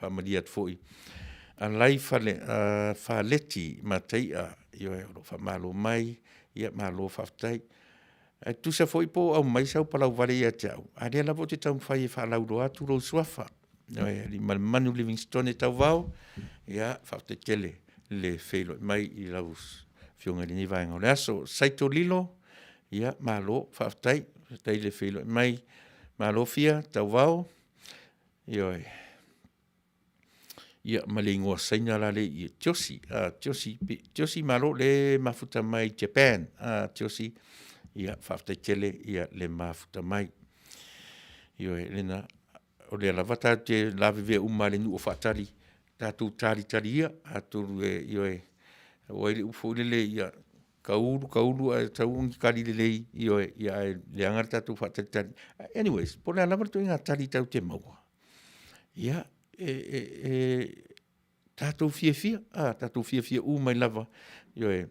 familia foi alai faleti matai lo famalo mai ia malo Faafetai tu sa foi po au mai sau palau vale ia tau ale la vote tau fai fa lau do atu lo suafa li Manu Livingstone tau vau ia Faafetai tele le felo mai i laus fionga ni vai ngole aso saito lilo ia malo Faafetai tai le felo mai malofia tau vau ia malingo saina la le i Tiosi malo le mafuta mai Japan Tiosi ia Faafetai tele ia le mafuta mai ia lena o le lavata te lave uma le nu o fatali tatu tali ia atu ia o le ufo le ia kaulu tau kali le ia le angarta tu fatali anyways por la lava tu inga tali tau te maua ia tatu fia tatu fia mai lava ia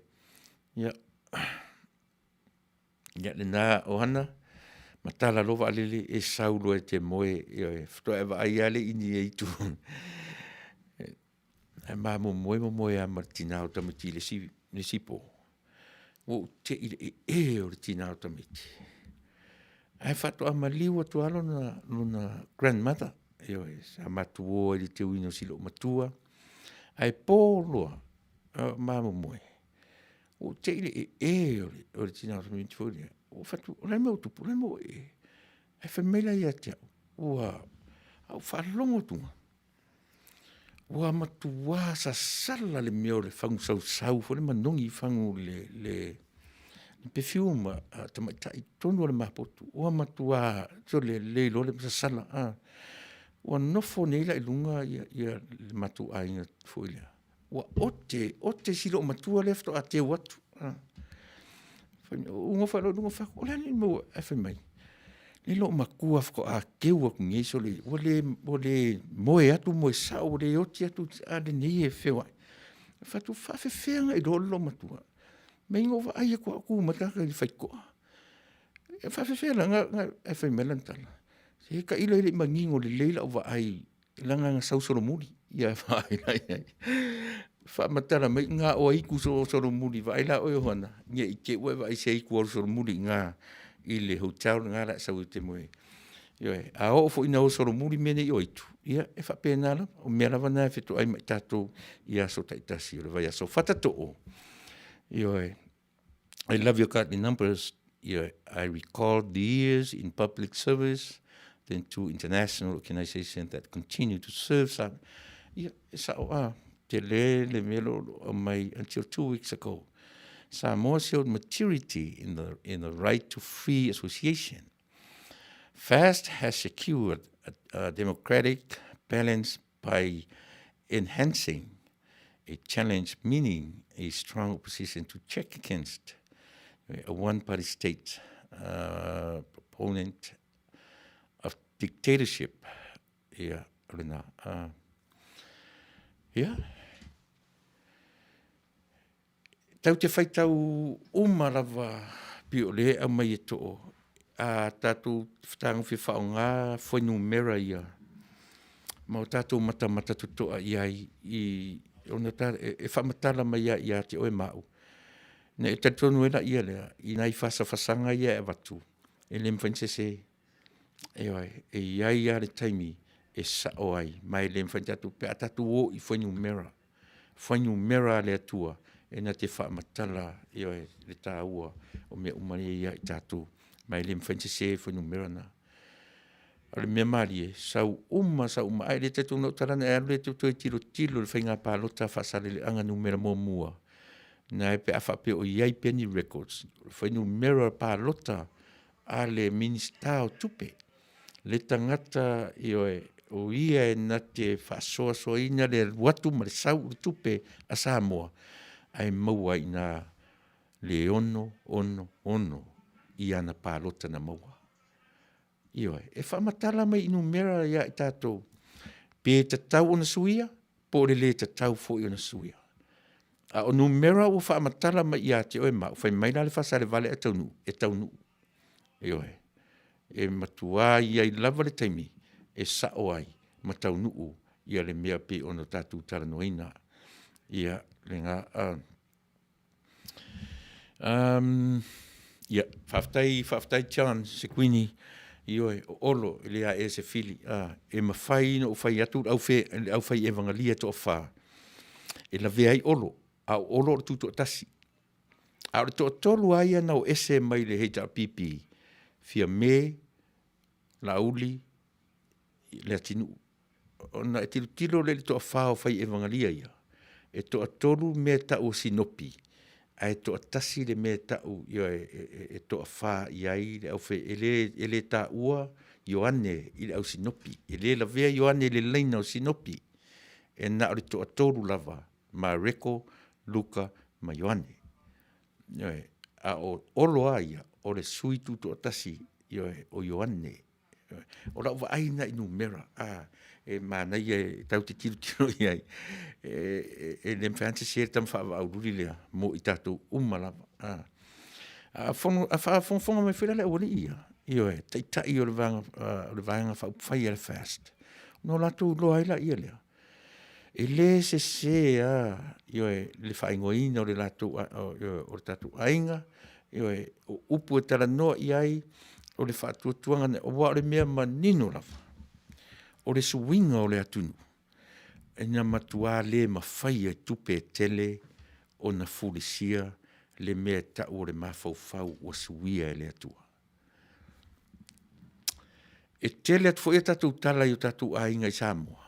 Ia le nā o hana, matala lova alele e saulo e te moe, fto e wa ai ale ini e itu. E mā mo moe a martina o tamiti le sipo. O te i o le tina o tamiti. Ai fato a maliwa tu alo na grandmother. Sa matuo e le te uino silo matua. Ai pōloa, mā mo moe. O te i o le tina o tamiti fōria. O fatu, o remo tupu, remo e. Ai whamela ia te au. Au whalongo tunga. Ua matua sa sala le meo le whangu sau, fo le manongi whangu le perfume, tamaitai tonu le mapotu. Ua matua, so le lo le sa sala, ua nofo neila ilunga ia le matua inga fuilia. Ua ote silo matua lefto a te watu. Unga whalo, unga whako, o lani mo e mai. Le lo makua fko a keua kungi so le o le moe atu moe sao le oti atu a le nei e whewa. Fatu whawhewhenga i rolo matua. Me ingo wa aia kua ku mataka i whaikoa. E whawhewhenga nga e whaimelantala. Se ka ilo ili mangingo le leila o wa ai langa nga sausoro muri. Ia whaai. Whamatara mai ngā o aiku soro muri. Wa ai la oi hana. Ngia i ke ue wa ai se aiku o soro muri ngā i le hotel ngā la sau te moe. A o fo ina o soro muri mene i oitu. Ia, e whapena la, o mea lawa nā whetu ai mai tātou i aso taitasi o le vai aso. Whatato o. I love your card in numbers. I recall the years in public service, then to international organizations that continue to serve some. Sa o te le melo o mai until 2 weeks ago. Samoa showed maturity in the right to free association. FAST has secured a democratic balance by enhancing a challenge, meaning a strong opposition to check against a one-party state proponent of dictatorship. Tau te whaitau umarawa pio le au mai e to'o. A tātou whatangu whi whao ngā whainu mera ia. Mau tātou mata tutoa iai i whamatala mai ia te oe mau. Ne e tatonu ela ia lea, i nai Fasa Fasanga ia e watu. E le mwhansese, e iai ia le taimi e sao ai. Mai le mwhansatu pe a tātou o i whainu mera. Whainu mera le atua. E na te whaamatala le tāua o mea umane ia i tātou. Mai le mwhansese e whainu mera na. Ale mea maari e, sau uma, ai le tatu no tarana e alu le tatu e tilo le whainga pālota whaasale le anga numera mō mua. Na e pe awhape o iai Penny Records, whainu mera pālota a le minista o tupe. Le tangata o ia e na te whaasoa ina le watu ma le sau o tupe a Samoa. Ai maua ina le ono i ana pālota na maua. E whamatala mai inu mera ia i tātou. Pe tatau o na suia, po le tatau fo i o na suia. A o nu mera o whamatala mai ia te oe mau. Whai mai la le Fasa le Vale e Taunuu. E matua ia i lava le taimi, e sao ai, ma Taunuu, ia le mea pe o na tātou taranoina. Ia le ngā... Faafetai Chan, se kuini, o olo, lea e se fili, e mawhai no whai atu, au whai evangalia to wha. E la vea i olo, au olo o tuto tasi. Au to tolu aia nau ese mai le heita pipi, fia me, la uli, le atinu. Ona e tilo le to wha o whai evangalia ia. E to tolu me ta o sinopi. Ai to tasi le me tau e to fa iai le au fe ele ta ua Ioane i le au sinopi ele la vea Ioane le leina o sinopi e na o to toru lava ma Reko Luka ma Ioane a o olo aia o le suitu to tasi o Ioane o la va aina inu mera e mana ia tau te tiro iai e le mfanse se tam fa au lea mo i tātou umalava Fonga mai whira le ori ia. Io e, tai o le vanga whai le fast. No latu loa ila ia lea. E le se io e le whaingoina o le latu o le tatu ainga, io e upu e tala noa iai o le whaatuatuanga o wa o le mea manino lava. O le suwinga o le atunu. E nga matua le mawhai e tupe tele o na fulisia le mea tau o le mawhauwhau o suwia e le atua. E tele atu fo e tatu tala i o tatu ainga i Samoa.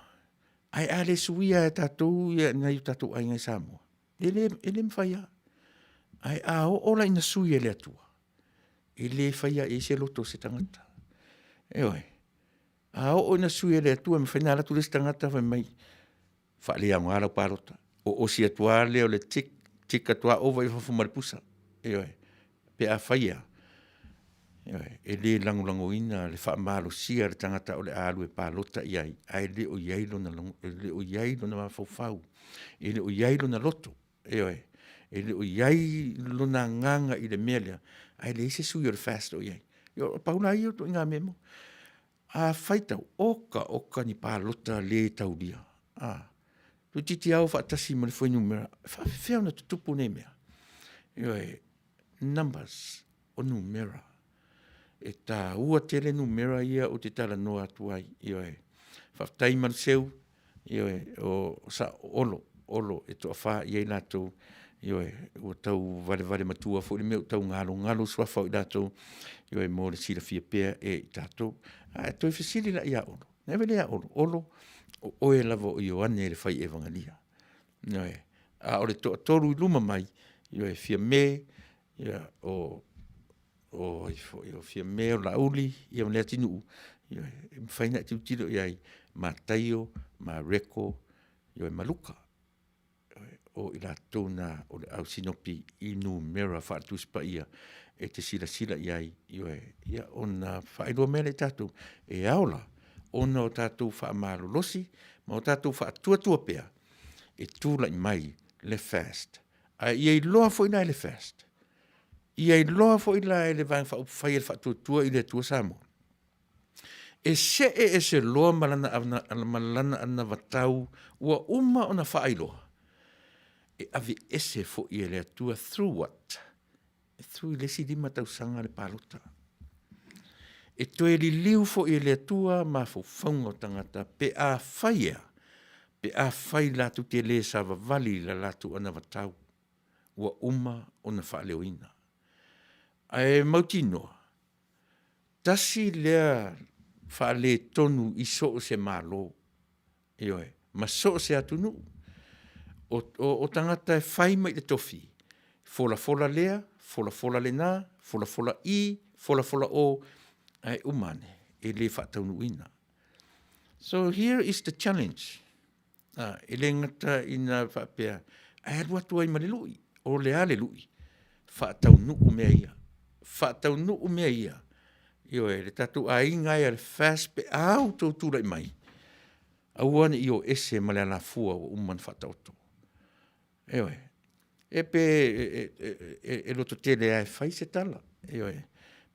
Ai ale suia e tatu ia na i o tatu ainga i Samoa. Ele mwhaia. Ai ola ina suia le atua. Ele whaia e se loto se tangata. Eoi. O ina suia le atua me whaina alatu le se tangata whai mai. Whaale a ngara parota. O si atua le o le tik atua ova i whafumaripusa. Eoi. Pe a whaia. E le langulango ina le whaamalo sia le tangata o le alu e palota iai. Ai le o iailo na mawhauwhau. E le o iailo na loto. Eoi. E le o iailo na nganga i le melea. Ai le ise sui o le fast o iai. Yo pauna i o to inga memo. A whaitau oka ni palota le taulia. Tu titi au whaatasi ma le fwoi numera. Whawhewh na tutupu ne mea. Eoi. Numbers o numera. E tā ua tele numera ia o te tala noa atuai. Ioe, whaftai marseu, ioe, o sa olo e toa wha iei lātou, ioe, o tau vale matua fo, le meu tau ngalo swafa i lātou, ioe, mō le sila fia pēr e i tātou. Toi whasili la ia olo. Newe lea olo, o e lavo i o ane le whai evangalia. Ioe, o le toa toru i luma mai, ioe, fia me, ia, o fia meo la uli ia mea tinu ia faina tilo ia ma taio ma reko ia maluka o ila tona o le au sinopi inu mera fatu spa ia e te sila ia ia ona failo mele tatu e aula ona o tatu fa malo losi ma o tatu fa tua pea e tula mai le fast ia loa fo ina le fast ia loa fo ila ele vai fa fai fa tua ile tua samo e se loa malana ana vatau ua uma ona fa ilo e ave ese fo ile tua through what through le si di matau sanga le palota e to ele liu fo ile tua ma fo fongo tangata pe a fai la tu te le sa vali la tu ana vatau ua uma ona fa leoina ai mautino tasi lea whaale tonu i so se malo ioe ma so se atunu o tangata e whai mai le tofi fola lea fola le nā fola i fola o ai umane e le whaataunu ina so here is the challenge e le ngata ina whapea ai alua tua i male lui o le ale lui whaataunu mea ia whaataunu mea ia. Ioe, le tatu a inga ia le fast pe au tau tūra i mai. Auane i o ese ma le ala fua o uman whaatauto. Ioe, e pe e loto tele ai whai se tala. Ioe,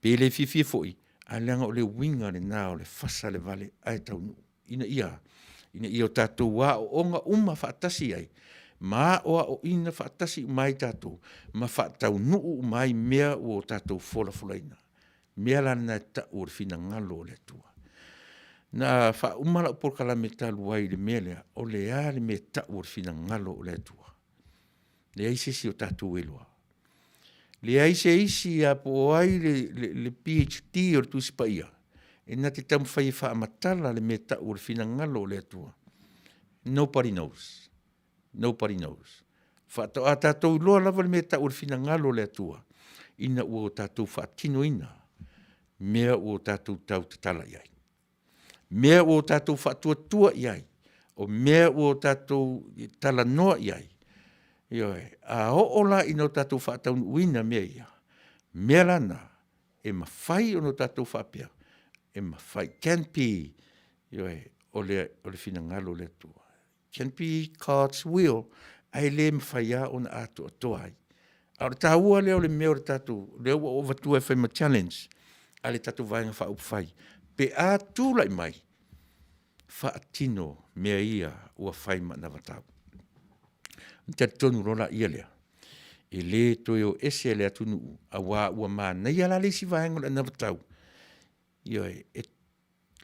pe le fifia foi, a leanga o le winga le nā o le Fasa le Vale ai Taunuu. Ina ia o tatu wa o onga whaatasi ai. Ma o ina whaatasi mai tātou, ma whaataunuu mai mea o tātou fola mea lana ta o le fina ngalo le tua. Na umala o porkala me talu ai le mea lea, o le a le me ta o le fina ngalo le tua. Le aise si o tātou eloa. Le aise isi a po ai le PhD o le tusipaia. E na te tamu whai whaamatala le me ta o le fina ngalo le tua. Nobody knows. Nobody knows. Whātau a tātou loa lava le mea ta o le fina ngalo le atua. Ina ua o tātou whaatino ina. Mea o tātou tau te tala iai. Mea o tātou whatua iai. O mea o tātou tala noa iai. Ioe, a hoola ina o tātou whaatau uina mea ia. Mea lana, e mawhai o no tātou whapea. E mawhai, can be, ioe, o le fina ngalo le tua. Can be God's will, ai le mwhaia o na atu atoa ai. Aore tāua leo le mea o le tātou, leo o vatua e whai ma challenge, a le tātou vaenga wha upu whai. Pe a tūlai mai, wha atino mea ia ua whai ma na vatau. Te tonu rola ia lea. E le toi o ese le atunu a wā ua mā nei ala le si vaenga le na vatau. Ia e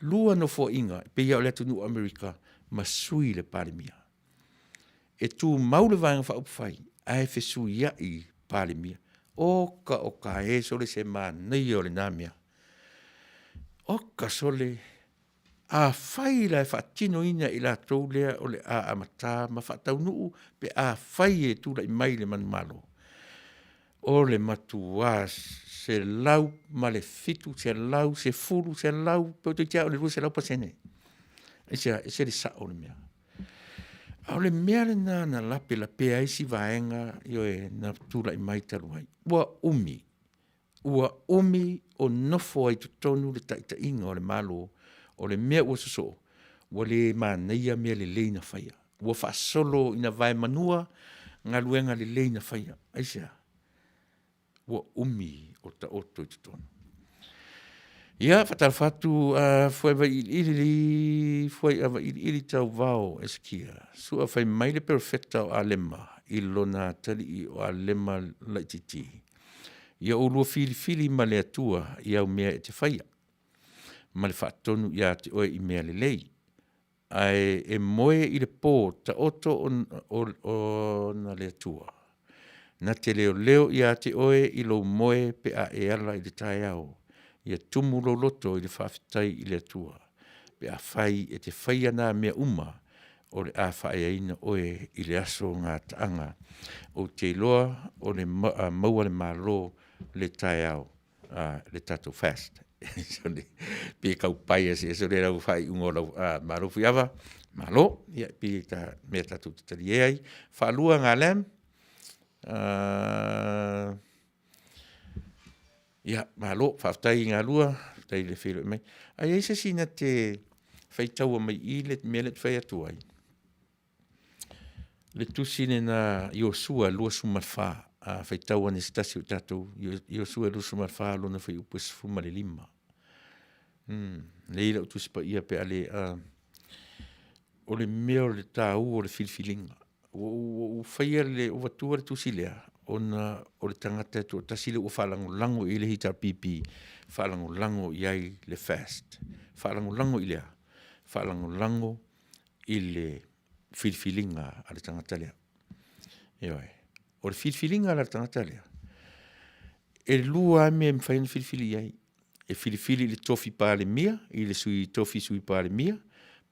lua no fo inga, pe ia o le atunu Amerika, ma sui le palemia. E tū mau le vaenga wha upu whai, a e fesui ia i palemia. O ka e sole se mā nei o le nāmia. O ka sole a whai la e whaatino ina i la tau lea o le a amata ma whaataunuu pe a whai e tūra i mai le manumalo. O le matua se lau ma le fitu, se lau, se furu, se lau, pe o te tia o le rua se lau pasene. E se le sa o le mea. A o le mea le na lape la pe aisi vaenga i e na tūra i mai taruai. Ua umi o nofo ai tutonu le taita inga o le malo o le mea ua soso, ua le māneia mea le leina whaia. Ua whaasolo ina vai manua, ngā luenga le leina whaia. Aisea, ua umi o ta oto i tutonu. Ia, whatarwhatu, fwai wa ili tau vau eskia. Sua whai maile perfecta o alema, i lona tali o alema laititi. Ia o lua fili ma le atua, ia o mea e te whaia. Ma le whaatonu ia te oe i mea le lei. Ai e moe i le pō ta oto o na le atua. Na te leo ia te oe i lo moe pe a e ala i le tae au. Ia tumu lo loto i le Faafetai i le atua. Pe a whai e te whaia nā mea uma o le a whae aina oe i le aso ngā taanga. O te loa o le maua le malo le tae au. Le tato fast. So le pe kau pai ese so le rau fai ungo lau malo fiava malo ia pe ta me tatu tali ai fa lua ngalem ia malo fa tai ngalua tai le filo mai ai ese sina te fai tau mai I le melet fai atu ai le tusine na Yosua lua sumarfa fai tau ane stasi o tatu Yosua lua sumarfa lona fai upus fuma le lima. Leila o tusipa ia pe ale o le mea le tāu o le filfilinga. O whaia le o watua le tusilea o le tangata to tasile o whalango lango I le hita pipi, whalango lango iai le fast, whalango lango I lea, whalango lango I le filfilinga a le tangata lea. Eoi, o le filfilinga a le tangata lea. E lua me mwhaina filfili iai. E filifili le tofi pale mia, I le tofi sui pale mia,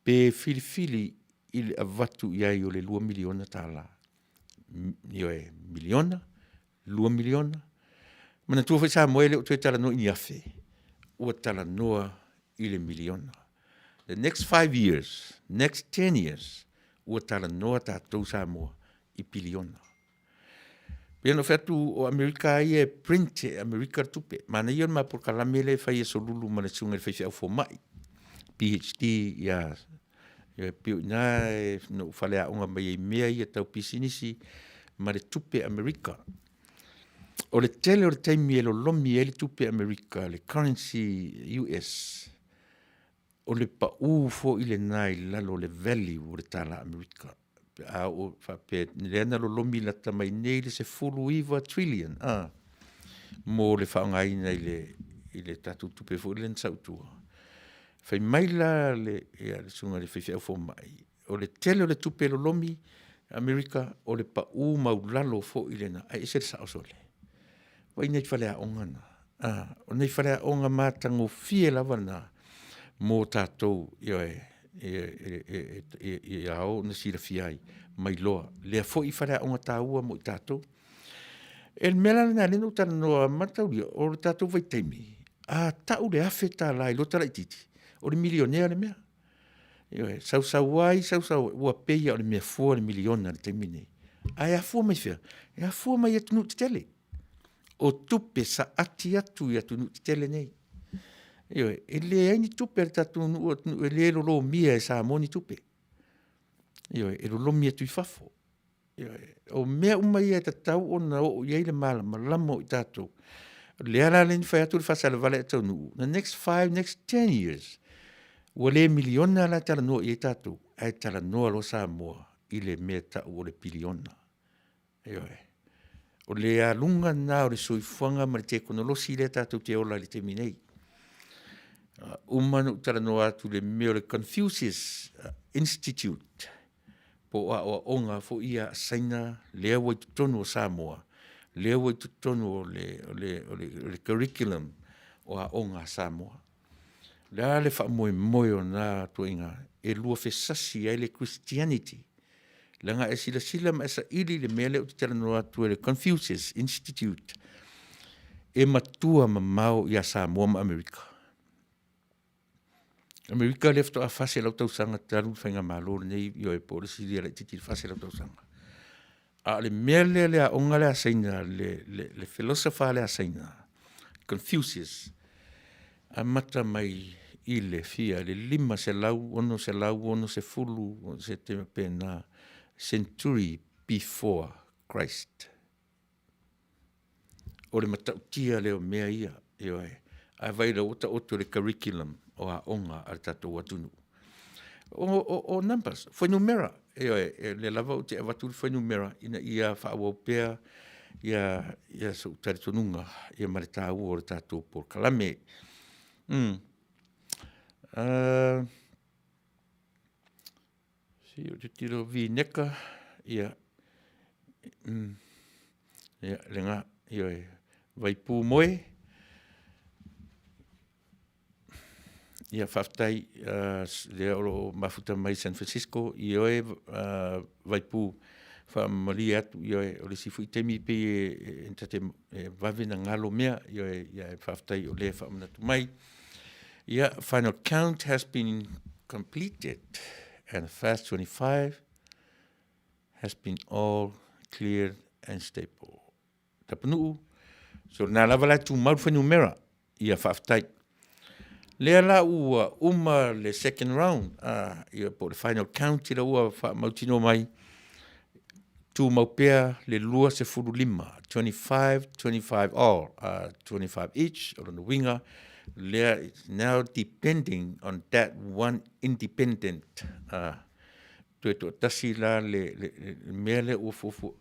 pe filifili I le avatu iai o le 2 miliona tala. Ioe, miliona, 2 miliona. Mana tua fai sa moele o tue tala no I afe. Ua tala noa I le miliona. The next 5 years, next 10 years, ua tala noa tātou sa moa I piliona. Pena fetu o Amerika ia print Amerika tupe. Mana ia ma por kalamele fai e solulu ma le sunga fai au fo mai. PhD ia piu na no fale a unga mai mea ia tau pisinisi ma le tupe Amerika. O le tele o le taimi e lo lomi e le tupe Amerika, le currency US. O le pa fo I le nai lalo le value o le tala Amerika. O fa pe lena lo lomi la tamai nei le se fulu iwa trillion mo le whaongaina I le tatu tupe fo len sautua fai mai la le sunga le whaiwhau fo mai o le tele o le tupe lo lomi Amerika o le pa mau lalo fo I lena ai se sa osole wai nei whale a ongana o nei whale a onga mātango fie lavana mo tātou e ao na sira fiai mai loa le fo I fara onga taua mo tato el mela na le no tan no matauri o tato vai temi tau le afeta la lo tara titi o le milionaire le mea sau ua peia o le mea fo le miliona le temi nei ai a fo mai fea e a fo mai atu no tele o tupe sa ati atu I atu no tele nei e le ai ni tupe tatu e le lo mia e sa moni tupe e lo mia tu fafo O mea uma ia tatau o na o iei le malamo I tātou. Lea la leni whai atu le Fasa le Vale Taunuu. The next 5, next 10 years, ua le miliona la tala noa iei tātou, ai tala noa lo Samoa, I le mea tau o le piliona. O le alunga na o le soifuanga ma le teknolosi le tātou te ola le te minei. Umanu tala noa atu le mea o le Confucius Institute, po a onga fo ia saina lea wai tutonu o Samoa, lea wai tutonu o le curriculum o a onga Samoa. Lea le wha moe o nā tuinga, e lua fesasi ai le Christianity. Langa e sila ma esa ili le mea leo te tala noa atu le Confucius Institute, e matua ma mau ia Samoa ma Amerika. Amerika lefto a fase lau tausanga taru whainga malo nei io e polisi lia le titi fase lau tausanga. A le mea le a onga le a saina, le philosopher le a saina, Confucius, a mata mai I le fia, le 5 se lau ono se fulu, se te pena century before Christ. O le matautia leo mea ia, io e, a vai la ota oto le curriculum, o a onga al tatou atunu. O numbers, foi numera, le lava o te avatu foi numera, ina ia whaawopea, ia so taritonunga, ia marita au o le tatou por kalame. Si o te tiro vi neka, ia lenga, ia vai pū moe, ia Faafetai le o mafuta mai San Francisco I oe vai pu fa mali atu I oe o le sifu I temi pe entate vave na ngalo mea I oe ia Faafetai o le fa manatu mai. Ia final count has been completed and fast 25 has been all cleared and stable. Tapunuu so na lava la tu mau whenumera ia Faafetai. Lea la ua uma le second round, ia po le final count I la ua mautino mai, tu maupea le lua se furu lima, 25 all, 25 each, o the winga. Lea is now depending on that one independent, to tasi la le mea le ufufu,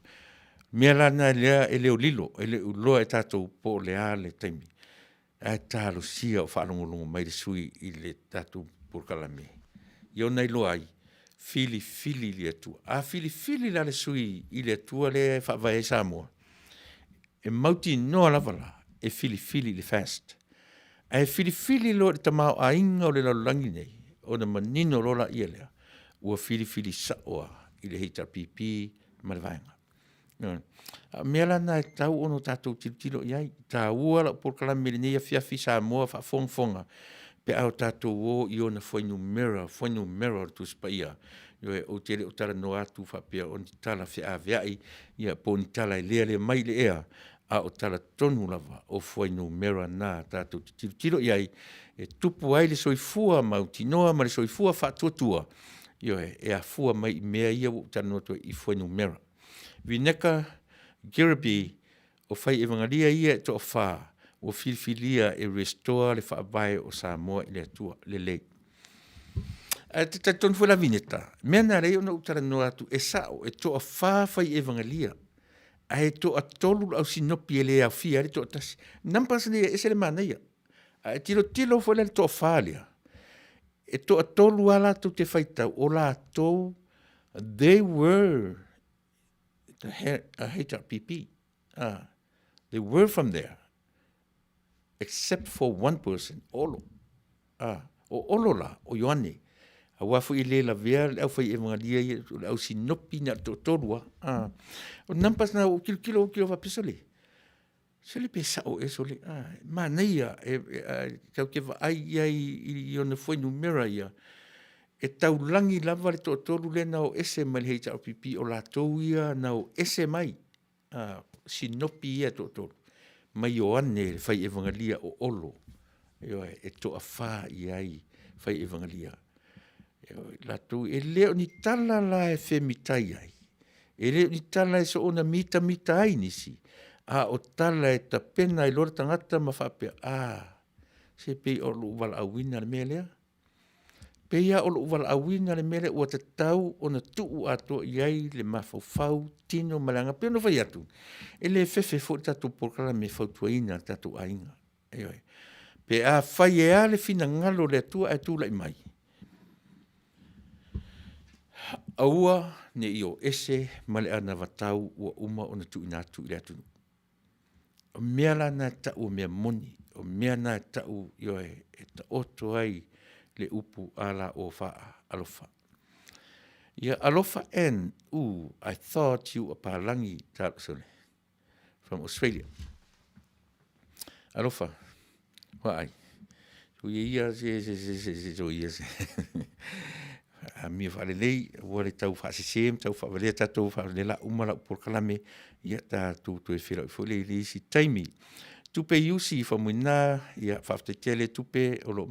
mea la na lea ele o lilo, ele uloa e tatou po lea le taimi. Ai talo sia o whaarongolongo mai le sui I le tatu purkalame. Iau nei loa ai, fili le atua. A fili la le sui I le atua le whaavai e Samoa. E mauti noa lavala, e fili le fast. E fili lo le tamau a inga o le laulangi nei, o na manino rola ia lea, ua fili saoa I le HRPP ma le vaenga. Mea lana e tau ono tātou tilo iai, tā ua la por kala melinea fiafi Samoa wha fonga, pe au tātou o I ona whainu mera tu spaia. Io e o tere o tala no atu wha pia o ni tala fia aviai, ia po ni tala I lea mai le ea, a o tala tonu lava o whainu mera nā tātou tilo iai, e tupu ai le soifua mautinoa ma le soifua wha tuatua, io e a fua mai mea ia o tala noto I whainu mera. Vineka Girabi o fai evangalia ia to fa o filfilia e restore le whaabai o Samoa I le atua le lei. Te ton fu la vineta. Mena rei ona utara no atu e sao e to fa fai evangalia. Ai to atolu au sinopi ele au fia le to tasi. Nampas ne ese le manaia. Ai tilo fu le to falia. E to atolu ala to te faita o la to they were the HRPP. They were from there, except for one person, Olo. O Olola, o Ioane. A wafu I le la vea, au fai evangalia, au sinopi na tolua. O nampas na o kilo va pisole. Sele pesa o esole. Manaia, kau ke va ai I ona foi numera ia. E taulangi lava le tolu le na o ese mai le HRPP o la touia na o ese mai. Sinopi ia tolu. Mai o ane fai evangalia o olo. E to a wha I ai fai evangalia. La tou e leo ni tala la e whemitai ai. E le ni tala e so ona mita ai nisi. A o tala e ta pena i lora tangata ma whapea. Se pei o lu wala awina le mea lea. Peia o lu wala awina le mea lea ua te tau o na tuu ato iai le mafau tino malanga. Pea no vai atu. E le fefe fo tatu porkala me fautuaina tatu ainga. Pe a whai e ale fina ngalo le atua e tūlai mai. Aua ne i o ese male ana watau ua uma o na tu inatu i le atunu. O mea la na tau o mea moni, o mea na tau ioe e ta oto ai le upu ala o faa alofa. Ia alofa I thought you a palangi tāpasone from Australia. Alofa, whaai. So ia so ia se. Mi whare nei, wale tau whaasisem, tau whawalea tatou whawalea umala por kalame, ia tā tūtu e whira. Fole i lisi taimi. Tupe iusi whamuina, ia whaftetele tupe o lo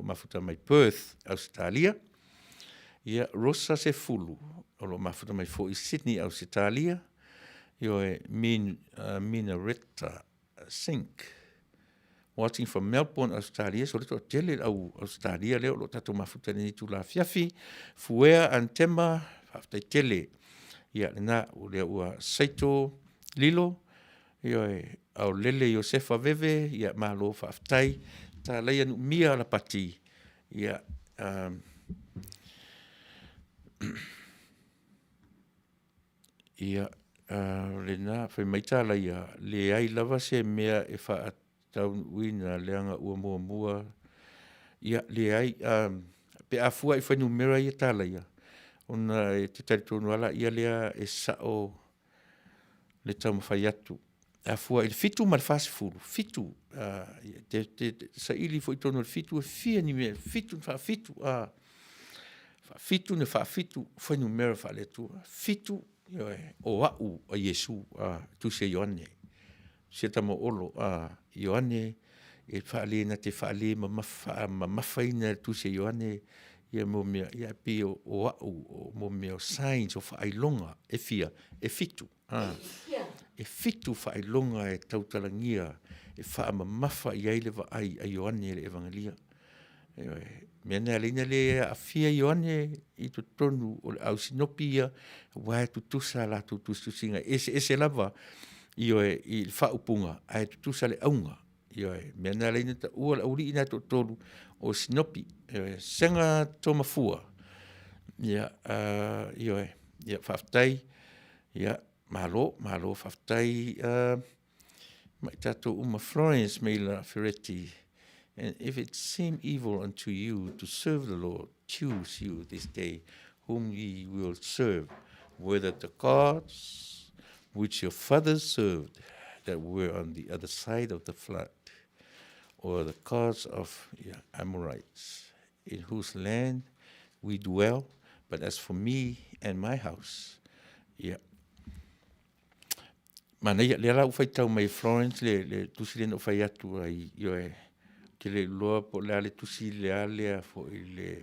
mafuta mai Perth, Australia. Ia Rosa se fulu, o lo mafuta mai fo i Sydney, Australia. Io e Minaretta Sink. Watching from Melbourne, Australia, so leto tele au Australia leo lo tatu mafuta ni tu la fiafi, fuea antema, faftai tele, ia na ule ua Saito Lilo, ia au lele Josefa Veve, ia malo faftai, ta leia nu mia la pati, ia ia le na, fai maitala ia, le ai lava se mea e fa Taunuu na leanga ua mua ia le ai pe afua I whanu mera ia tala ia ona e te taritonu ala ia lea e sao le tau mawhai atu afua I fitu ma le fasi furu fitu sa ili fo I tonu le fitu e fia ni mea fitu fitu ne fitu whanu mera wha le tua fitu o au a Yesu tu se Ioane se tamo olo Ioane e whaale na te whaale ma mawhaina tu se Ioane ia mo mea ia pe o au o mo mea o signs o whaelonga e fia e fitu e fitu whaelonga e tautalangia e wha ma mawha I aile wa ai a Ioane le evangelia mea nea leina le a fia Ioane I to tonu o le au sinopia wae tutusa la tutusinga ese lava Ioe I whaupunga, ai tutusa le aunga. Ioe, mea nā leina ta ua la uri ina to tolu o sinopi. Ioe, senga tomafua. Ia, ioe, ia Faafetai. Ia, malo Faafetai. Mai tato uma Florence Meila Ferretti. And if it seem evil unto you to serve the Lord, choose you this day whom ye will serve, whether the gods which your fathers served that were on the other side of the flood, or the gods of Amorites, in whose land we dwell, but as for me and my house, Mana ia le la ufai tau mai Florence le tusi le no fai atu ai ke le loa po le tusi le ale fo le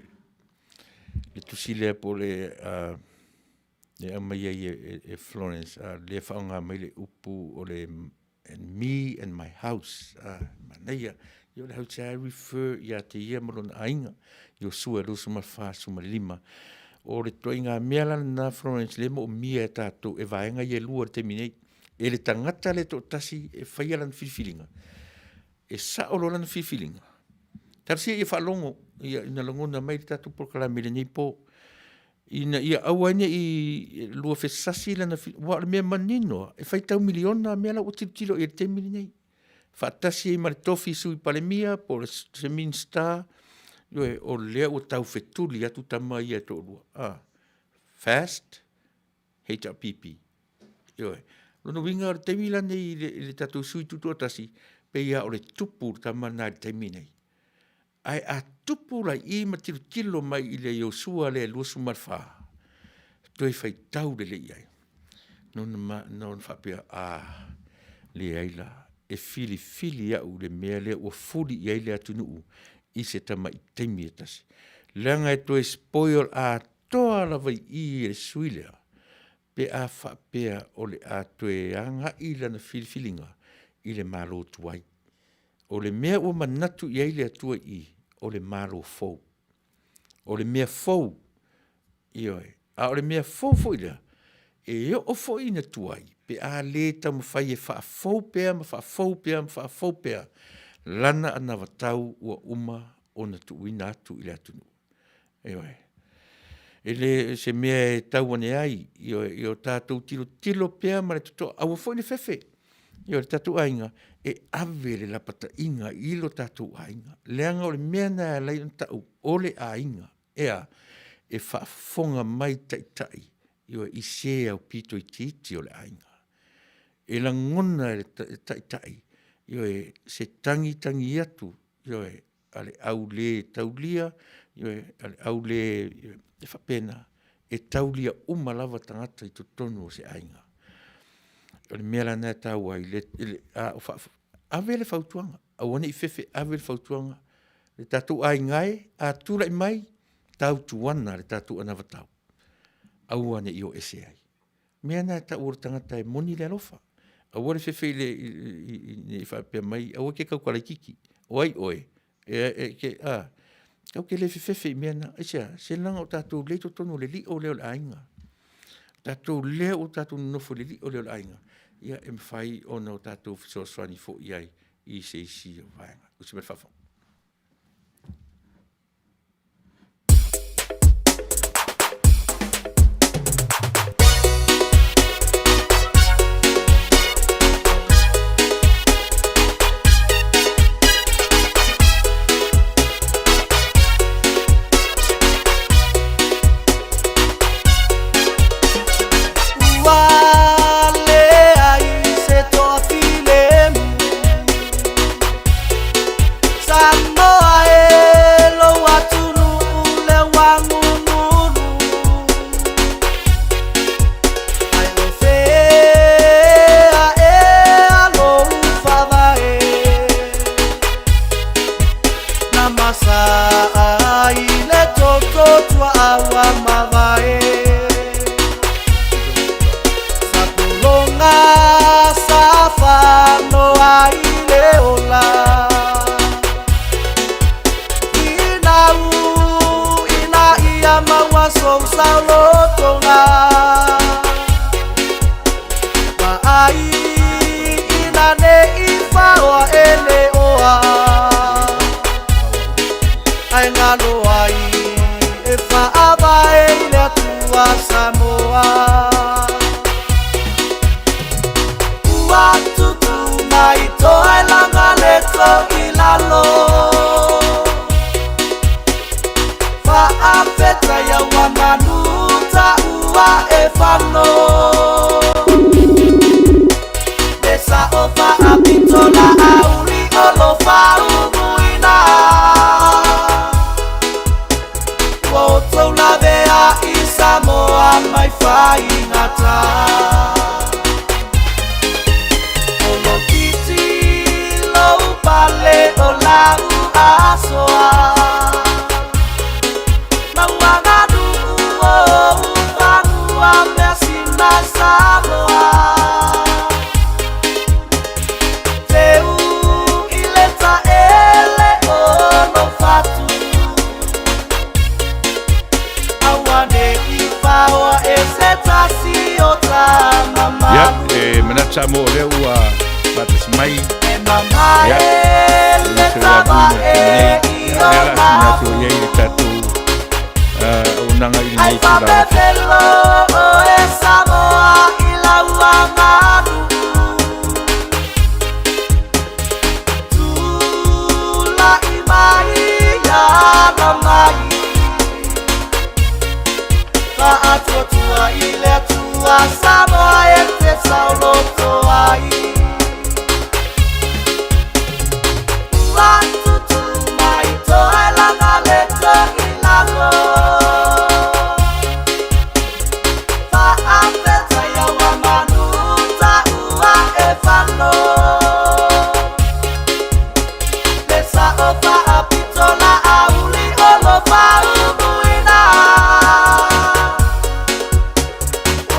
tusi le po le le amai e Florence le whaonga mai le upu o le and me and my house mana ia yo le hautia I refer ia te ia malona ainga yo sua lo suma fa suma lima o le toinga mea na Florence le mo mia tato e vaenga ia lua te minei e le tangata le to tasi e whaia lan whiwhilinga e saolo lan whiwhilinga tarsia ia whalongo ia ina langona mai tato porkala me le nei po ina ia awane I lua fesasi lana wa le mea manino e whai tau miliona mea la o tilo e te mili nei whaatasi e mare tofi sui palemia po le semin star o lea o tau fetuli atu tama ia to lua fast HRPP Lono winga o te wila nei le tatou sui tutu atasi pe ia o le tupu tama nā le taimi nei ai a tupu la I ma tilo mai I le Yosua le luasu marwha. Toi whai tau le iai. Non whapea le aila. E fili au le mea le ua fuli I aile atunuu I se tama I teimi etasi. Leanga e toi spoil a toa la vai I le suilea. pe a whapea o le atoe anga i lana filifilinga i le malo tuai. O le mea ua manatu i aile atua i o le malo fou. O le mea fou i oe. A o le mea fou fou ila. E o fou ina tuai. Pe a le tau mawhai e wha fou pea, ma wha fou pea, ma wha fou pea. Lana ana watau ua uma o na tuuina atu i le atunu. E oe. Ele se mea e tau ane ai, i o tātou tilo pea ma le tuto, aua fwoi ne fefe. I o le tātou ainga, e ave le lapata inga i lo tātou ainga. Leanga o le mea na lai on tau, o le ainga. Ea, e whaafonga mai tai, i o i se au pito i titi o le ainga. E la ngona le tai, i o e se tangi atu, i o e ale au le taulia, i o e ale au le... e whapena, e taulia umalava tangata i tonu o se ainga. O le mea lana e tau ai, ave le fautuanga, a wane i fefe ave le fautuanga, le tatu aingai, a tula i mai, tau tuana le tatu anavatau. Au ane i o ese ai. Mea na e tau o tangata e moni le alofa. A wane fefe i whapea mai, a wake kau kala kiki, oi, Kau ke le fefe i mea na, se langa o tātou le tono le li o leo le ainga. Tātou le o tātou nofo le li o leo le ainga. Ia e mwhai o na o tātou fisoswani fo iai i se isi o vaenga. Usi me whawha.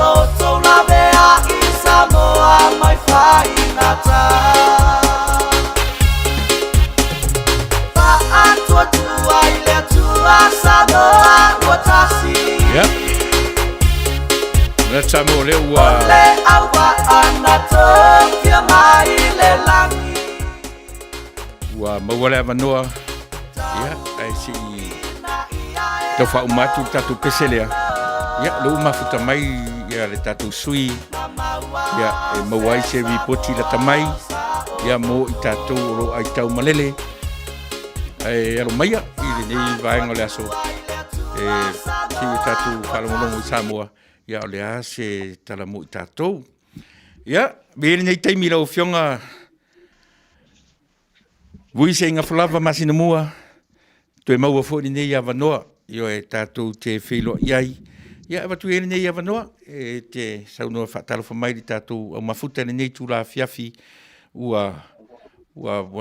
Oh, tangata Pa'atua tua ile tua Samoa watasi Yep. Na Samoa le ua Ole awa anato Kia mai le langi ua mawale avanoa ia ai si tau wha umatu tatu peselea ia leu mafuta mai ia le tatu sui ia e mawai se vipoti la tamai ia mo i tatu oro ai tau malele e alo maia i le nei vaenga le aso e ki tatu whalongolongo i Samoa ia o le a se tala mo i tatu ia bere nei taimi lau fionga Vui se inga falava masina mua, tu e maua fōni nei avanoa, io e tātou te whilo iai. Ia eva tu ene nei avanoa, e te saunua whaatalo whamairi tātou au mafuta nei tūla fiafi, ua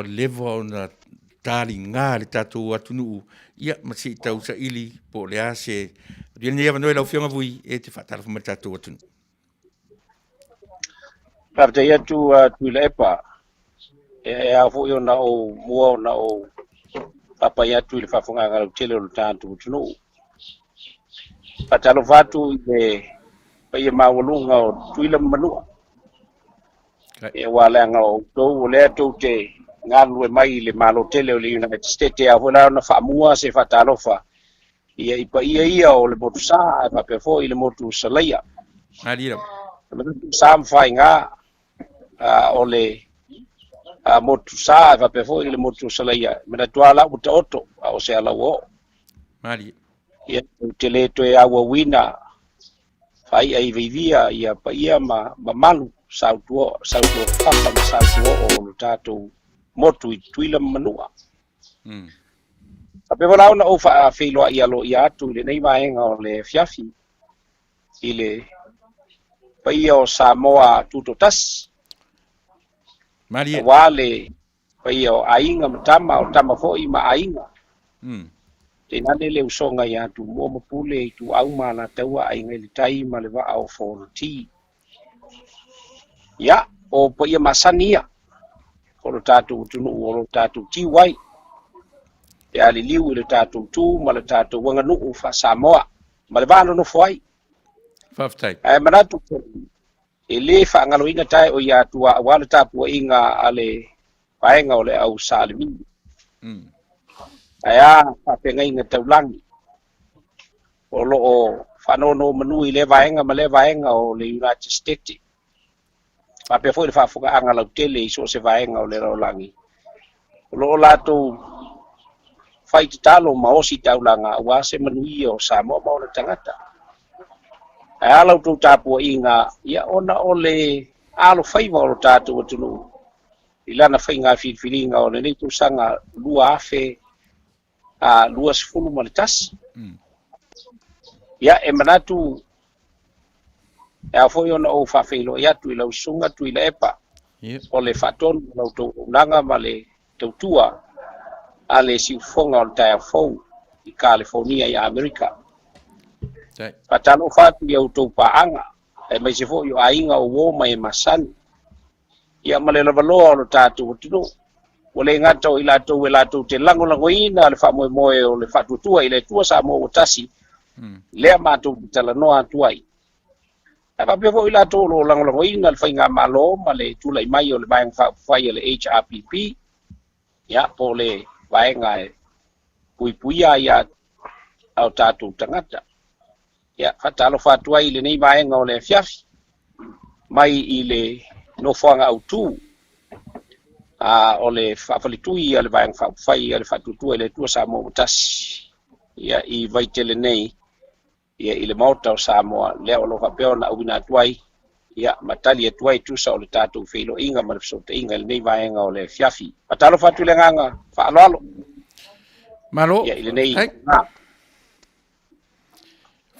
lewa o na tāri ngā le tātou atunuu. Ia masi tau sa ili po le ase, tu ene nei avanoa lau whionga vui, e te whaatalo whamairi tātou atunu. Faafetai atu Tuilaepa. E a fo yo na o mua na o papa ya tu le fa fonga ga tele o tantu tunu patalo fatu e pa ye mawulunga o tuila manua e wala nga o to le to te ngalu e mai le malo tele o le United States a vola na fa mua se fatalo fa ia ipa ia o le motu sa pa pe fo ile motu salaya Adira. Sam fainga o le motu sa va pe fo ile motu salaya mena tuala uta oto o se ala wo Mari. ia tele to e awa wina fai ai vivia ia pa ia ma malu sautuo papa ma sautuo o tato motu i tuila manua ape vola ona o fa filo ia lo ia tu le nei vaenga o le fiafi ile pa ia o Samoa tuto tas Mari. Vale pai o ainga matama o tama fo i ma ainga. Te nane le usonga ya tu mo mapule tu au mana taua ainga le tai ma le va au for ti. Ya o po ia masania. Ko tatu tunu o tatu ti wai. Ya li liu le tatu tu ma le tatu wanga nu fa Samoa. Ma le vano no foi. Faafetai. Ai manatu ele fa ngalo inga tai o ya tua wala tapu inga ale paenga ole au salimi aya fa penga inga taulangi o lo o fa no manu ile vaenga male vaenga o le United States fa pe foi fa fuga anga la tele so se vaenga o le rolangi lo la tu fight talo ma o si taulanga wa se Manuia o Samoa ma o tangata ala tu tapu inga ia ona ole alo faiva o tatu tunu ilana fainga filinga o nei tu sanga lua afe a lua sfulu malitas ia e manatu e foi ona o fa felo ia tu ila usunga tu ila epa ole faton lo tu nanga male tutua ale si fonga o ta fo i California ia America patalo fatu ya utopaanga e mai se fo yo ainga o wo mai masani ia male la valoa o tatu tino ole ngata o ila to te lango ina le fa moe o le fatu tua ile tua sa mo tasi le ma to tala no atuai e pa pe fo ila to lo lango ina le fainga malo male tu lai mai o le bang fa le HRPP ya po le vaenga e puipuia ya au tatu tangata ya fatalo fatua ile nei vaenga o le fiafi mai ile no fanga autu o le fafalitui ale vaenga fa fai ale fatutua ile tua sa mo tas ya i vaitele nei ya ile mota o Samoa le o lo fa peona au bina tuai ya matali tuai tu sa o le tatu filo inga ma so te inga nei vaenga o le fiafi fatalo fatu le nganga fa alo Malo. ya ile nei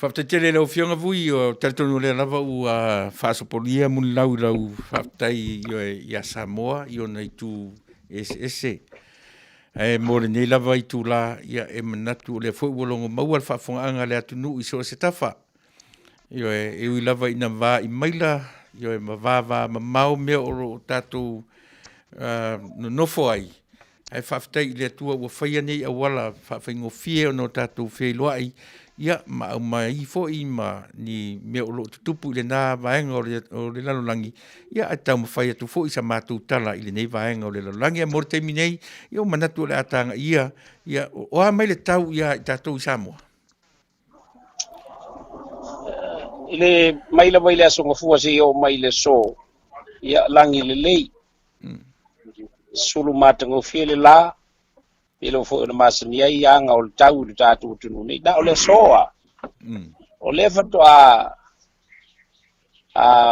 Faafetai le fionga vui o Taunuu le lava ua faasopolia mun lau faafetai ia Samoa i ona i tu ese. E mo le nei lava i tu la ia e manatu le foi wolongo maua le faafogaaga le atunuu i so se tafa. E ui lava ina vā i maila Yo e mawava mau mea o tātou no nofo ai. Ai whaftai le tua ua whaia nei a wala whawhaingo fie o no tātou whailoa ai. Ia, ma i fo i ma ni mea o lo tutupu i le nā vaenga o le lalolangi. Ia, ai tau mawhai atu fo i sa mātou tala i le nei vaenga o le lalolangi. A mora teimi nei, ia o manatu o le atanga ia. Ia, o a mai le tau ia i tātou i Samoa. Ile mai la mai le asonga fua se o mai le so. Ia langi le lei. Sulu matanga fie le la. Ilo fo na masani ai anga o tau le tatu tunu nei da o le soa. O le fato a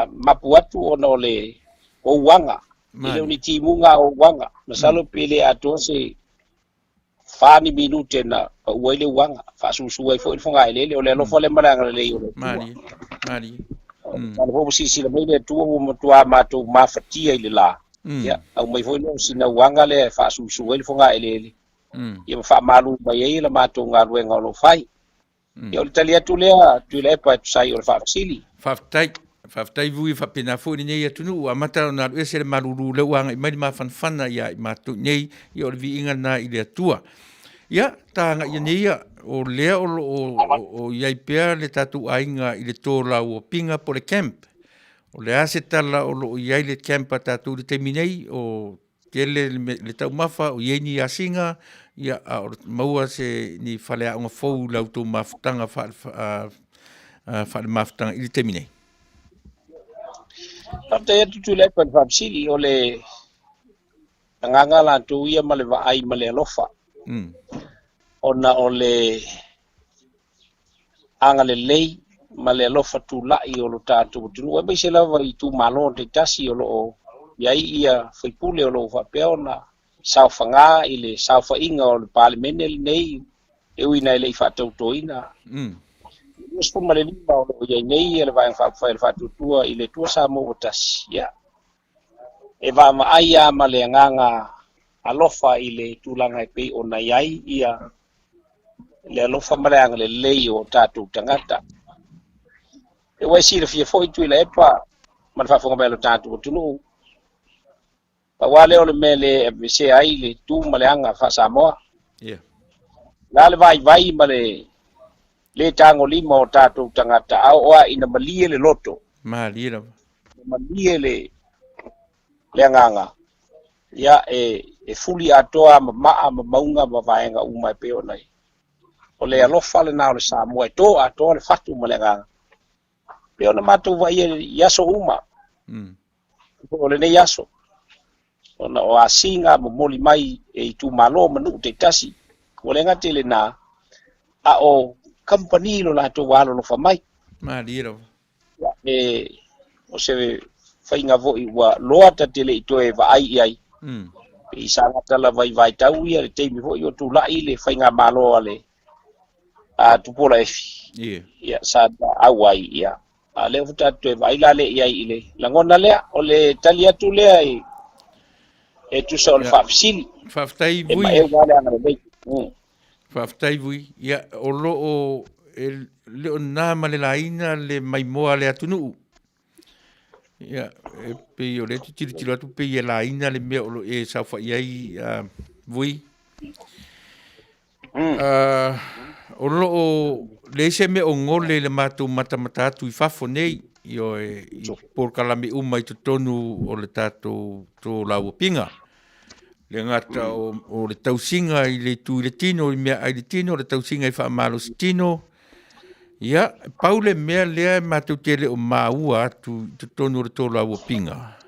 mapuatu ona o le o wanga. Ile ni timunga o wanga. Masalo pele ato se fani minute na o ile wanga. Fa susu ai fo fonga ile o le lo fo le malanga le o. Mari. Kana fo sisi le mai le tu mo tua mato mafatia ile la. Ya, au mai fo no sina wanga le fa susu ai fonga ile. Ia fa malu mai ai la mato ngalu e ngalo fai. Ia le talia tu lea Tuilaepa tu sai o fa sili. Faafetai vui fa pena fo ni nei atunu a mata na ese le malulu le wanga mai ma fanfana ia mato nei ia o vi inga na ile tua. Ia tanga ia nei o lea o ia pea le tatu ainga ile tola o pinga po le camp. O le ase tala o ia le camp tatu le terminei o Kele le tau mafa o ieni asinga ia maua se ni falea unga fou lautou mafutanga fa mafutanga ili terminei. Tapta ia Tuilaepa fa sili o le nganga la tu ia male va ai male lofa. Ona o le anga le lei male lofa tu lai o lo tatu tu e be se lava i tu malo te tasi o lo ia ia foi pule o lo fa peona saufanga ile saufa inga o parliament nei e uina ile fa totoina Mas pun male limba o ia nei ele vai fa tutua ile tua sa mo tas ya e va ma aia male nganga alofa ile tulanga pe ona yai ia le alofa male ang le lei o tatu tangata e wai si le fie foi Tuilaepa man fa fonga belo tatu tunu pa wale o le mele se ai le tu maleanga fa Samoa. La le vai male le tango lima o tatu tangata au oa ina malie le loto. Malie le nganga. Ya e fuli atoa maunga vaenga umai peo nei. O le alofa le na o le Samoa to atoa le fatu maleanga. Peo na matu vai yaso uma. O le ne yaso. Ona o asinga mo moli mai e tu malo manu te tasi o le ngate le na a o company lo la to walo lo fa mai maliro o se fainga vo i wa loata tele i to e va ai e sanga tala vai tau ia le teimi vo i tu la ile fainga malo ale a tu pola e ia sa awai ia a le futa to e vai la le ia ile la ngona le o le talia tu le e tu sa o le whaafisili. Faafetai vui. E ma e wale ana le mei. Faafetai vui. Ia o lo o le o nā ma le laina le maimoa le atunuu. Ia e pei o le tiri atu pei e laina le mea o lo e saufa iai vui. O lo o le se me o ngole le mātou matamata atu I fafo nei. Io por kalame uma I tonu o le tātou tō lau pinga. Le ngata o le tausinga I le tu le tino I mea ai le tino, le tausinga I whaamalo si tino. Ia, paule mea lea mātou tele o maua tu tonu o le tō lau pinga.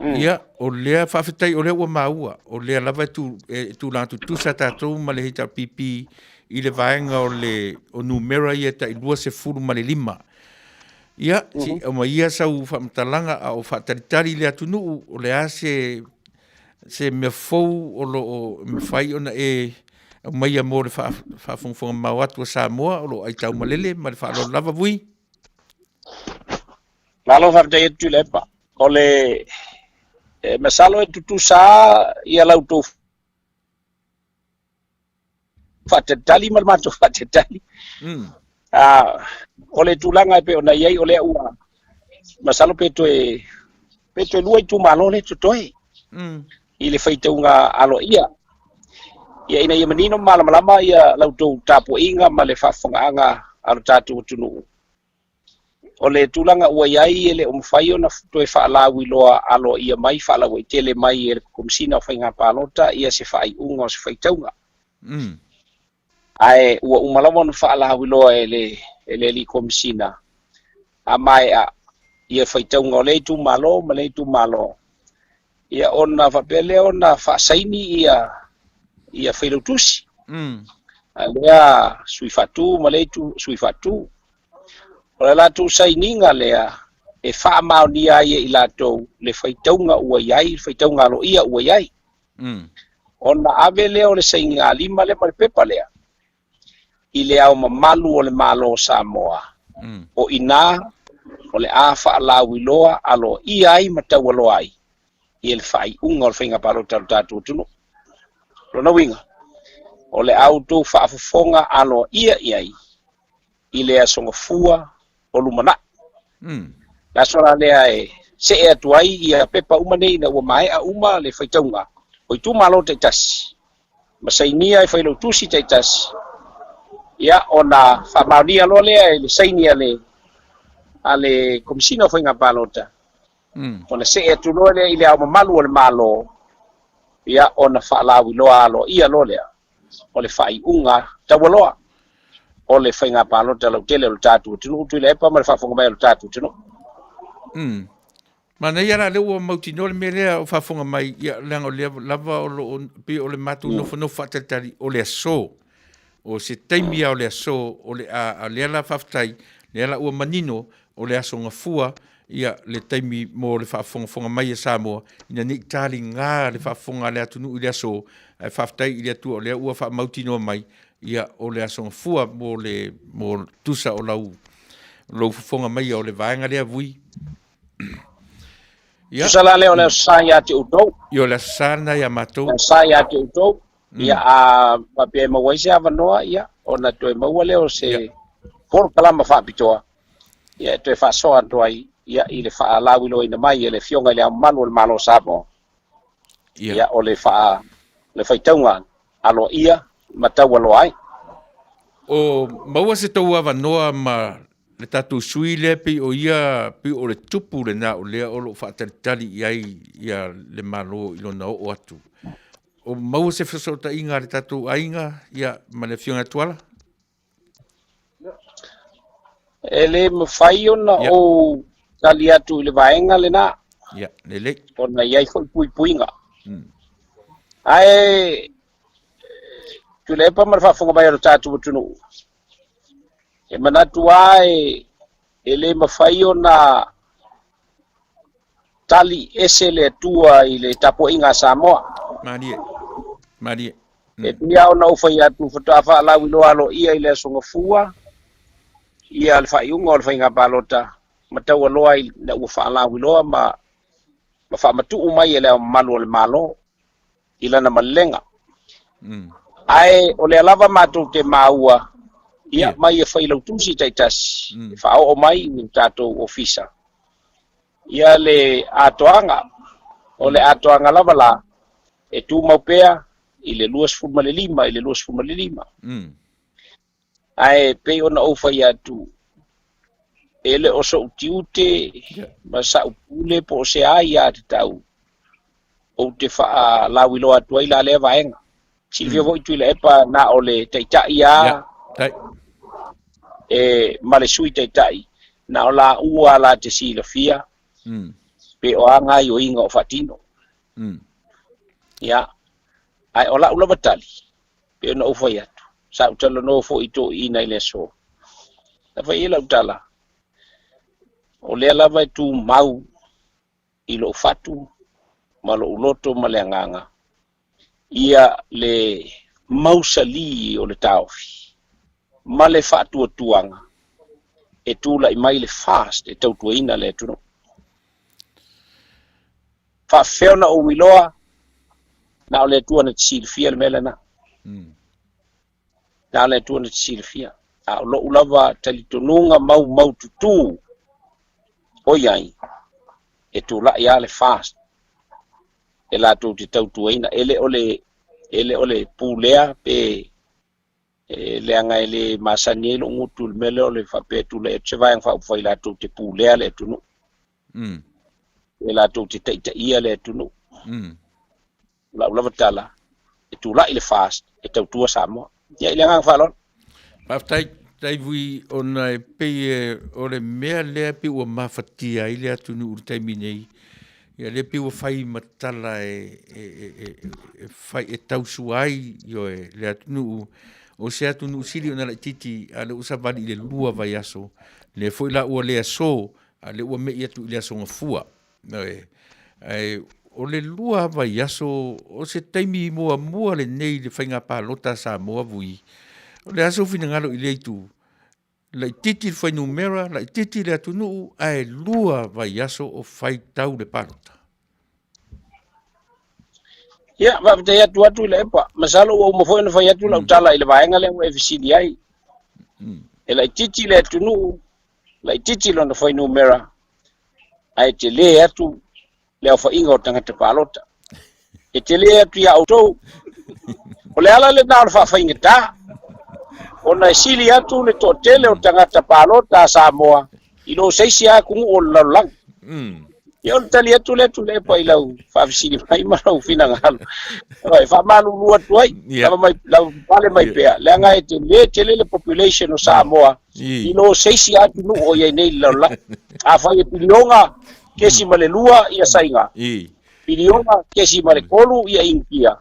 Ia, o lea Faafetai o lea ua maua. O lea lava tu lantu tusa tātou ma le hita pipi I le vaenga o numera ia ta I lua se furu ma le lima. Ia, o ma ia sau whamtalanga a o whataritari le atunu o le a se me fau o lo o me whai ona o mai a mo le whafongfonga mau atu a Samoa o lo ai tau malele ma le whaalo lava vui. Malo Faafetai e Tuilaepa. O le masalo e tutu sa ia lau tō whatatali ma le mato whatatali. O le tulanga pe ona iai o le ua masalo pe to luai tu malo le to toi I le faitaunga alo ia ina ia manino malama ia lautou tapuinga ma le fa'afoga'aga alo tatou atunuu o le tulaga ua iai e le umafai ona toe fa'alau iloa alo ia mai fa'alau ai tele mai e le komisina o faiga palota ia se fa'ai'uga o se faitauga ae ua uma lava ona fa'alau iloa e le li komisina a mai a ia faitauga o le itumālo ma le itumālo ia ona fa'apele ona fa'asaini ia failautusi lea sui fa'atū ma le sui fa'atū o le latou sainiga lea e fa'amaonia ai I latou le faitauga ua iai faitauga alo'ia ua iai ona ave lea o le sainigalima le ma le pepa lea I le ao mamalu o le malo Samoa o inā o le a fa'alau iloa alo'ia ai ma taualoa ai I le fa'ai'uga o le faiga palota o tatou atunuu lona uiga o le autou fa'afofoga alo'ia I ai I le asogafua o lumana'i la sona lea e se'e atu ai ia pepa uma nei na ua mae'a uma le faitauga o itumālo taitasi ma sainia e failautusi taitasi ia ona fa'amaonia loa lea e le saini a le komisina o faiga palota ona se'e atu loa lea I le ao mamalu o le malo ia ona fa'alau iloa alo'ia lo lea o le fa'ai'uga taualoa o le faiga palota lautele o le tatou atunuu tuilaepa ma le fa'afoga mai o le tatou atunuu mana ia la le ua mautino le mea lea o fa'afoga mai ia leaga o lea lava o lo'o pe o le matou nofonofo fa'atalitali o le aso o se taimi o le aso o le a lea la Faafetai lea la ua manino o le asogafua ia le taimi mo le fa'afogafoga mai e Samoa ina ni'i taligā le fa'afoga le atunuu I le aso e Faafetai I le atua o lea ua fa'amautinoa mai ia o le asogafua mo tusa o lou fofoga mai o le vaega lea vui tusa la lea o le asosā iā te outou Io le asosā ia matou asosā iā te outou ia a mapea maua ai se avanoa ia ona toe maua lea o se polo kalama fa'apitoa ia toe fa'asoa atu ai ia I le fa'alau iloina mai e le fioga I le amalu o le malo Samoa ia o le faitauga alo'ia ma taualoa ai o maua se tau avanoa ma le tatou sui lea pei o ia pei o le tupu lenā o lea o lo'o fa'atalitali I ai ia le malo I lona o'o atu o maua se fesoota'iga le tatou aiga ia ma le fioga atuala e le mafai ona ou tali atu I le vaega lenā ia lelei ona iai fo'i puipuiga ae tuilaepa ma le fa'afoga mai o le tatou atunuu e manatu e le mafai ona tali ese le atua I le tapua'iga a Samoa malie e pia ona ufai atu fa'alau iloa alo'ia I le asogafua ia le fa'ai'uga o le faiga palota ma taualoa na ua fa'alau iloa ma fa'amatu'u mai e le mamalu o le malo I lana malelega ae o le alava matou te māua ia mai e failautusi taitasi e fa'ao'o mai I le tatou ofisa ia le atoaga o le atoaga lava la e tumau pea I le 2.5 I le 2.5 ae pei ona ou fai atu e le o so'u tiute ma sa'u pule po o se ai a te tau o te fa'alau iloa atu ai la lea vaega silvia vo'i tuilaepa na o le taita'i e ma le sui taita'i na o la ua la te silafia pe o aga I o inga o fa'atino ia ai o la'u lava tali pe ona ou fai atu sa'u talanoa fo'i to'ina I le aso na fai e la'u tala o lea lava e tumau I lo'u fatu ma lo'u loto ma le agaga ia le mausali o le taofi ma le fa'atuatuaga e tula'i mai le fast e tautuaina le atunuu fa'afeona ou iloa na o le atua na tisilifia le mea lenā na o le atua na tisilifia a o lo'u lava talitonuga mau tutū Oyai, e tula ia le fast. E la tu te tau tuaina, ele ole pulea pe le anga ele masani lo ngutu mele ole fa pe tu le che vai fa fa la tu te pulea le tu no. E la tu te te ia le tu no. La tala. E tula ile fast, e tau tua samo. Ya ile anga fa lo. Tai vui ona e pe o le mea lea pe ua mafatia i lea tunu uru taimi nei. Ia lea pe ua fai matala fai e tausu ai yo e lea tunu o sea tunu siri ona la titi a le usa vali i le lua vai aso. Le foi la ua lea so a le ua mei atu i lea songa fua. O le lua vai aso o se taimi mua le nei le whainga pālota sa moa vui. O le aso fina ngalo i leitu. Lai titi le whainumera, lai titi le atunu ai lua vai aso o whai tau le pālota. Ia, wapete atu le epa. Masalo o mafoi na whai atu la utala i le vaenga le e visidi ai. E lai titi le atunu, lai titi lo na whainumera, ai te le atu le au whainga o tangata pālota. E te le atu ia autou. O le ala le nao le whainga tā. Ona e sili atu le totele o tangata pālota sa moa. I lo seisi a kungu o laulang. Ia o le tali atu le pa i lau whaafisiri mai marau fina ngalo. Oi, whamalu lua tuai. Lau pale mai pea. Le anga e te le population o sa moa. I lo seisi atu nu o iei nei laulang. A whai e pilionga kesi ma le lua ia sainga. Pilionga kesi ma le kolu ia inkia.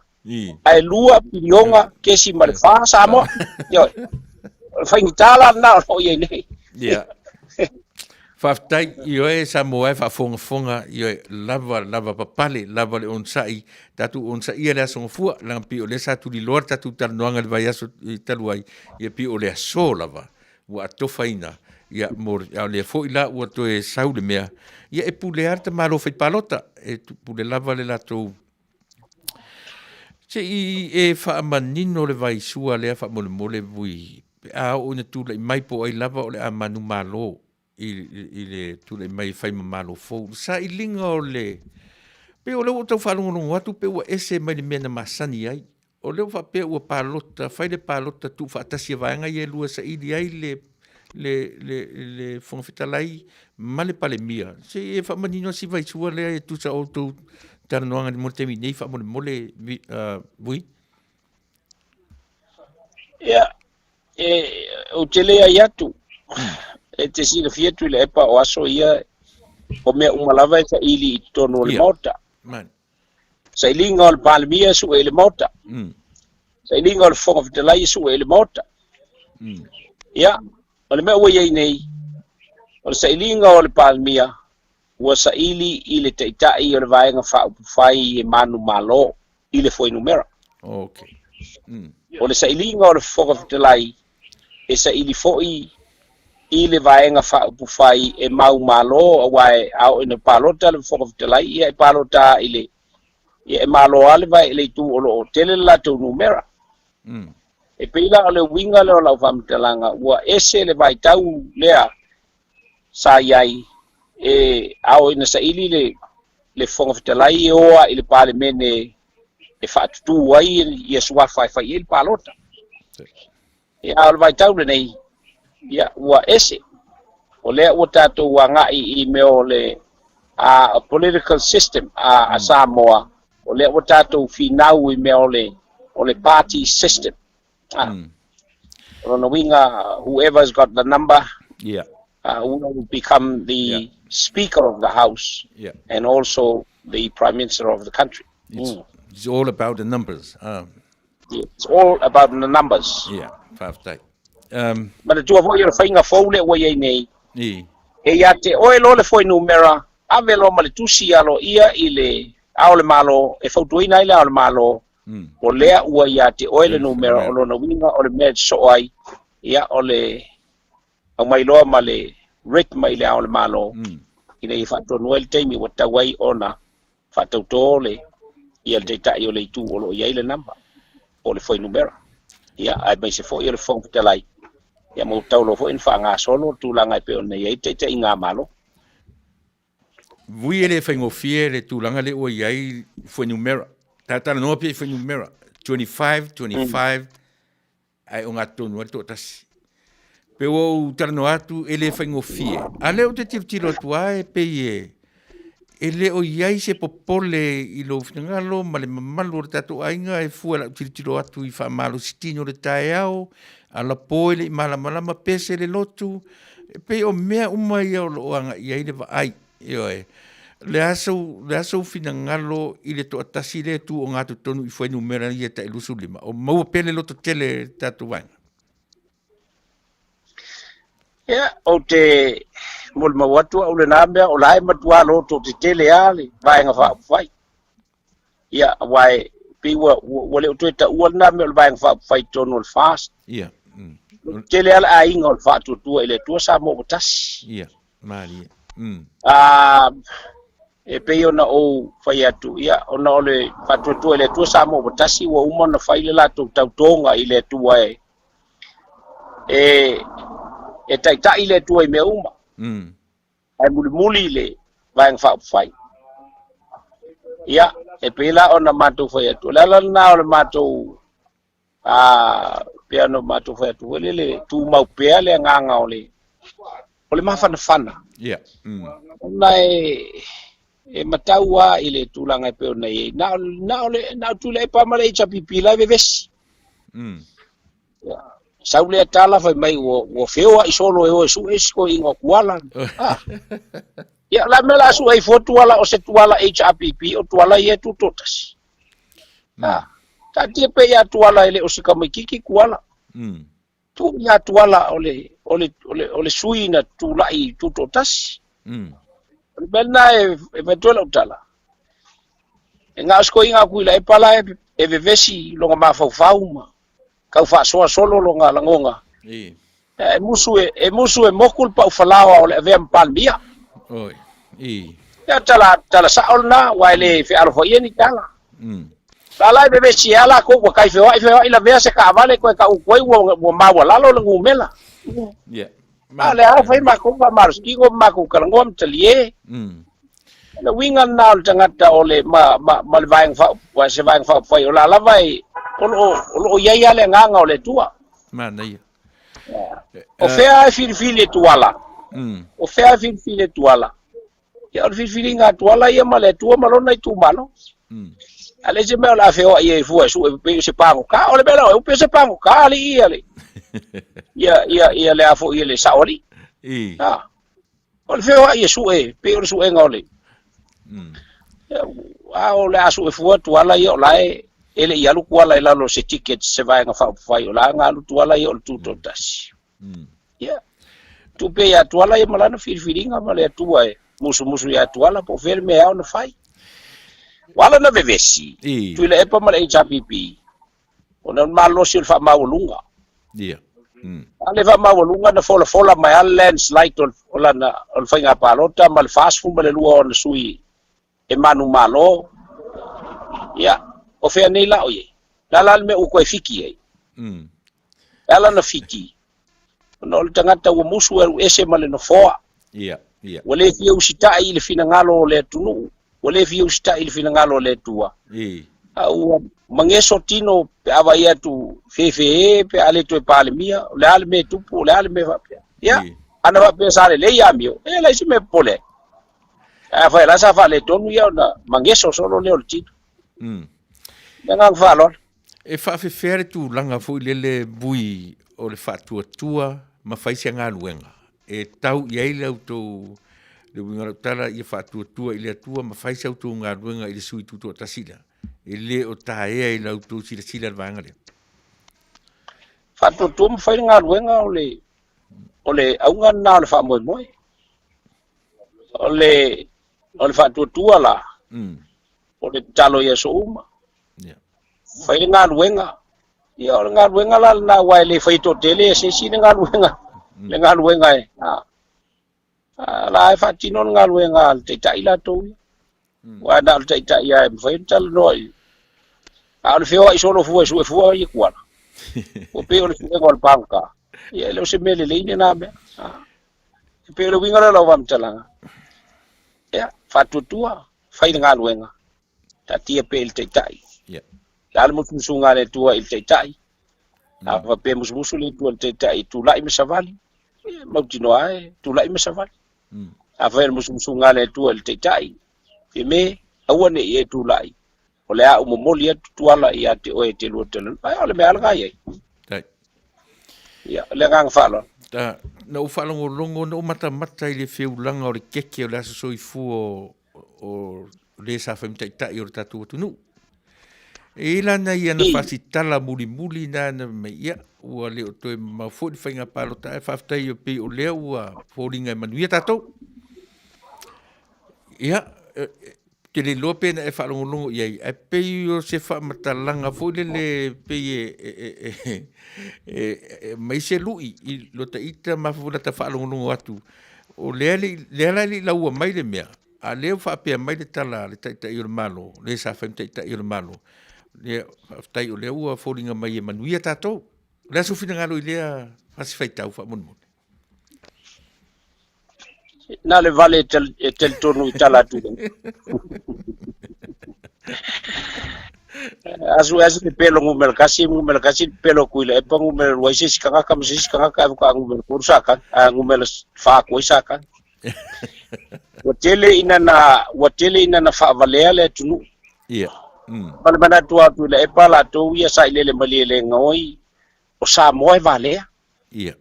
Ai lua pilionga kesi ma le Fasa mo. Yo. Whaingitala na o iei nei. Ia. Faafetai io e sa moa e whaafonga io e lava papale, lava le onsai, tatu onsai ia le asonga fua, langa pi o le sa tu li lor tatu tarnoanga le vai aso i taluai, ia pi o le aso lava, ua atofaina. Ia mor le fo ila ua to e saule mea ia e pule arta malo fai palota e pule lava le lato se i e fa manino le vai sua le fa mole vui a o ne tu le mai po ai lava o le amanu malo i le tu le mai fai malo fo sa i linga o le pe o le o to fa longo atu pe o ese mai me na masani ai o le fa pe o palota fai le palota tu fa tasia vanga ia lua sa i ai le Faafetai male pale mia se e fa manino si vai sua le tu sa auto tarnoanga de mortemi nei fa mole vui ya o tele ya tu e te si le fietu le epa o aso ia o me umalava sa ili tono le mota man sa ilinga o pale mia su ele mota sa ilinga o Faafetai su ele mota ya o le mea ua iei nei, o le sailinga o le palmia, ua saili i le teitai o le vaenga whaupufai e manu malo i le whainumera. Okay. O le sailinga o le Faafetai, e saili foi i le vaenga whaupufai e mau malo a wae au ina palota le Faafetai, ia e palota i le e malo ale vai le tu o lo tele la tu numera. E peila o le winga le o lau whamtalanga ua ese le vai tau lea sa iai e ao ina sa ili le Faafetai oa i le pale mene e whaatutu ai i asua whai i le palota. E ao le vai tau le nei ia ua ese o lea ua tātou ua ngai i meo le a political system a Samoa o lea ua tātou finau i meo le party system. Whoever's got the number, will become the Speaker of the House, and also the Prime Minister of the country. It's all about the numbers. It's all about the numbers. Yeah, Faafetai. But the two of you are saying a phone way nei. Yate oil foi numera, avelo maletusi alo ia ile aole malo e fautuina ile aole malo. O lea ua ia te oile numera o lona winga o le mea so ai ia o le au mai loa ma le rit mai le ao le malo ina i whato noel teimi wa tawai ona whato tole ia le teitai o le itu o lo ia ile namba o le foi numera ia ai mai se fo i le Faafetai ia mo tau lo fo in wha ngā solo tu langai pe o nei ei teitai ngā malo Vui ele whaingofie le tūlanga le o iai whainumera. Tātara noa pia whainumera. 25, ai o ngā tonu atu o tasi. Pe o tarano atu ele whaingofie. A leo te tiro atu ae pe ele o iai se popole i lo whinangalo ma le mamalu o tatu ainga e fua la tiro atu i whamalo sitino le tae au. A la poe le i malamalama pese le lotu. Pe o mea umai au lo anga iai le wa ai. Ioe. Le asau finangalo i le toatasi le tu o ngātu tonu i fwai numera i e ta ilusu lima. O maua pele loto tele tatu wanga. Ia, o te mulma watu au le nāmea o lai matua loto te tele ale, vaenga whaapawhai. Ia, wai, piwa, wale o tueta ua nāmea o le vaenga whaapawhai tonu o le fast. Ia. Tele ala a inga o le whaatutua i le tua sa mo tasi. Ia, maari. E pe ona o fai atu ia ona ole fatu le tu sa mo tasi wa uma na fai le la tu tautonga i le tua e tai le tua i me uma ai muli le vai fa fai ia e pe la ona matu fai atu la na ole matu piano matu fai atu le tu mau pe le nganga ole mafana ia e mataua i le tūlanga pe o nei na Tuilaepa ma le HPP la vevesi sau le tala fai mai o feoa i solo e o su esko i ngā kuala ia la mela su ai fo tuala o se tuala HPP o tuala i e tutotas ta tia pe ia tuala ele o se kamaikiki kuala tu ia tuala ole sui na tula i tutotas Bena e vetuela utala. E ngā sko inga Tuilaepa la e vevesi longa mafau ma. Kau whaasoa solo longa langonga. E musu e mokul pa ufalawa o le avea mpalmia. Oi. Ia tala saol na waile fe alfo ieni tala. Tala e vevesi ala ko wa kai fewa ila vea se ka vale ko ka ukoi wo mawa lalo le ngumela. Yeah. Ale a fai makumba marski go maku kalangom talie. Na wingan na tangata ole ma le vaeng fa wa se vaeng fa foi ola la vai o ia le nganga ole tua. Manuia. O fea fili tuala. O fea fili tuala. Ya o fili nga tuala ia ma le tua malona i tu malo. Ale se me la feo ia fu su pe se pango ka ole bela o pe se pango ka ali ia le. Ia le afo ia le saori. O le feo ia su pe o su ngole. O le asu e fu tuala ia lai ele ia lu kuala ila lo se ticket se vai nga fa fai ola nga lu tuala ia o tuto tas. Ia. Tu pe ia tuala ia malana fili nga male tua musu ia tuala po fer me au na fai. Wala na vevesi. Tuilaepa ma le HPP. Ona malo sil fa maulunga. Ia. Ale fa maulunga na fola mai al landslide ola na ol fainga palota mal fast fu le lua on sui e manu malo. Ia, o fea nei la oye. Lala me u koe fiki ai. Lala na fiki. Ona ol tangata ua musu ese male no foa. Ia. Wale fia usita i le fina ngalo le Taunuu. Wale fia usita i le fina ngalo le tua. Au mangeso tino pe ava ia tu fefe pe ale tu pale mia le ale me tupu le ale me va pe ya ana va pensare le ia mio e la si me pole fa la sa fa le tonu ia na mangeso solo le oltito ngang fa lo E faafefea tu langa fo le bui o le faatuatua ma faisi ngā luenga e tau iai le autou le winga tala i faatuatua i le atua ma faisi autou ngā luenga i le sui tutu o tasila ele o taea i lautou sila vanga le. Faatuatua ma fai ngā luenga o le aunga na o le whaamoemoe. O le faatuatua la. O le talo ia so uma. Fai ngā luenga. Ia o ngā luenga la na wai le fai to tele e sesi le ngā luenga. Le ngā luenga e. La e faatino ngā luenga te taila tau. Wa na te ia e fai talo noi. Ale feo i solo fu e fu i kuala. O pe o le ngol banka. Ia le se mele le ina me. Pe o winga la vam talanga. Ia fatutua fai nga luenga ta tia pe il teitai ya la mo sunga le tua il teitai ava pe musu le tua il teitai tu lai mesavali mau tino ai tu lai mesavali ava mo sunga le tua il teitai pe me awane e tu lai o le a mo moli tu ala ia te o te lu te ai ole me alga ai ya le gang falo ta na u falongo longo no mata i le feulanga o le keke o le aso soifu o le sa femta i o tatu tunu e lana ia na fasitala muli na me ia ua le o toe mafodi whainga palo tae Faafetai o pe o lea ua fōringa e Manuia tatou ia ke le loa pena e whaalongolongo iai e pei o se whaamatalanga fōi le pei mai se lui i lo ta ita mafula ta whaalongolongo atu o lea li laua mai le mea a leo whaapea mai le tala le taita i o le malo le sa whaim taita i o le malo le Faafetai o lea ua fōringa mai e Manuia tatou lea sufina ngalo i lea hasi whaitau whaamonimone na le vale tel tonu tala tu asu ke pelo ngumel kasi pelo kuila e pa ngumel waise sikanga ka ngumel kursa kan ngumel fa ko isa kan watele ina na fa valea le tunu ia mana tua tu le pa la to ia sai le maliele ngoi o sa moi valea ia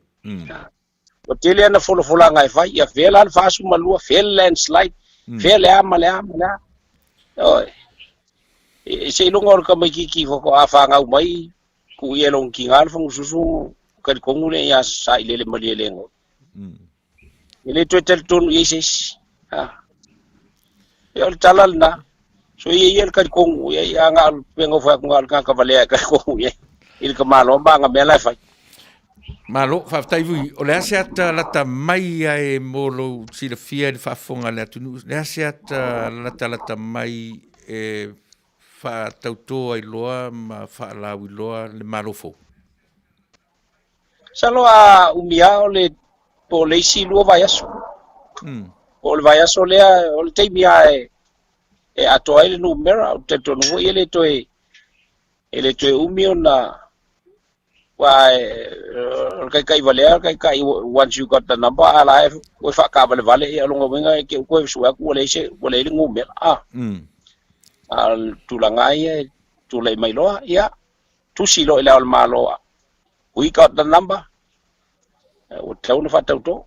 o tele na fola ngai fai ia vela fa su malua fel landslide vela mala oi e se longo ka mai ki ko afa ngau mai ku ia long ki ngal fong susu ka ko ngule ya sai le mali le ngo ile to tel ton yeses ha yo talal na so ye ka ko ya ngal pengo fa ngal ka vale ka ko ye il ka malo ba nga mela fai malo Faafetai vui o le ase ata lata mai ai molo sila fia le whaafonga le atunu le ase ata lata mai e wha tautoa i loa ma wha alawi loa le malofo salo a umia o le po le isi lua vai aso o le vai aso lea o le teimia e atoa ele numera o te tonu ele toe umio na kai valea kai once you got the number alive we fa ka vale e longo venga ke ko su aku le se le ngumel al tulangai tu le mai loa ya tu si lo ile al malo we got the number o tau no fa tau to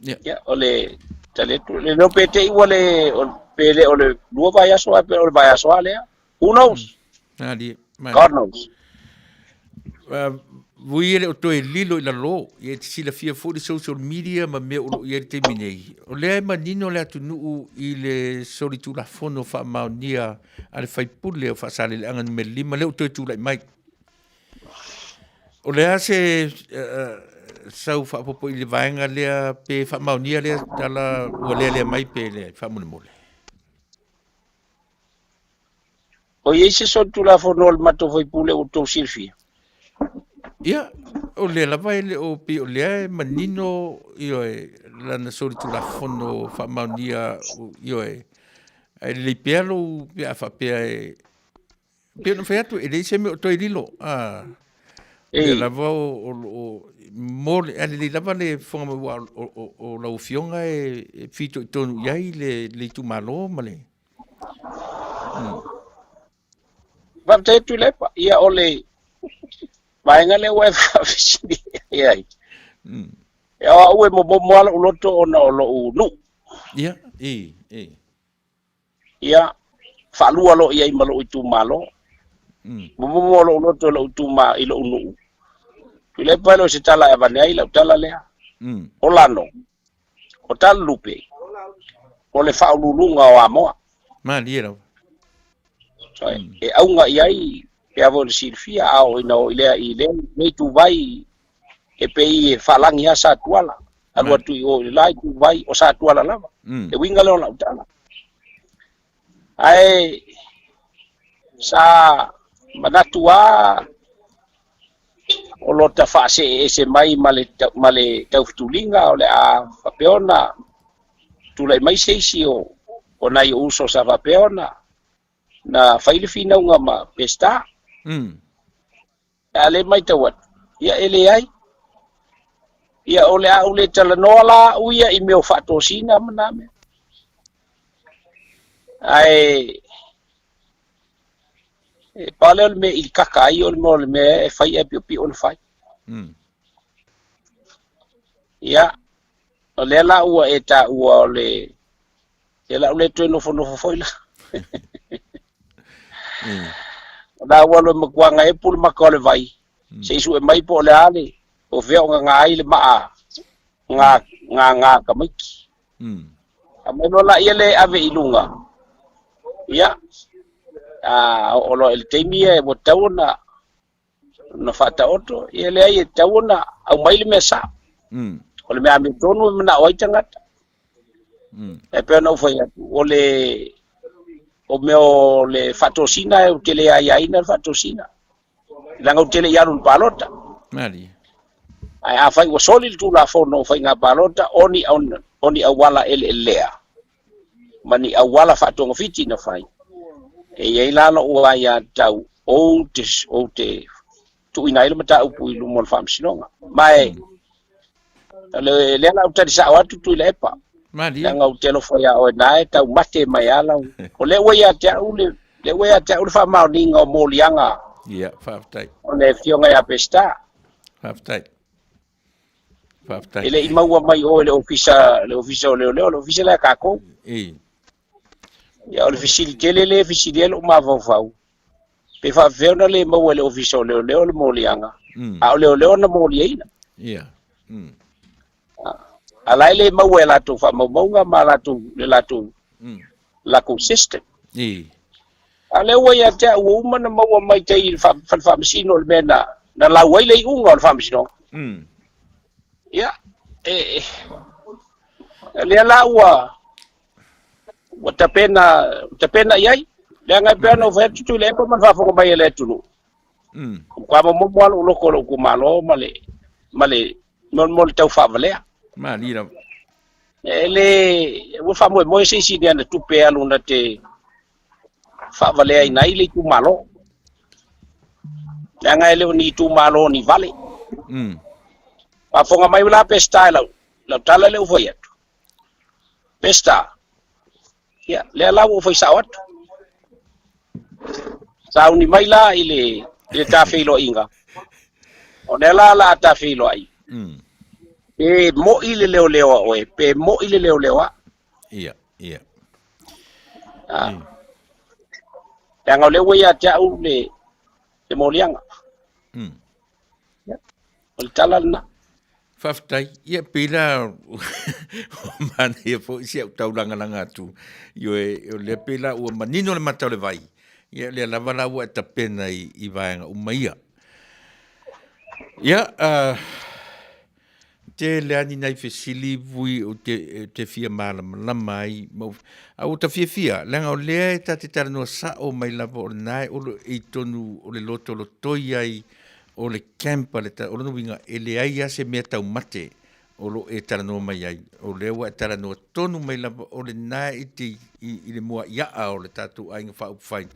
ya ole tale tu le no pete iguale o pele o le luo vaya so pe o vaya so ale who knows God knows vui ele o toe lilo i la lo i te sila fia fo social media ma me o i te minei o lea manino le atu nuu i le sori tu la fono fa Manuia ale fai pule o fa sale le angan me lima le o toe tu lai mai o lea se sau fa popo i le vaenga lea pe fa Manuia lea tala ua lea mai pe le fa mole mole o i se so tu la fono al mato fai pule o to silfia ia o le lava ele o pi o le manino io e lana sori tu la fono fa Manuia io e le pialo pe fa pe pe no featu e le se me to ililo le lava o mole ale le lava le fonga o la ufionga e fito tonu iai le tu malo male va te Tuilaepa ia ole vaenga le wa fafisi ai ya o mo ala o loto ona o lo nu ia ia falua lo ia malo itu malo mo lo loto lo tu ma ilo nu Tuilaepa lo se tala e vane ai lo tala le o lano o tal lupe o le fa lulunga o amo ma liero e aunga iai pe avon silfia ao ino ile me tu vai e pei falangi asa tuala alwa tu o lai tu vai o sa tuala lava e winga le la utala ai sa manatua o lota fase ese mai male tautulinga o le a papeona tula mai seisi o nai uso sa vapeo na failifina unga ma pesta ale mai tawat ia ele ai ia ole a ule talanola uia I meo fatosina maname ai pale me il kakai ol mol me fai e pi ol fai ia ole la ua eta ua ole ela ule to no foi la da ua lo makuanga e pul makole vai se su e mai po le ale o veo nga ai le ma nga kamiki amelo la ile ave ilunga ia o lo el temia e botauna na fata oto ile ai tauna au mai le mesa o le mea tonu na oi tangata e pe no foi o meo le fatosina e tele ai na fatosina langa o tele yarun palota mali ai a fai o solil tu la fo no fai nga palota oni awala lea mani awala fatonga fiti na fai e ia lalo o ia tau o te tu ina ile mata upu ilu mol fam sinonga mai le la utari sa watu Tuilaepa mali nga utelo fo ya o nai tau mate mai ala o le we ya te ule fa mau ninga o molianga ia Faafetai o le fionga ya pesta Faafetai ele I maua mai o le ofisa o le ofisa la kako ya o le fisili le fisili o ma vau pe fa veona le maua le ofisa o le molianga a o le na moliaina ia ala le maua la tu fa maunga ma la tu la consistent ale we ya te o mana maua mai te fa msino le mena na la wai le unga le fa msino ia le la wa tapena yai le nga pena o vetu Tuilaepa man fa fo mai le tulu kwa mo mo lo ko ku malo male mo tau fa Vale mali la ele wo fa mo se dia na tupe alu na te fa Vale ai nai le ku malo nga ele ni tu malo ni Vale pa fonga mai la pesta la tala le foi pesta ya le la wo foi sawat sauni mai la ile ta filo inga o la ta filo ai e mo ile leo o pe mo ile leo ia yang ole we ya ta u le molianga o tala na Faafetai ia pila mana ia fo sia taulanga tu yo le pila o manino le mata le vai ia le lava la o ta pena I vaenga umaia ia te le ani nai fesili vui o te fia mala mai au ta fia langa o le ta te tarano sa o mai lava o nai o le tonu o le loto ai o le campa le o le winga ele ai ase me tau mate o lo e tarano mai ai o le wa tarano tonu mai lava o le nai I le mua ia o le tatu ai fa fai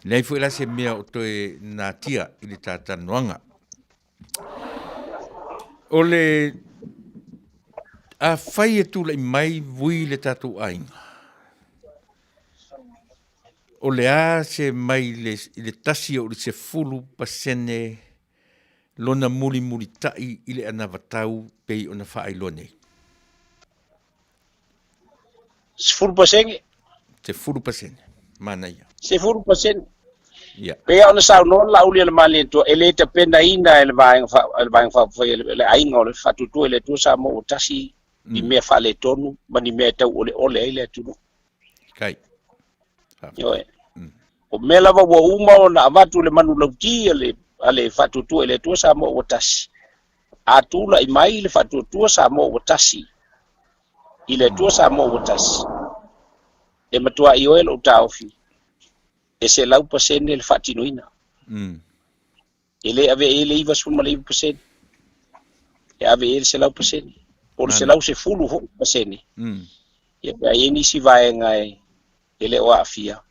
nei foi la se mea o toe na tia I le tatanoanga o le a fai e tu le mai vui le tatu ai o le a se mai le tasi o le se fulu pasene lona muli tai I le ana vatau pei ona whaailoa nei. se fulu pasenge Te fulu pasene, mana ia. se fulu pasenge Ia. pe ona sa no la uli le mali to ele te pena ina ele vai fa le ainga le fatu tu ele tu sa mo tasi I me fa le tonu mani me tau ole ele tu Kai. yo o mela wa uma ona avatu le manu lauti ale fatu tu ele tu sa mo tasi atula I mai le fatu tu sa mo tasi ile tu sa mo tasi e matua I oel o taofi e se lau pasene le fatinoina ele ave ele iva sul male pasene e ave ele se lau pasene o se lau se fulu ho pasene ia pe ai nisi vaenga ele o afia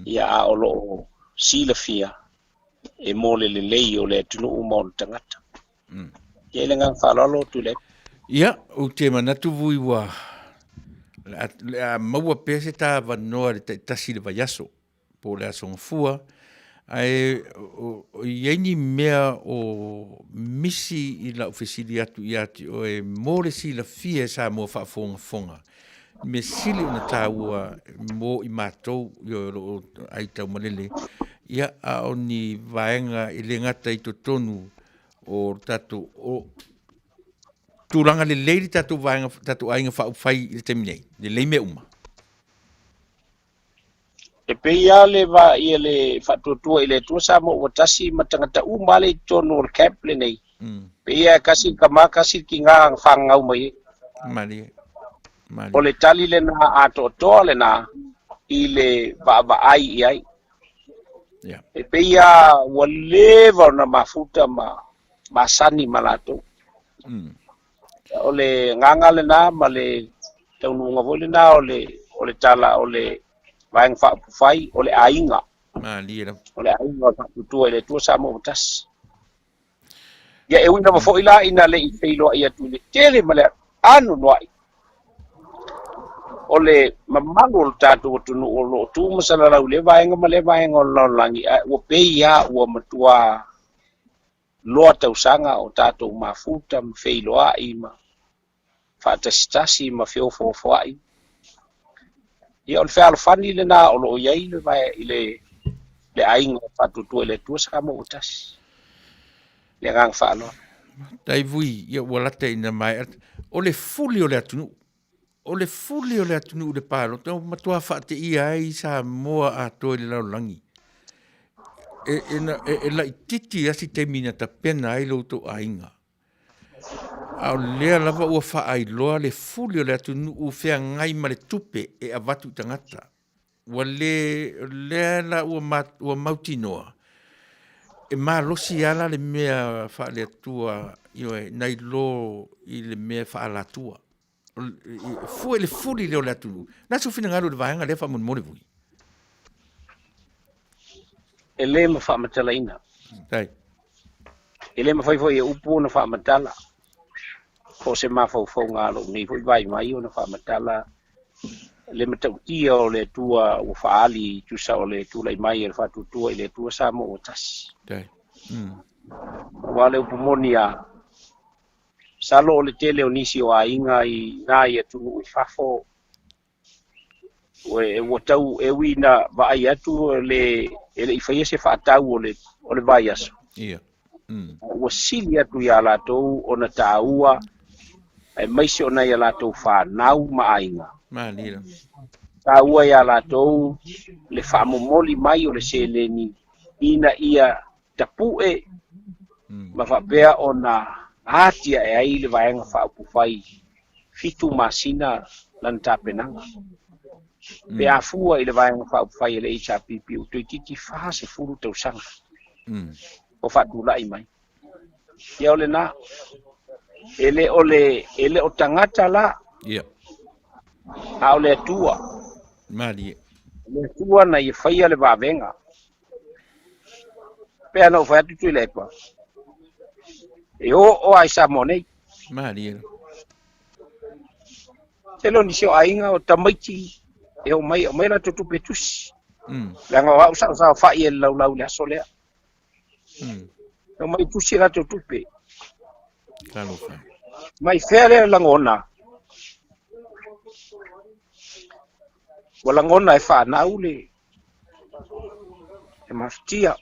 ia a olo sila fia e mole le lei o le tunu mo tangata ia le ngang falalo Tuilaepa ia o te manatu vui wa maua pese ta vanoa le tasi le vaiaso po le asonga fua ai o ieni mea o misi i la ofisili atu i ati o e mole si la fie sa mo fa fonga me sili ona tāua mo i mātou i o ai tau malele ia a oni vaenga i le ngata i to tonu o tatu o tūranga le leiri tatu vaenga tatu ainga whai i le teminei le leime uma e pe ia le va ia le fatutua i le tua sa mo o tasi matangata umale tonu o camp le nei pe ia kasi kasi ki ngā whangau mai mali o le tali le na ato toa le na i le va ai i ai e pe ia wa leva na mafuta ma sani malato o le nganga le na ma le taunuu ngavole na o le tala o le vaeng fai o le ainga o le ainga fatutua i le tua sa mo tas ia e wina mafo ila ina le i feilo ia tu le tele ma le anu noai o le mamalu o tatu o tunu o lo tu masala lau le vaenga ma le vaenga o langi o pe ia o matua loa tausanga o tatu mafuta ma feilo ai ma fatasitasi ma feofofo ai ia o le fealofani le na o loo iai le vae i le aiga faatutua i le tua sa mo utasi le agaga faaloa taivui ia ua lata ina mai o le fuli o le atunuu o le fuli o le atunuu le palota matua faateʻia ai sa moa atoa i le lalolagi e laʻititi asi taimina tapena ai loutou aiga a o lea lava ua faailoa le fuli o le atunuu feagai ma le tupe e avatu i tagata ua lea la ua mautinoa e malosi ala le mea faaleatua ioe nai lo i le mea faalatua fue le fuli leo le atunuu na sufinagalu le vaega lea faamolimoli vui e lē ma faamatalaina tai e lē mafaifai e upu ona faamatala ko se mafaufauga lou nei foi vai mai ona faamatala le matautia o le tua ua faali tusa o le tulai mai e le faatutua i le tua sa mo o tasi tai ua le upumoni a salo o le tele o nisi o aiga i na ia tunuu i fafo ua tau e uina vaai atu e le ifaia se faatau o le vai aso ia ua sili atu iā latou ona tāua e maise ona ia latou fanau ma aiga malila tāua iā latou le faamomoli mai o le seleni ina ia tapu'e ma faapea ona atia e ai le vaega faaupufai fitu masina lana tapenaga pe afua i le vaega faaupufai e leʻi sa pipi o toititi fasefulu tausaga o faatulaʻi mai ia o lenā ele o tagata la ia a o le atua mali le atua na ia faia le vavega pea na ufai atu Tuilaepa e o ai sa mo nei mali te lo nisi o aiga o tamaiti e o mai la tutupe tusi le agaʻau saʻosao faʻi e le laulau le aso lea o mai tusi la tutupe talofa mai fea lea lagona ua lagona e fanau le mafitia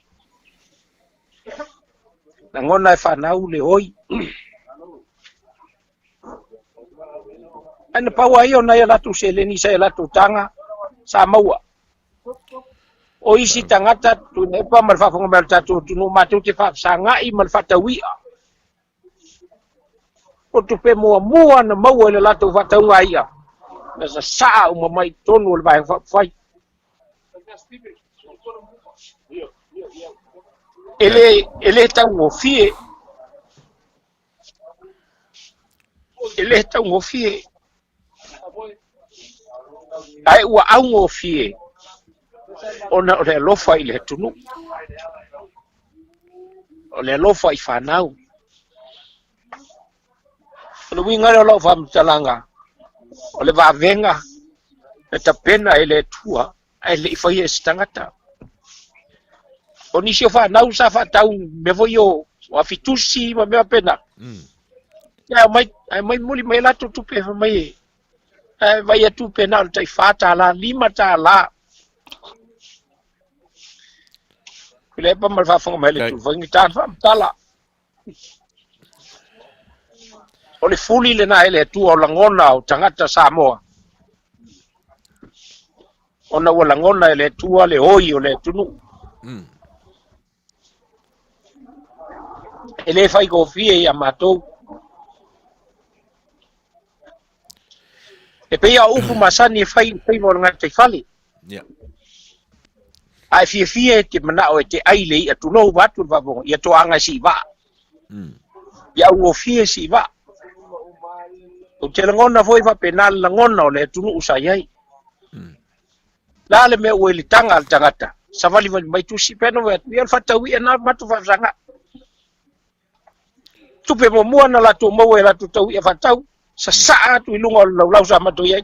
lagona e fanau le oi ana pau ai ona ia latou seleni sa ia latou taga sa maua o isi tagata Tuilaepa ma le faafoga mea le tatou tunuu matou te faapesagaʻi ma le faatauia o tupe muamua na maua i le latou faatauga ia na sasaʻa uma mai tonu o le vaega faapufai e lē taugofie ai ua au fie ona o le lofa i le tunu o le lofa i whanau o le winga le lo fa mtalanga o le vavenga e tapena e le tua ai le ifai e stangata o nisi o whanau sa whatau me voi o fitusi ma mea pena ya mai muli mai lato tupe mai vai tu penal tai fata la 5 ta la Tuilaepa mal fa fonga mai le tu vangi tan fa tala o le fuli le na ele tu o langona o tangata Samoa ona o langona ele tu le oi o le tunu ele fai go fie ya matou e pe ya upu masani fai mo nga te fali ai fie te mana o te aile i atu no watu vavo ia to anga si va ia o fie si va o te ngona foi va penal ngona o le tunu usayai la le me o le tanga al tangata savali mai tu si peno vet ia fata wi na matu fa zanga tu pe mo mo na la tu mo la tu tau ia fatau sa sa tu ilunga lau sa matu ia.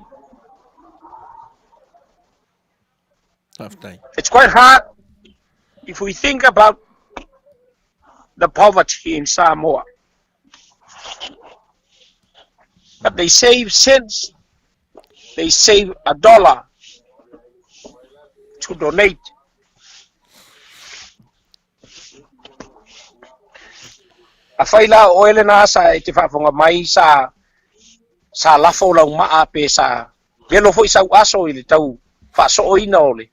It's quite hard if we think about the poverty in Samoa. But they save cents, they save $1 to donate. A faila oele na sa te whafonga mai sa lafo lau maa pe sa velo foi sa aso i le tau whaso oina ole.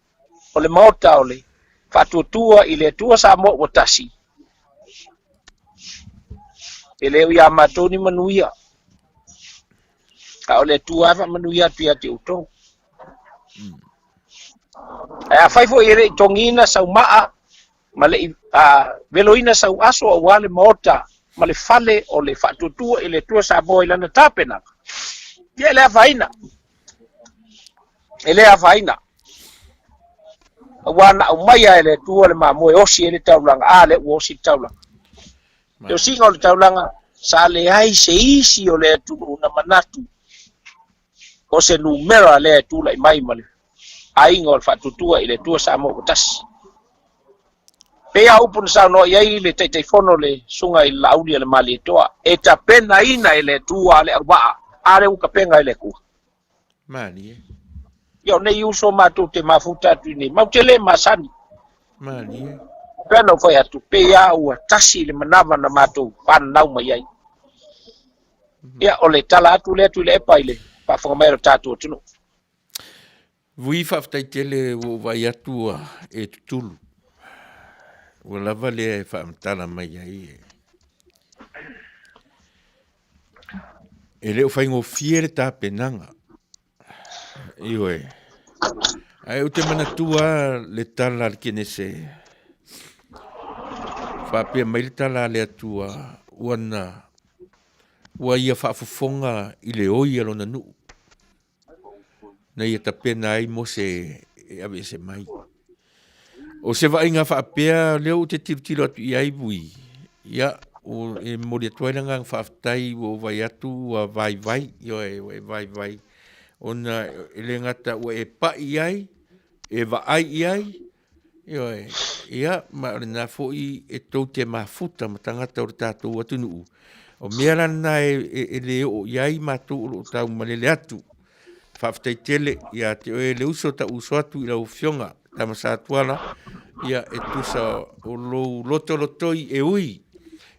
O le maota o le whatuatua i le tua sa mo o tasi. E leo ia matoni Manuia. Ka o le tua awa Manuia pia te utou. A whaifo i re tongina sau maa ma le veloina sau aso o wale maota ma le fale o le whatuatua i le tua sa mo i lana tapena. Ia lea vaina. E lea vaina. Wana o mai ele tua le mamoe osi ele taulanga ale osi taulanga. Yo singa le taulanga sa le ai se isi o le tu na manatu. O se numero le tu la mai male. Ai ngol fatutua ile tua sa mo tas. Pe ya upun sa no ye le te fono le sunga i lauli le mali toa. E ta pena ina ile tua le wa ale u kapenga ile ku. Mani. Yo ne uso matu te mafuta tu ni mautele masani Mani pena foi atu pe ya u tasi le manava na matu pan nau mai ai ya ole tala atu le Tuilaepa ile pa fonga tatu tunu Vui Faafetai tele o vai atu e tutulu o lava le whaamtala mai ai e leo whaingo fiere ta penanga iwe ai o te manatua le tala kene se whapea mai le tala le atua wana ua ia whaafofonga i le oi alona nu na ia tapena ai mo se ave se mai o se vainga whapea leo te tiro atu i ai bui ia o e mori atuaina ngang Faafetai o vai atu a vai yo e vai ona ele ngata o e pa ai e va ai yo ia ma na foi e to te mafuta matangata o tatu atunu o mera na e le o iai matu o tau malele atu Faafetai tele ia te o le uso ta uso atu i la ufionga tama sa tuala ia e tusa o lo lotoi e ui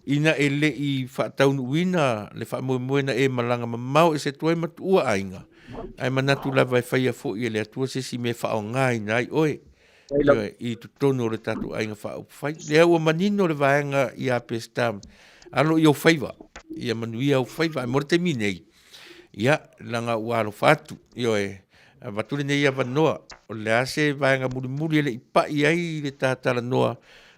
ina ele i Taunuu wina le whaamoemoena e malanga mamau e se tuai matua ainga ai manatu lava e whaia fo i le atua se si me whao ngai nai oe i tutono le tatu ainga whao whai le au manino le vaenga i a pestam alo i o whaiva i a Manuia o whaiva ai morte minei ia langa uaro fatu i oe vatule nei a vanoa o le ase vaenga muri le ipa i ai le tatala noa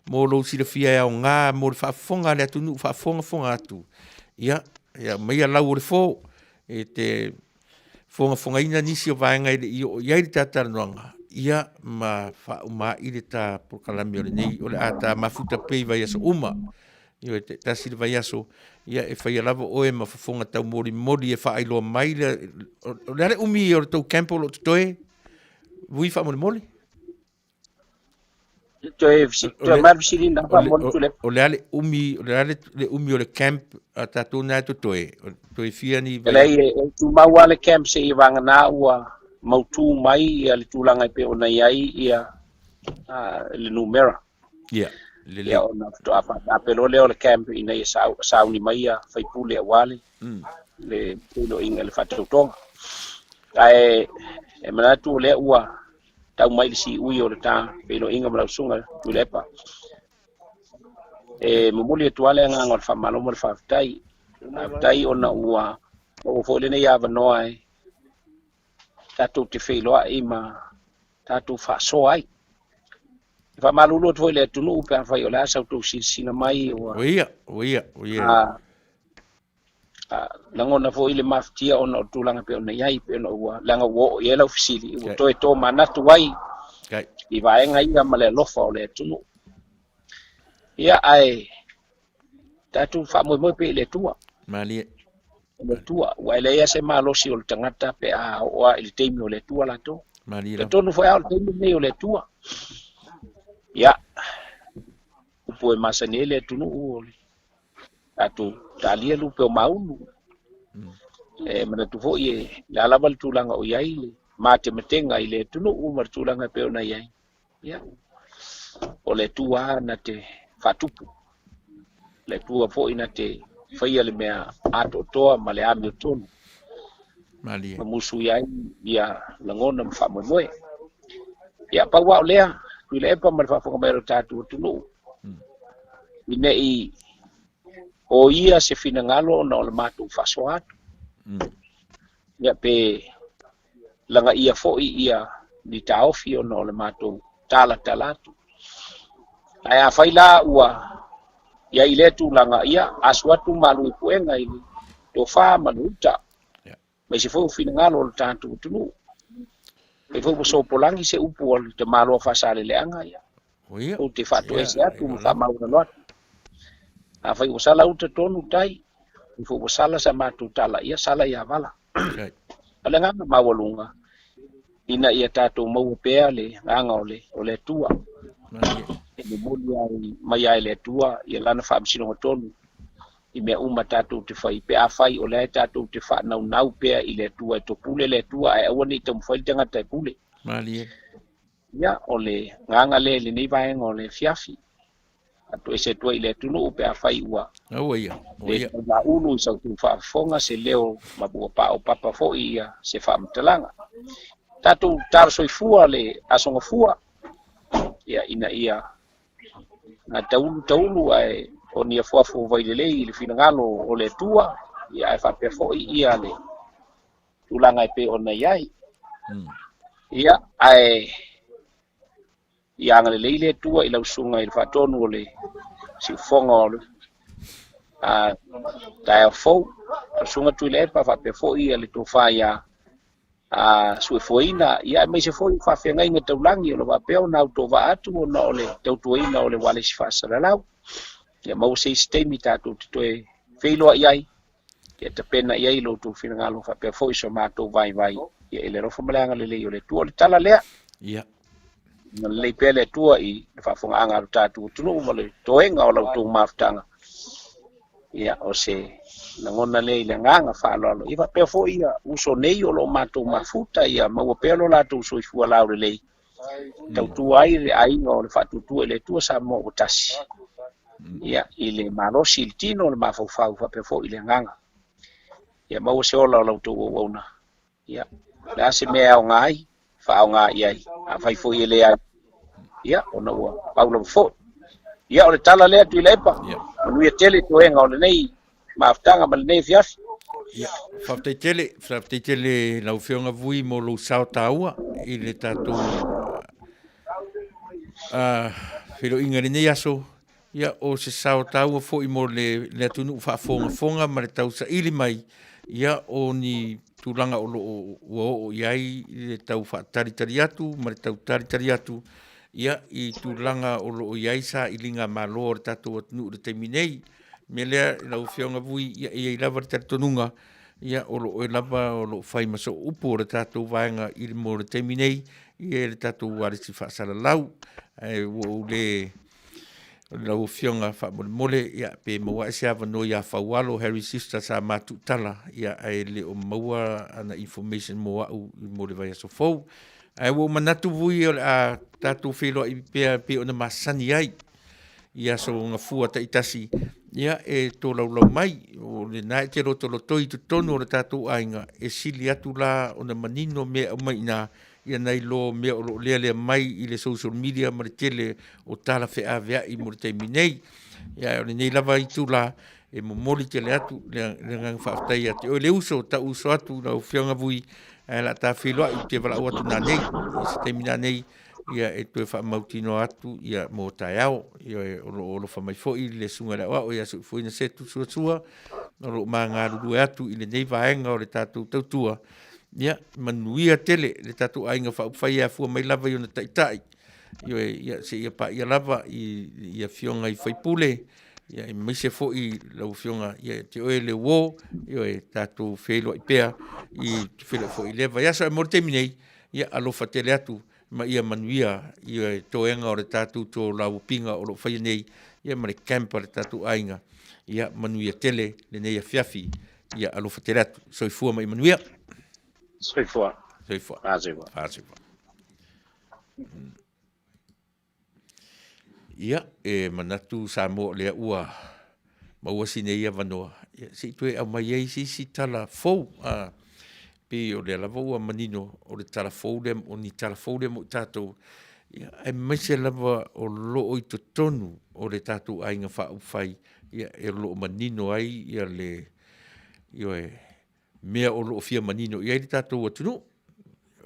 mo lo sila fia o ngā mo le whaafonga le atunu whaafonga atu ia mai a lau o le fo e te fonga ina nisi o vaenga i o iai tata noanga. Ia ma wha i le tā pokalami o le nei, o le ata mafuta pei vai aso uma. Io te tasi le vai aso, ia e whai alava oe ma whafonga tau mori e wha ailoa mai o le ale umi o le tau campo lo tutoe, vui wha moli. O le ale umi o le camp a tātou nā tutoe, toi fia ni vai. Ele tu mau ale camp se i vanga na ua mautu mai ia le tūlanga i pe o nei ai ia le numera. Ia. Ia o na to apelo leo le camp i nei sauni mai ia fai pule a wale. Le pulo inga le whatautonga. Ai e manatu le ua tau mai le si ui o le tā pelo inga mara usunga Tuilaepa. E mamuli e tuale nga ngor whamalomo le Faafetai. Faafetai o na ua o fo le nei ava noa e tātou te whailoa i ma tātou whasoa ai. Fa malulu tu le tunu pe fa yo la sa tu sina mai o ia. Langona fo ile maftia ona tulanga pe ona yai pe ona langa wo yela ofisili o to e to mana tu wai. Kai. I va nga ia male lofa o le tunu. Ia ai tatu fa mo pe le tua. Mali. Le tua wa le ia se malo si o le tangata pe a o il temi o le tua la to. Mali. Le tonu fo al temi o le tua. Ya, upo e masanele tunu uoli. Atu talia lupe o maunu. Mana tu fo ye la laval tulanga o yaile. Mate metenga ile tunu umar tulanga pe ona yai. Ya. O le tua na te fatupu. Le tua fo ina te faia le mea ato toa ma le ame o tonu. Mali. Mamusu yai ya langona mfamoe. Ya pa wa lea. Tuilaepa ma fa mai tatu tunu. Ine i o ia se finangalo na o le matu fasoat. Ya pe langa ia foi ia ni taofi o na o le matu talatu. Ai a faila ua ia ile tu langa ia aswatu malu puenga ili to fa manuta. Me se fo finangalo le tatu tunu. E fo so polangi se upu o te malo Fasa le anga ia. O te fatu e se atu fa mau na lot. A fai usala uta tonu tai. Fo usala sa matu tala ia sala ia vala. Ale nganga mawalunga. Ina ia tatu mau pea le nganga o le tua. E le moli ai mai ai le tua ia lana fa msino tonu. I mea uma tatu te fai pe a fai o le tatu te fa nau pea i le tua e to pule le tua e awa ni te mwhai tanga te pule. Mali. Ia o le nganga le nei vaenga o le fiafi. Atu e se tua i le tunu pe a fai ua. Ia. Le la ulu i sau tu whaafonga se leo mabua pa o papa fo ia se whaamtalanga. Tatu tarso i fua le asonga fua. Ia ina ia. Na taulu ai o nia fuafu vai lei le finangalo o le tua ia e fa pe fo ia le tulanga pe ona yai ia ai ia ngale le tua ila usunga il fatonu le si fonga le ta fo usunga Tuilaepa fa pe fo ia le to fa ia su foina ia me se foi fa fenga inga taulangi o le va pe ona to va atu ona o le tautuina o le wale si Fasa lau. Ya mau se sistemi tatu te feilo iai ya te pena iai lo tu finangalo fa pe foi so mato vai ya ele ro fo malanga le le tu le tala le ia le pele tu i fa fo anga tatu tu no mo le toenga o lo tu maftanga ya o se na ngona le nganga fa lo i fa pe fo ia uso nei o lo mato mafuta ia mau pelo la tu so fu la le tau tu ai no le fa tu le tu sa mo tasi. Ia ile malosi il tino le mafau fa pe fo ile nganga. Ia mau se ola o to ona. Ia la se me au ngai fa au ngai ai. A fai fo ile ai. Ia ona ua paulo fo. Ia o le tala le Tuilaepa. Manuia tele to enga o le nei maftanga ma le nei fiafi. Ia Faafetai tele lau whionga vui mo lo sao taua i le tatu whiro inga nei aso. Ia o se sao tau fo i mo le tunu whaafonga ma le tau sa ili mai. Ia o ni tūlanga o o iai le tau whaatari atu, ma le tau tari atu, ia I tūlanga o iai sa ilinga malo o le tātou atunu o le teiminei, me lea lau whionga vui, ia I lava le tātonunga, ia o lava o whai maso upo o le tātou vaenga I le mo le teiminei, ia le tātou warisi whaasala lau, o le lau fionga whaamole ia pe maua e sea wano ia whaualo Harry Sister sa matu tala ia e le o maua ana information mo au mo le vai aso fau wo manatu vui a tatu whilo I pe o na masani ai ia so nga fua ta itasi ia e tō lau mai o le nai te roto lo toi tu tonu o le tatu ainga e sili atu la o na manino mea o mai na ia nei lo mea o lea mai I le social media ma le tele o tala whea vea I mo le teimi nei. Ia o le nei lava I tula e mo moli tele atu le ngang Faafetai ate o le uso ta uso atu na o whionga vui la ta whiloa I te wala atu na nei I se teimi na nei ia e tue wha mautino atu ia mo tai au ia e olo wha mai fo I le sunga le o ia su fuina setu sua olo maa ngā ruru atu I le nei vaenga o le tātou tautua ia Manuia tele le tatu ainga fa fai a fu mai lava yo na tai ia se ia pa ia lava ia fionga I fai pule ia mai se fo I lau fionga ia te oe le wo ia tatu felo I pea I felo fo I leva ia so e morte minei ia alofa tele atu ma ia Manuia ia toenga o le tatu to lau pinga o lo fai nei ia ma le camper le tatu ainga ia Manuia tele le nei a fiafi ia alofa tele atu so I fua mai Manuia Soifua. Fāsiwa. Ia, e manatu sa mo lea ua maua sine ia vanoa. Ia, si tue au mai ei si tala fou. Pe o lea lava ua manino o le tala fou lea o ni tala fou lea mo tātou. Ia, e maise lava o loo I tonu o le tātou ainga wha fai. Ia, e loo manino ai, ia le... Ia, mea o loo fia manino ia I tātou atunu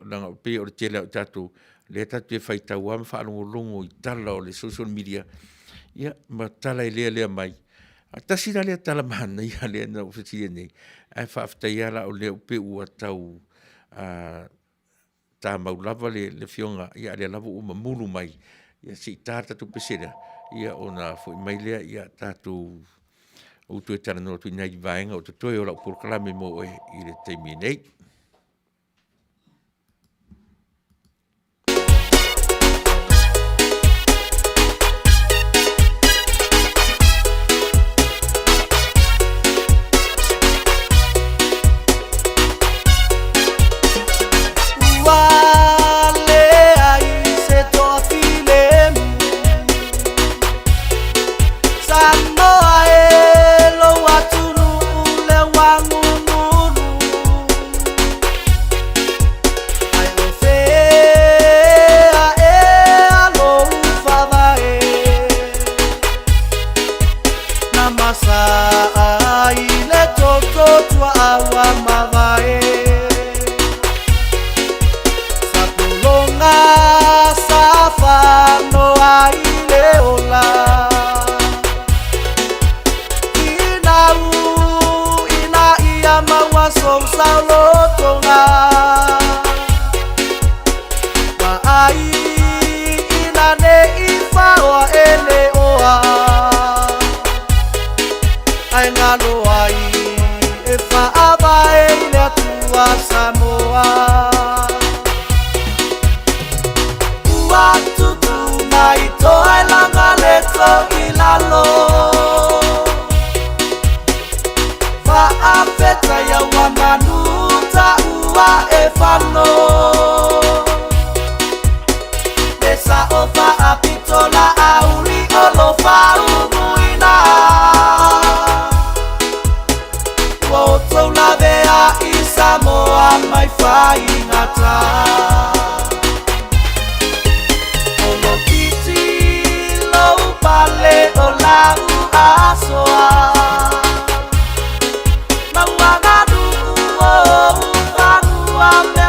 langa pe o le tele o tātou le tātou e whai tau am whaalongolongo I tala o le social media ia ma tala I lea mai a tasira lea tala mana ia lea na uwhitia nei ai Faafetai ala o lea upe ua tau tā maulava le fionga ia lea lava uma mulu mai ia si tātou pesera ia o na fwoi mai lea ia tātou o tu e tana no tu nai vaenga o tu toi o la por kalame mo e I le teimi nei.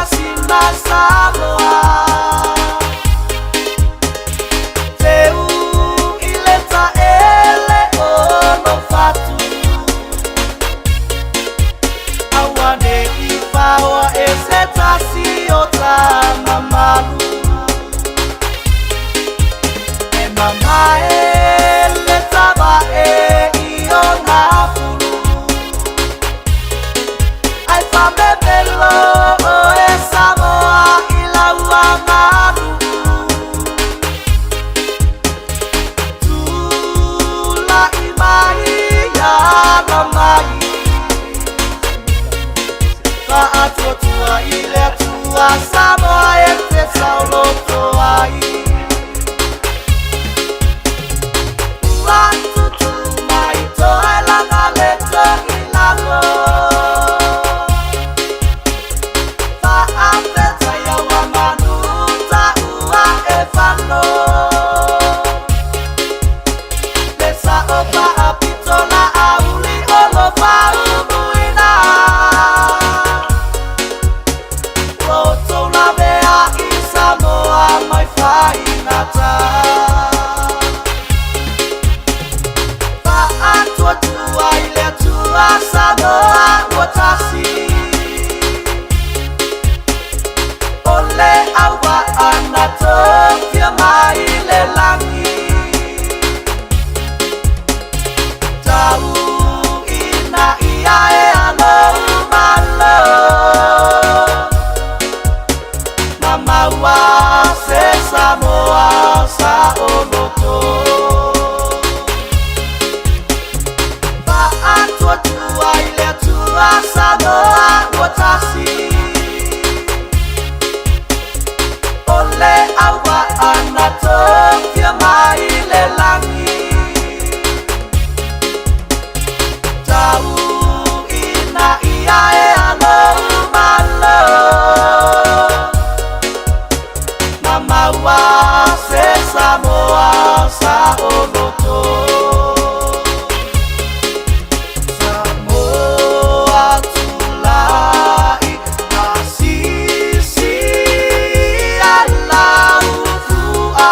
Sina tua Samoa e te saulo toai Uatu tu mai toe langa le te ilalo Faafetai awa manuta ua e whano Le sa opa apitola auli olo whaumuina Roto la vea i Samoa mai whainata Whaatua tua i lea tua Samoa watasi Ole awa ana tokia mai le langi Tau ina ia e alo malo Mamaua se Samoa sa oloto Whaatua tua i lea tua Samoa watasi Ole awa ana tokia mai le langi Tau ina ia e alo malo Mamaua se Samoa sa oloto Samoa tulai asisi alau fua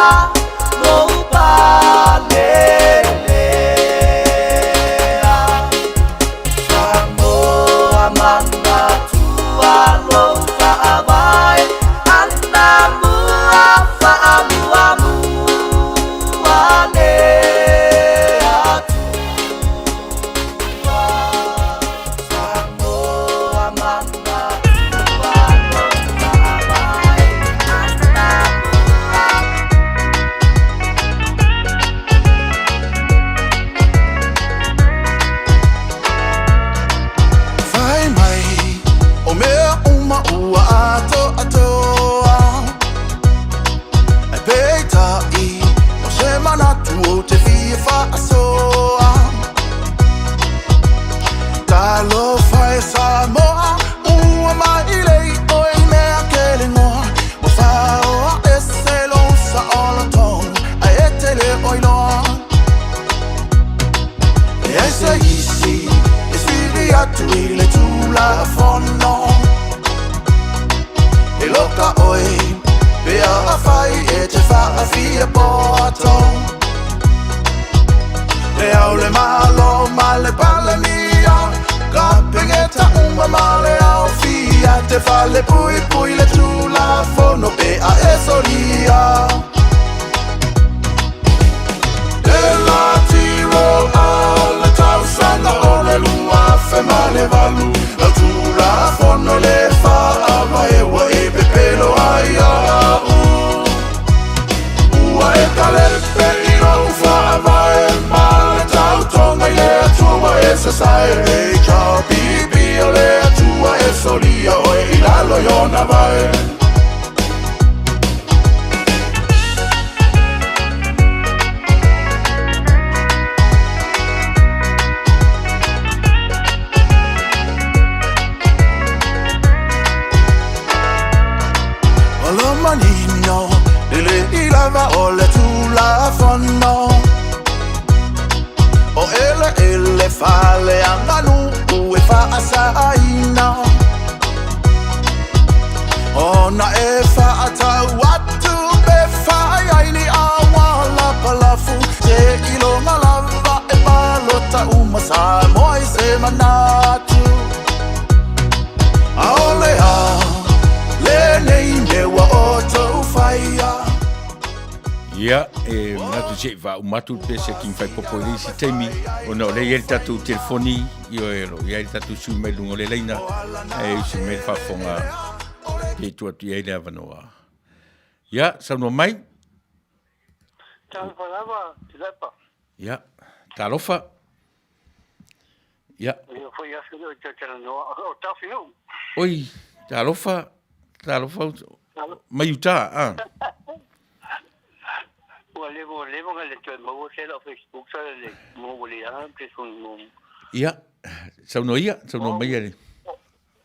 lopalelea Samoa mana tua lo fa'awai Anna mua fa'amuamu alea tua Samoa mana tua lo fa'awai Anna mua Fai mai o mea uma ua ato atoa E peitai o se manatu o te fia whaasoa Talo fai Samoa ua mai lei o i mea kele ngoa Mo whaoa e se lonsa ola tong A e te le oiloa E se isi e siri atu i le tula fono E loka oi Pea a whai e te whaafia poto Le au le malo ma le palamia Ka pengeta uma ma le au fia Te whale pui pui le tula fono Pea e soria Le la tiro ala tausanga o le lua fe ma le valu La tula fono le whaava e wa e pepelo ai au Ua e kalepe i rau whaava e ma le tautonga i le atua e sasai E kia pipi o le atua e solia o e ilalo i ona vai Olo manino, lele ilava o le tula fono O ele fale anganu ue faasa aina Ona e faatau atu be fai aini awala palafu Te ilonga lava e palota uma Samoa i se manatu Aolea le nei meua o tau whaia Ia, e natu se va umatu pese king fai popo le si temi o no le yel tatu telefoni io ero ia il tatu su me lungo le leina e su me fa fonga e tu atu ia le avanoa ia sa no mai Tau palava Tuilaepa. ia talofa ia Foi aso o tala no o tafino. oi talofa talo fau. Mai uta, Levo ngale tu mo se lo Facebook sa le mo le ya pe son mo. Ia, sau no mai ele.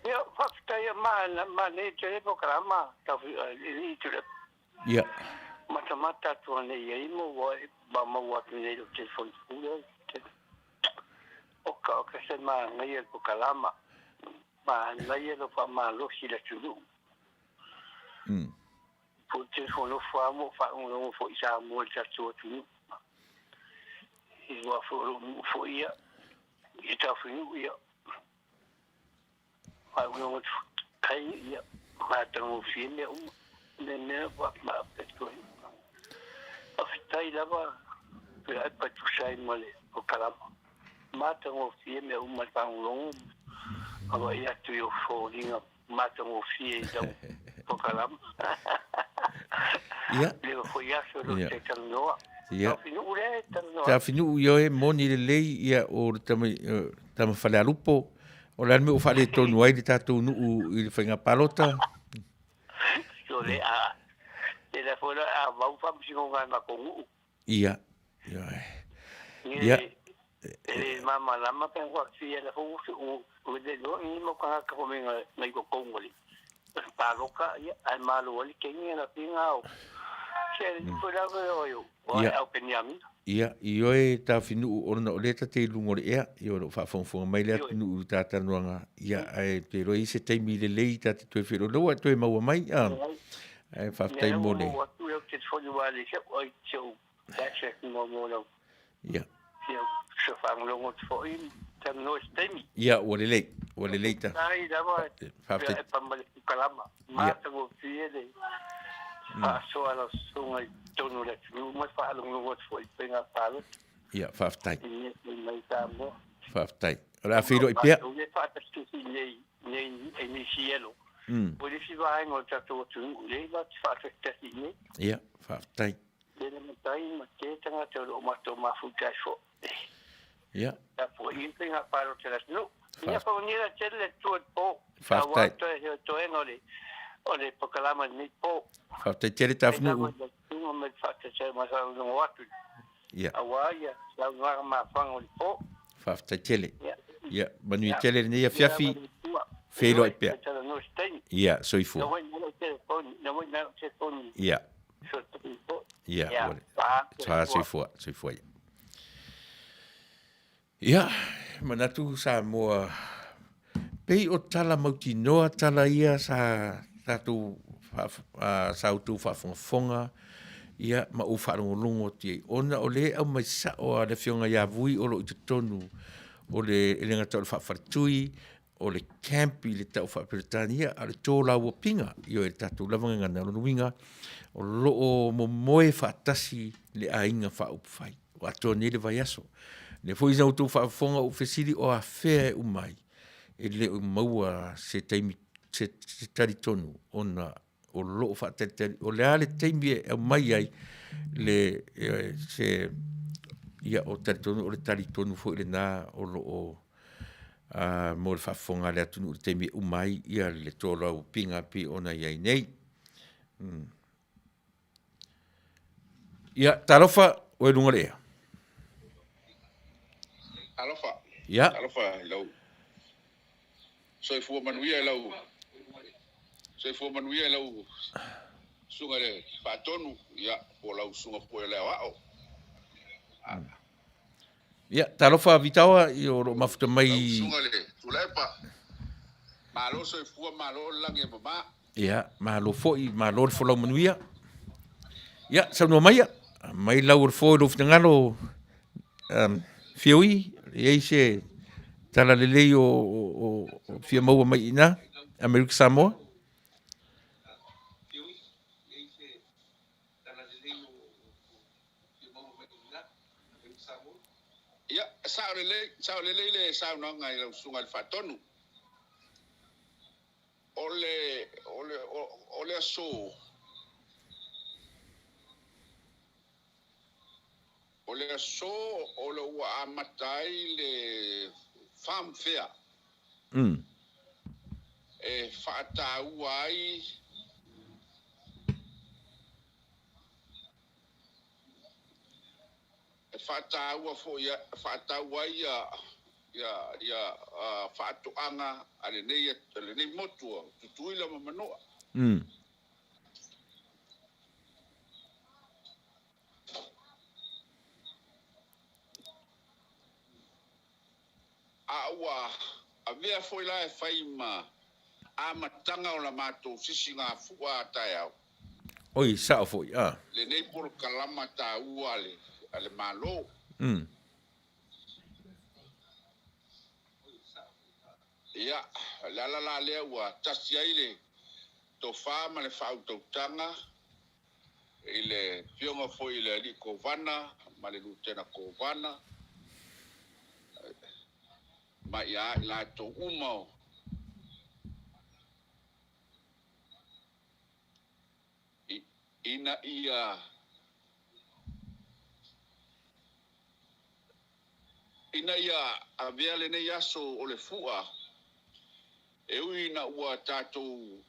Ya Faafetai ma ne te programa ta ni tu le. Ia. Mata tu ne ye mo ba mo wa ne lo telefon fu. O ka se ma ngai el programa. Ma ngai lo fa ma lo si le tu. Pour téléphone au foie, on faut ça, moi, ça, tout. Il doit faut y a. Il t'a fait nous, il y a. On va créer, il y a. Maintenant, au film, mais ma peut-être. Faafetai là-bas, peut-être pas tout ça, moi, au calame. Maintenant, au film, on m'a pas long. Alors, il y a tout au fond, maintenant, au film, au calame. Ia. Le foi aso lo te tanoa. Ia. Tanoa. Ta finu yo e moni le lei ia o tama fale alupo. O la me o fale tonu ai de tatu nu i whainga palota. So le a. Le fora a vau fam singo ngai makongu. Ia. Ia. E mama lama pe ngwa fia le fo o de lo ni mo ka ka ko menga ngai ko kongoli. Paloka ia ai malo ali kenga na pinga o. Ia, io e ta finu ona o leta te lungo le ea, io lo fa fonfonga mai le atu ta tanuanga, ia ai te roi se te mi le lei ta te tue whiro loa, tue maua mai, ai Faafetai mo le. Ia. Ia, ua le lei ta. Faafetai. So ala sunga tonu le tu mo fa lo ngo foi penga palo ia Faafetai mai tamo Faafetai ora firo I pia o le fa ta tu ni cielo o le si va ngo ta tu le va fa ta ni ia Faafetai le mo tai ma te tanga te lo ma to ma fu ka fo ia ta po I penga palo te las no ia fa ni la tele tu po Faafetai to ngole o le pokalama ni po Faafetai tele tafnu no me fatte se ma sa no watu ia awaia sa ma fango po Faafetai tele ia Manuia tele ni ia fiafi firo I pia ia soifo ia ia sa soifo ia manatu sa mo pei o tala mautinoa tala ia sa tatu sautu whafonga ia ma u wharongo ti ona o le au mai sa o le fionga ia vui o lo I te tonu o le elenga tau whafartui o le campi le tau whaperetania a le tōla ua pinga I o e tatu lavanga ngana o nuinga o lo o mo moe whaatasi le ainga whaupwhai o ato ni le vai aso le fui zau tu whafonga o fesiri o a whea umai e le o maua se taimi se tari tonu ona o lo fa te o le ale taimi e mai ai le se ia o tari tonu o le tari tonu fo le na o lo o mo le fafonga le atu o taimi o mai ia le tolo o pinga pi ona ia nei ia tarofa o e lunga lea alofa ia alofa lau soifua Manuia lau soifua Manuia lau sunga le fatonu ia o lau sunga po le ao ia tarofa vitawa I o mafuta mai sunga le Tuilaepa malo soifua malo lange mama ia malo foi malo le folau Manuia ia saunua mai lau le foi lo fitangalo fioi e se tala lelei o fia maua mai ina Amerika Samoa ia sao lele le sao no ngai lau sunga le fatonu ole so ole so ole wa amatai le farm fair e fata uai whātāua fo ia whātāua ia whātoanga ale nei motua tutuila Manoa. Aua a vea foi la e whai ma a matanga o la mātou sisi ngā fua tai au. Oi, sao foi, Le nei polo kalama tā ua ale malo. Ia, la lea ua tasi ai le tō whāma le whautautanga i le fionga foi le ali kovana, ma le lutena kovana. Ma ia la tō umao. Ina ia a vea le nei aso o le fua. E ui na ua tātou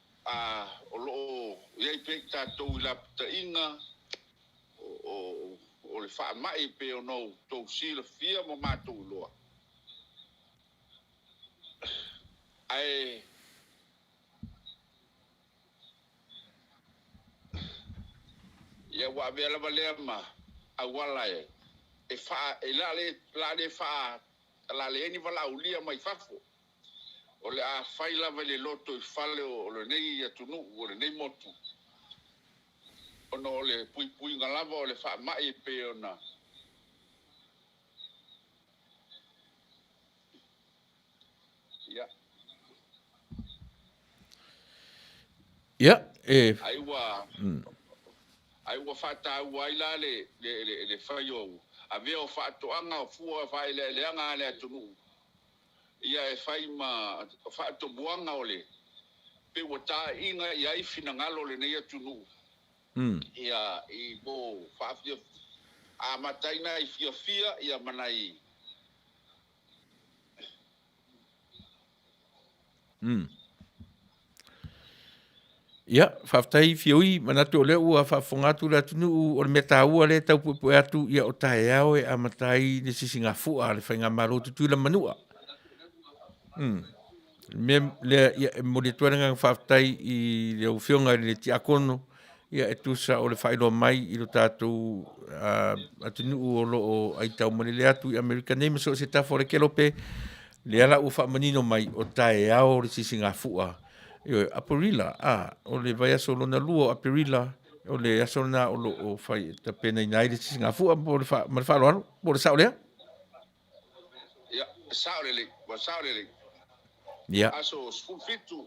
o loo iai pek tātou i la pita inga o le wha mai pe o nou tau sila fia mo mātou loa. Ai ia wa vea lava lea ma a wala e wha e la le wha la le eni wala ulia mai fafo. O le a whai lava le loto i whale o le nei atunu o le nei motu. Ono o le pui ngalava o le wha mai pe o na. Ia. Ia, Aiwa whata ua ila le whai o. A vea o whatoanga o fua whai le anga le atunu. Ia e whai ma whato buanga o le. Pe wata inga ia i fina ngalo le nei atunu. Ia i bo whafia. A mataina i fia ia manai. Ia, whaftai fioi, manatu o lea ua whafongatu le atunu o le meta ua le tau pupu atu ia o tae au e amatai ne sisi ngā fua le whainga maro tutuila Manua. Le mo le tuaranga whaftai i le ufionga le ti akono ia e tusa o le whailo mai i lo tātou atunu o lo o aitau mani le atu i Amerika nei maso se tafo le kelope le ala ua whamanino mai o tae au le sisi ngā fua. Io Aparila, o le vai aso lona lua Aparila, o le aso na o lo o fai ta pena i nai le sisi ngā fua, mo le whaalo anu, mo le sao lea? Ia, sao le. Ia. Aso sfufitu.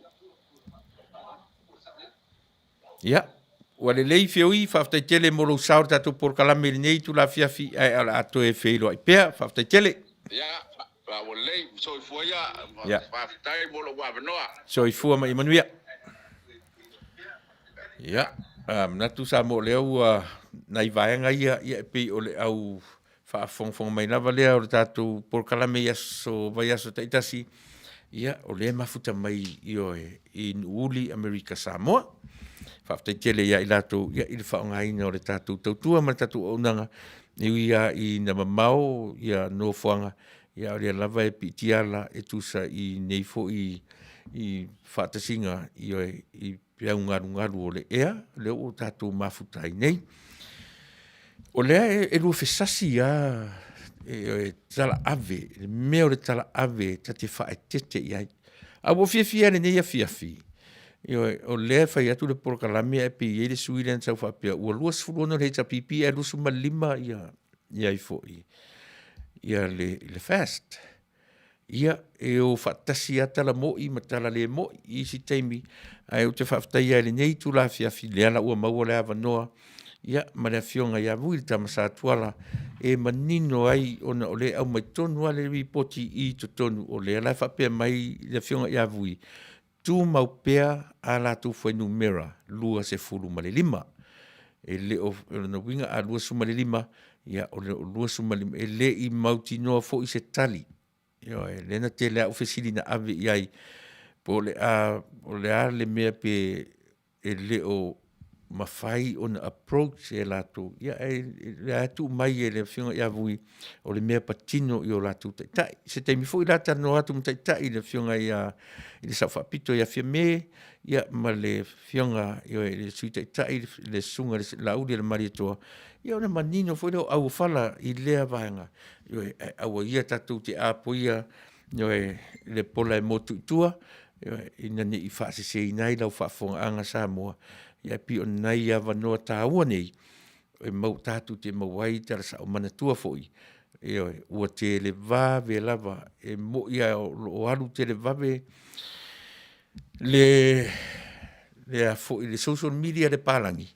Ia, ua le lei fioi, whaftai tele mo lo sao tato por kalame le nei tu la fiafi ai ala ato e feilo ai pea, whaftai tele. Ia, wa lei so fuia whaftai mo lo wavanoa. So i fua mai Manuia. Ia, natu sa mo leo nai vaenga ia pe o le au whaafongfong mai lava lea o le tātou por kalame iaso vai aso taitasi. Ia, o le mafuta mai i Nuuli, Amerika Samoa. Whaftai tele ia i lato, ia i le whaongaina o le tātou tautua ma le tātou aunanga. Ia i na mamau, ia no fuanga. Ia o le lava e pitiala e tusa i neifo i whaatasinga i piau ngaru o le ea, le o tātou mafutai nei. O lea e lua fesasi e tala ave, le mea o le tala ave, tate whae tete i ai. A wo fia le nei a fiafi. O lea whai atu le porokalame e pe i le suilen tau whapea. Ua lua sfurono le tapipi e lusu malima i ai fo i. Ia le fast. Ia e o whaatasi a tala mo i matala le mo i si teimi. Ai o te whaftai ai le nei tu la fiafi le ala ua maua le avanoa. Ia ma le fionga ia vui le tamasa tuala e manino ai ona o le au mai tonu ale ripoti i to tonu o le ala whapea mai le fionga ia vui. Tu mau pea a la tu foi numera lua se fulu ma le lima. E le o na winga a lua suma le lima. Ia o lua suma lima e le i mauti noa fo i se tali. Ia e le na te lea ufesili na ave iai. Po le a le mea pe e le o mawhai o na approach e lātou. Ia le atu mai e le whiunga ia vui o le mea patino i o lātou taitai. Se teimi fo i lātou no atu taitai le whiunga i le sauwhapito ia whia me, ia ma le whiunga i le sui taitai, le sunga, le lauri le maritoa. Ia ona manino fo i leo au whala i lea vaenga. Aua ia tātou te apo ia, le pola e motu itua, ina ne i whaase se i nai lau whaafonga anga sa moa. Ia pi o nai a wanoa tāua nei, e mau tātu te mawai tara sa o manatua foi. Ua te le vave lava, e mo ia o alu te le vave, le a foi, le social media le palangi.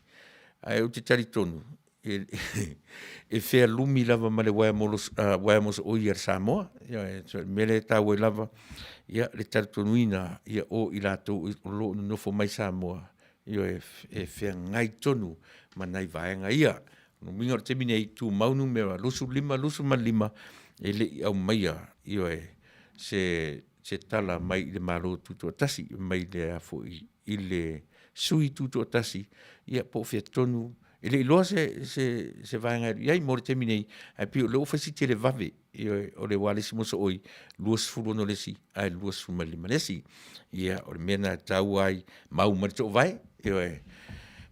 Ai o te tari tonu. E whea lumi lava ma le waiamos o i ar Samoa. Mele tāua lava, ia le tari tonuina, ia o i lato o lo nofo mai Samoa. E whea ngai tonu ma nai vaenga ia. No minga o te mine i tū maunu mea lusu ma lima e le i au maia se tala mai i le malo tuto tasi mai le afo i le sui tuto tasi ia po whea tonu e le iloa se vaenga iai mo le te mine i ai pio le ofasi te le vave o le wale si moso oi luas furu no lesi ai luas furu ma lima lesi ia o le mena tau ai mau marito vai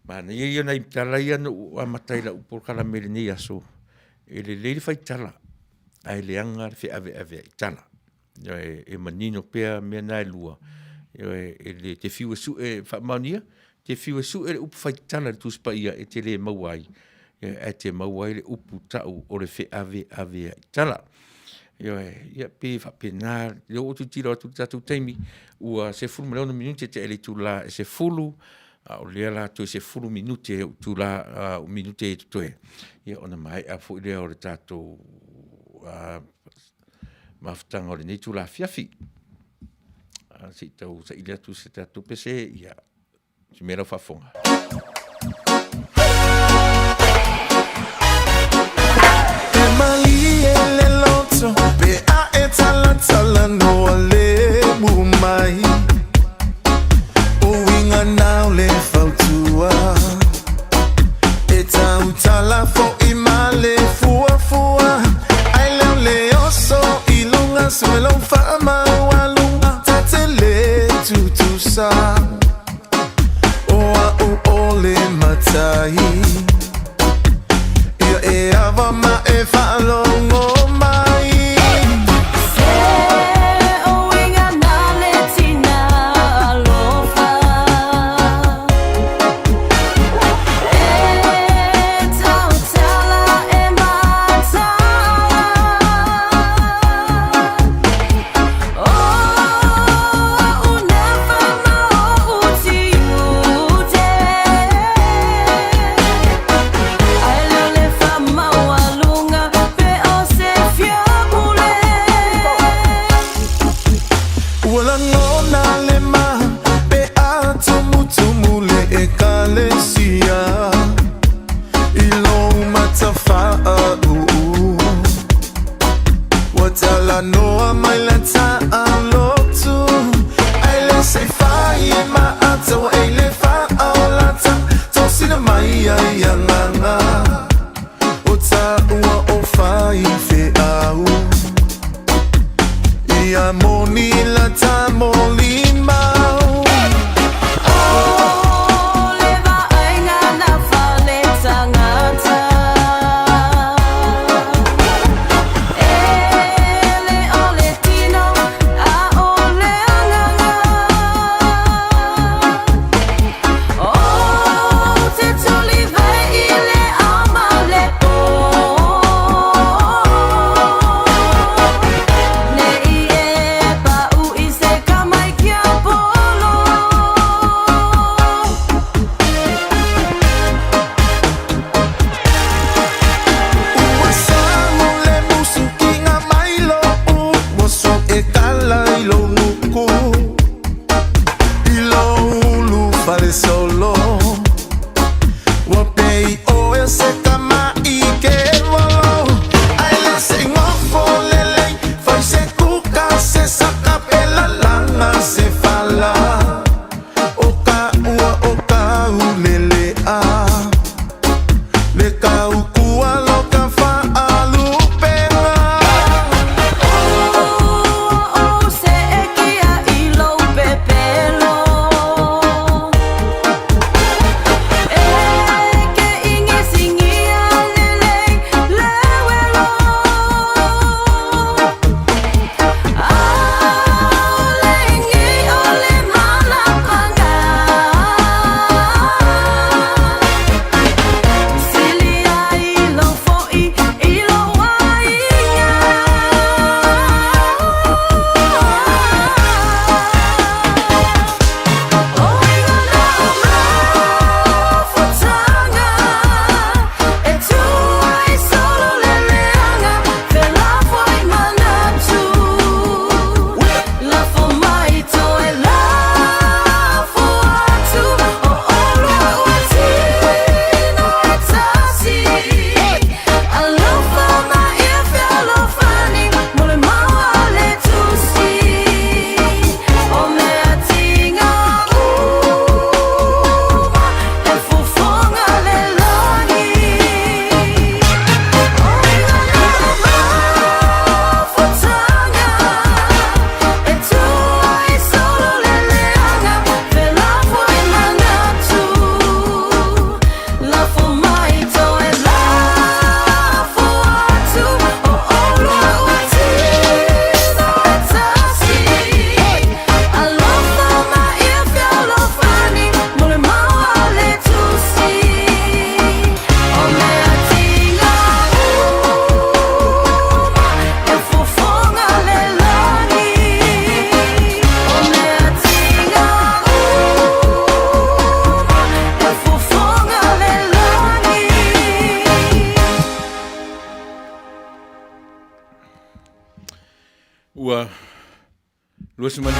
mana ia na tala ia no amatai la por kala mele ni aso le fai tala ai le anga fe ave tala e manino pe me na lua le te fiu su fa mania te fiu su e up fai tala tu spa ia e te le mawai e te mawai le upu tau o le fe ave tala ia pe fa pena le o tu tira tu tatu temi ua se fulu miliona minuti te ele tu la se fulu o lea la tu se fulu minute tu la minute tu ia ona mai a fu le o tato maftanga o le tu la fiafi si tau sa ile tu se tato pese ia si mera fa fonga Emali ele loto be a etala no le mumai Uinga now le fautua Eta utala fo imale fua Ai leo le oso ilunga suelong fama walunga Tatele tutusa Oa ua lua semana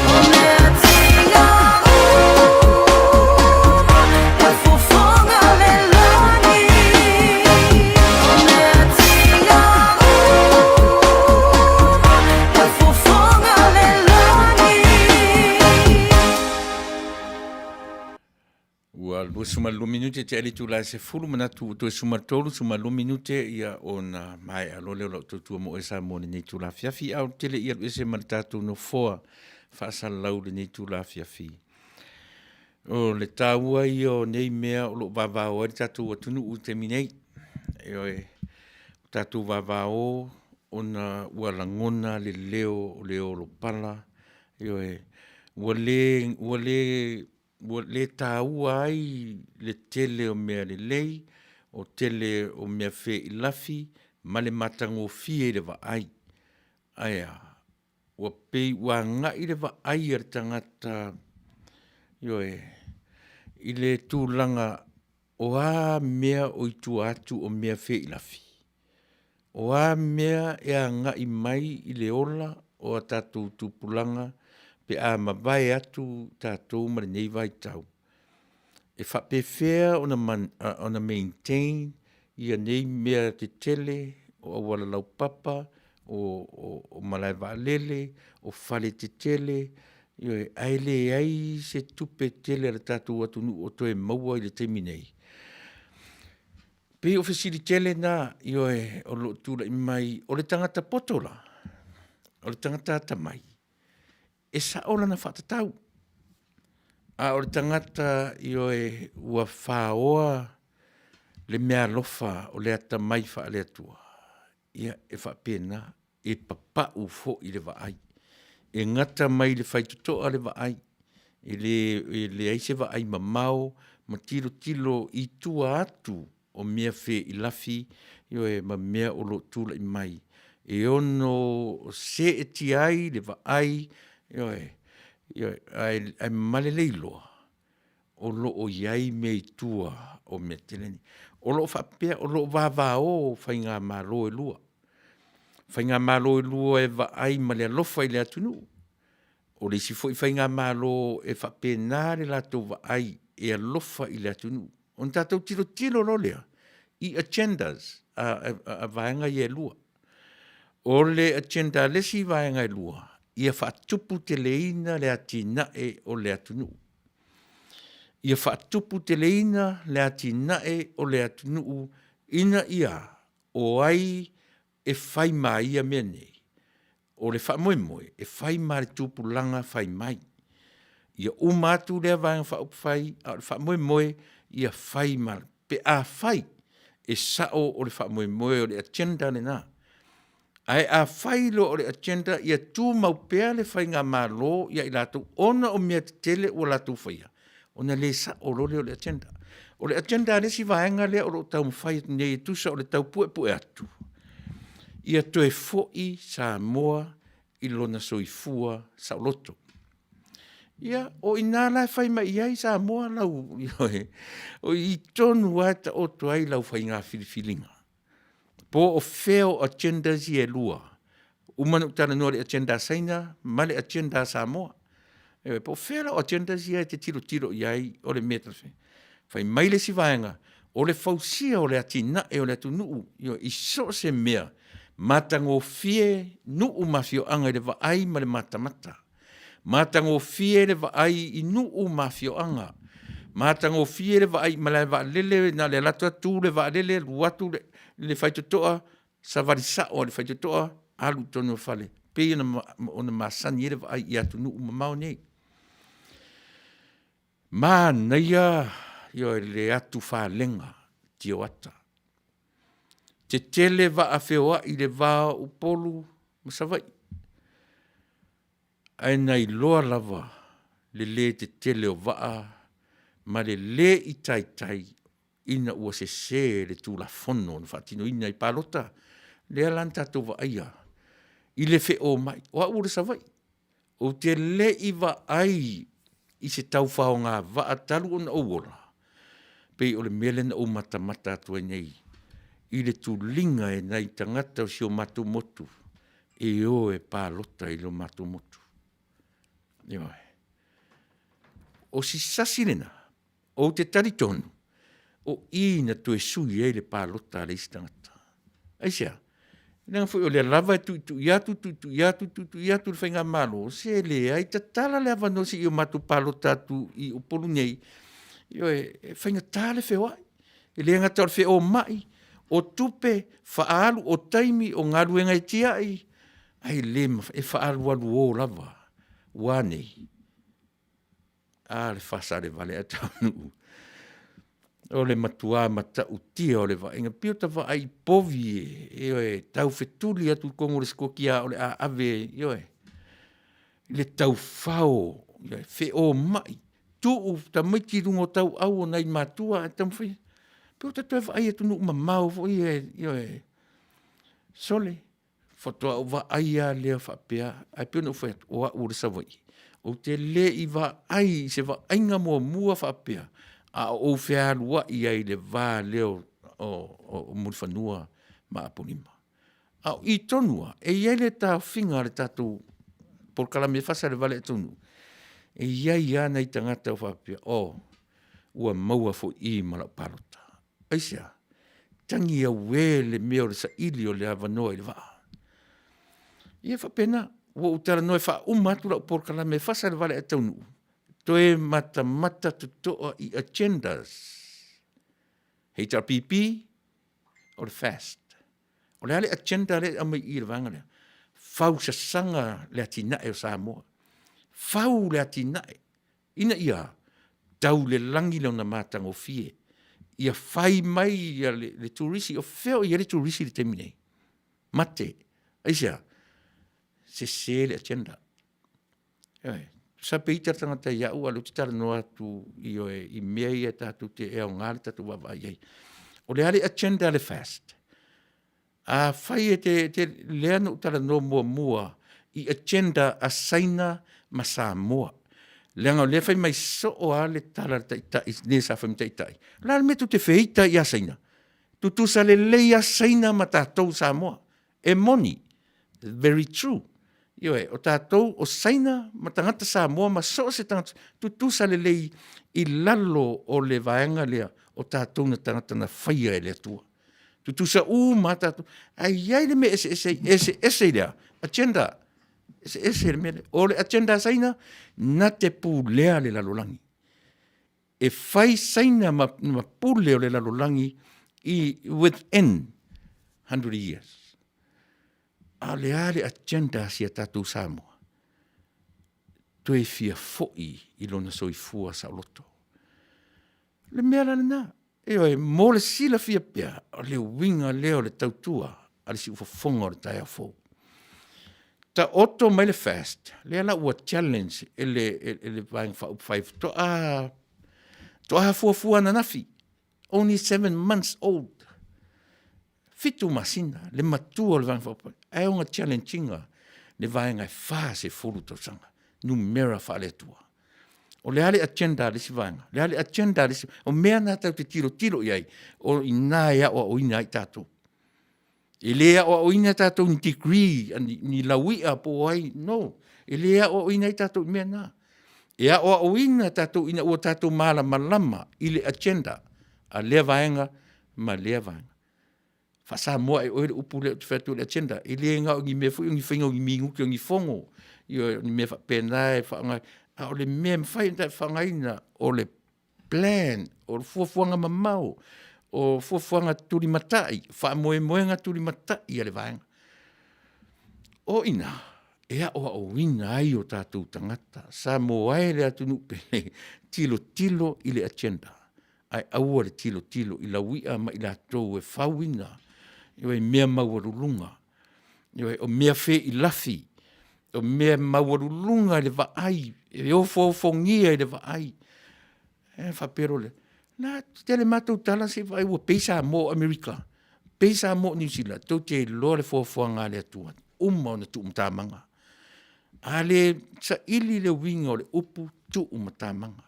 ua lua semana 2 minute te ali tu la se fulu manatu to semana tolu semana 2 minute ia ona mai alole lo tu mo esa mo ni tu la fiafi au tele ia ese manatu no foa Fasa lau le ni tu la fiafi o le taua io nei mea o lo vava o tatu tunu u terminate e tatu vava o ona ua langona le leo lo pala io e le taua ai le tele o mea le lei o tele o mea fe ilafi ma le matango fie le va ai aia ua pei ua ngai le va ai ar tangata io e i le tūlanga o a mea o i tu atu o mea fe ilafi. O a mea e a ngai mai i le ola o a tātou tūpulanga pe a mawai atu tātou mara nei vai tau. E whapewhea ona maintain i a nei mea te tele o a wala lau papa o malai waalele o whale te tele ioe aile ai se tupe tele ala tātou atu nu o toe maua i le teimi nei. Pe o fesiri tele na ioe o lo tūra i mai o le tangata potola, o le tangata atamai. E sa ola na whatatau. A o le tangata ioe ua whaoa le mea lofa o le atamai wha le atua. Ia e whapena e papau fo i le vaai. E ngata mai le whaitutoa le vaai. E le aise vaai mamau, ma tilo i tua atu o mea whe i lafi, ioe ma mea o lo tūla i mai. E ono se e ti ai le vaai, ioe ai male leiloa. O lo o iai mei tua o mea teleni. O lo whapea, o lo vavao whai ngā malo e lua. Whai ngā malo e lua e vaai ma le alofa i le atunu. O le si fo i whai ngā malo e whapea nāre lato vaai e alofa i le atunu. On tātou tilo lo lea. I agendas a vaenga i e lua. O le agenda lesi vaenga i lua. Ia whaatupu te leina le atinae o le atunu. Ia whaatupu te leina le atinae o le atunu ina ia o ai e whai mai ia mea nei. O le whamoemoe e whai mai tupu langa whai mai. Ia umatu lea vaenga whaupai a le whamoemoe ia whai mai. Pe a whai e sao o le whamoemoe o le agenda le nā. Ai a whai lo o le agenda ia tū maupea le whai ngā mālo ia i lātou ona o mea tele o lātou whaia. Ona le sa o le agenda. O le agenda le si vaenga lea o lo tau mwhai nei tusa o le tau pue atu. Ia toe fo'i sa moa i lona soifua sa loto. Ia o ina la whai mai iai sa moa lau. O i tonu ata o tuai lau whai ngā whiliwhilinga. Po o feo agenda si e lua. Umanu tana noa le agenda saina, ma le agenda Samoa. Po feo o agenda si e te tiro iai o le metalfe. Fai mai le si vaenga, o le fausia o le atina e o le atunu, i so se mea, matango fie nuu mafio anga le vaai ma le matamata. Matango fie le vaai i nuu mafio anga. Matango fie le vaai ma le vaalele, na le latua tu le vaalele, luatu le whaitutoa, sa varisao le whaitutoa, alu tonu fale. Pei ona masani le vaai i atunu mamau nei. Ma naia yo le atu whalenga tio ata. Te tele va a wheoa i le vā upolu masawai. Ai nei loa lava le te tele o vaa ma le i tai ina ua se le tūlafono na whatino ina i palota le alanta tō va aia. I le wheo mai. Oa ura sawai. O te le i va ai i se tau whao ngā vaa talu o na ouora. Pei o le mele na o mata atua nei. I le tūlinga e nei tangata o sio matu motu. e o e pālota I lo matumotu. Ioe. O si sasilena, o te taritonu, o ina tu e sui e le pālota le istangata. Aisia, nanga fui o le lava e tu iatu le whainga malo, se le ai ta tala le avano si I o matu pālota tu I o polu nei, ioe, e whainga tāle whewai, e le ngata o wheo mai, o tupe, whaalu, o taimi, o ngaru e ngai tiai, ai le e whaalu alu o lava, wānei. Le Fasa le Vale a Taunuu. O le matua mata utia o le vainga pio ta va ai povi e tau fetuli atu kongo le skokia o le ave le tau fao fe o mai tu ta miki rungo tau au nei matua tam fi pio ta tu ai tu no mamau fo sole foto o va ai a le fa pia ai pio no fe o le savoi o te le I va ai se va ainga mo mua fa pia a o fea lua I ai le vā leo o mulfanua ma aponima. A I tonua, e iai le tā whinga le tātou por kalame Fasa le Vale tonu. E iai ana I tangata o whapia, ua maua fo I mala parota. Aisia, tangi a wele meo le sa ili o le avanoa I le vaa. Ia whapena, ua utara noe wha umatula por kalame Fasa le Vale tonu. Toe mata tutoa I agendas. HRPP o le fast. O le ale agenda le amai I le vanga le. Fau sa sanga le atinae o Samoa. Fau le atinae. Ina ia, tau le langi leo na matang o fie. Ia fai mai ia le turisi o feo ia le turisi le temine. Mate. Aisia, se le agenda. Sa peita tangata iau alu te tara noa tu I mea ia tatu te eo ngāle tatu wawa iei. O le ale agenda le fast. A whai e te lea no tara no mua I agenda a saina ma Samoa. Leanga o lea whai mai so o ale tala taitai, ne sa whai taitai. Lala me tu te whiita I a saina. Tu tu sa le lei a saina ma tātou Samoa. E moni. Very true. Ioe, o tātou o saina ma tangata Samoa ma so se tangata tu sa le lei I lalo o le vaenga lea o tātou na tangata na whaia e lea tua. Tu sa ma tātou. Ai iai le me ese lea. Agenda. Ese le me le. O le agenda saina na te pū lea le lalolangi. E whai saina ma pū leo le lalolangi I within 100 years. A le agenda sia tātou Samoa. Toe fia fo'i I lona soifua sa loto. Le mea lana. Eoi, mo le sila fia pia, o le winga leo le tautua, a le si ufafonga o le tai a fo. Ta oto mai le fast, le ala ua challenge, ele vaing fa up 5, to a fuafua na nafi, only 7 months old. Fitu masina, le matua le vaing fa up, ai onga challengeinga, le vaing ai fase fulu to sanga, numera fa le tua. O le ale agenda le si vanga, le ale agenda le si, o mea nā tau te tiro iai, o ina ea o ina I tātou. E lea o ina tātou ni degree, ni lawia po ai, no. E lea o ina I tātou mea nā. Ea o ina tātou ina o tātou malama I le agenda, a lea vaenga, ma lea vaenga. Fasa moa e oere upu le utu le agenda, e lea ngā o ngi mea fui, o ngi whainga o ngi mingu ki o ngi fongo, I o ngi mea whapenai, whaangai, a o le mea mwhai ntai whangaina o le plan, o le fuafuanga mamau, o fuafuanga turi matai, wha moenga turi matai a le vaenga. O ina, ea o ina ai o tātou tangata, sa mo ai le atu nupele, tilo I le agenda, ai aua le tilo I la wia ma I la tau e whawina, I mea mawarulunga, o mea fe I lafi, o mea mawarulunga le vaai, e o fongia I le vaai. E whapero le. Nā, tele mātou tala se vai ua peisa mo Amerika, peisa mo New Zealand, tau te loa le fuafuanga le atua, o na tu umtamanga. A le sa ili le winga o le upu tu umtamanga.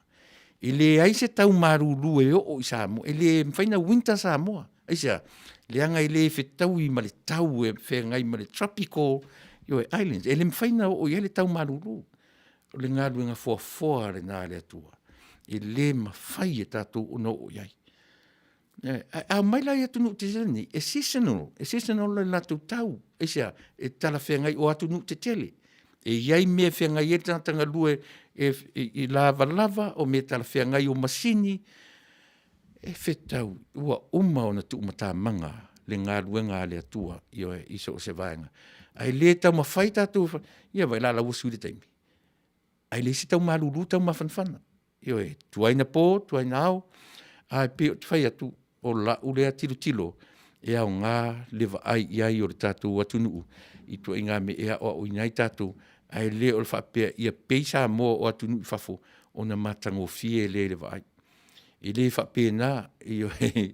E le aise tau marulu e o I Samoa, e le mwhaina winter Samoa. Aisa, le anga I le whetau I ma le tau e whengai ma le tropical, Yo islands. E le mwhaina o ia le tau maruru. O le ngā ruenga fua le nā le atua. E le mawhai e tātou ono o iai. A mai lai atu nuk te tele e seasonal le latu tau. E sia, e tala whengai o atu nuk te tele. E iai mea whengai e tanga lue i lava o mea tala whengai o masini. E whetau, ua ona tu umata manga le ngā ruenga le atua i so o se vaenga. Ai le tau mawhai tātou, ia vai la wasu le taimi. Ai le si tau malulu tau mawhanwhana. Io e, tuaina pō, tuaina au, ai pe o te whai atu, o la ulea tilo, e au ngā lewa ai iai o le tātou atunuu, i tua inga me ea o inai tātou, ai le o le whapea ia peisa mō o atunuu i whafo, o na matango fie le lewa ai. I le whapea nā, io e,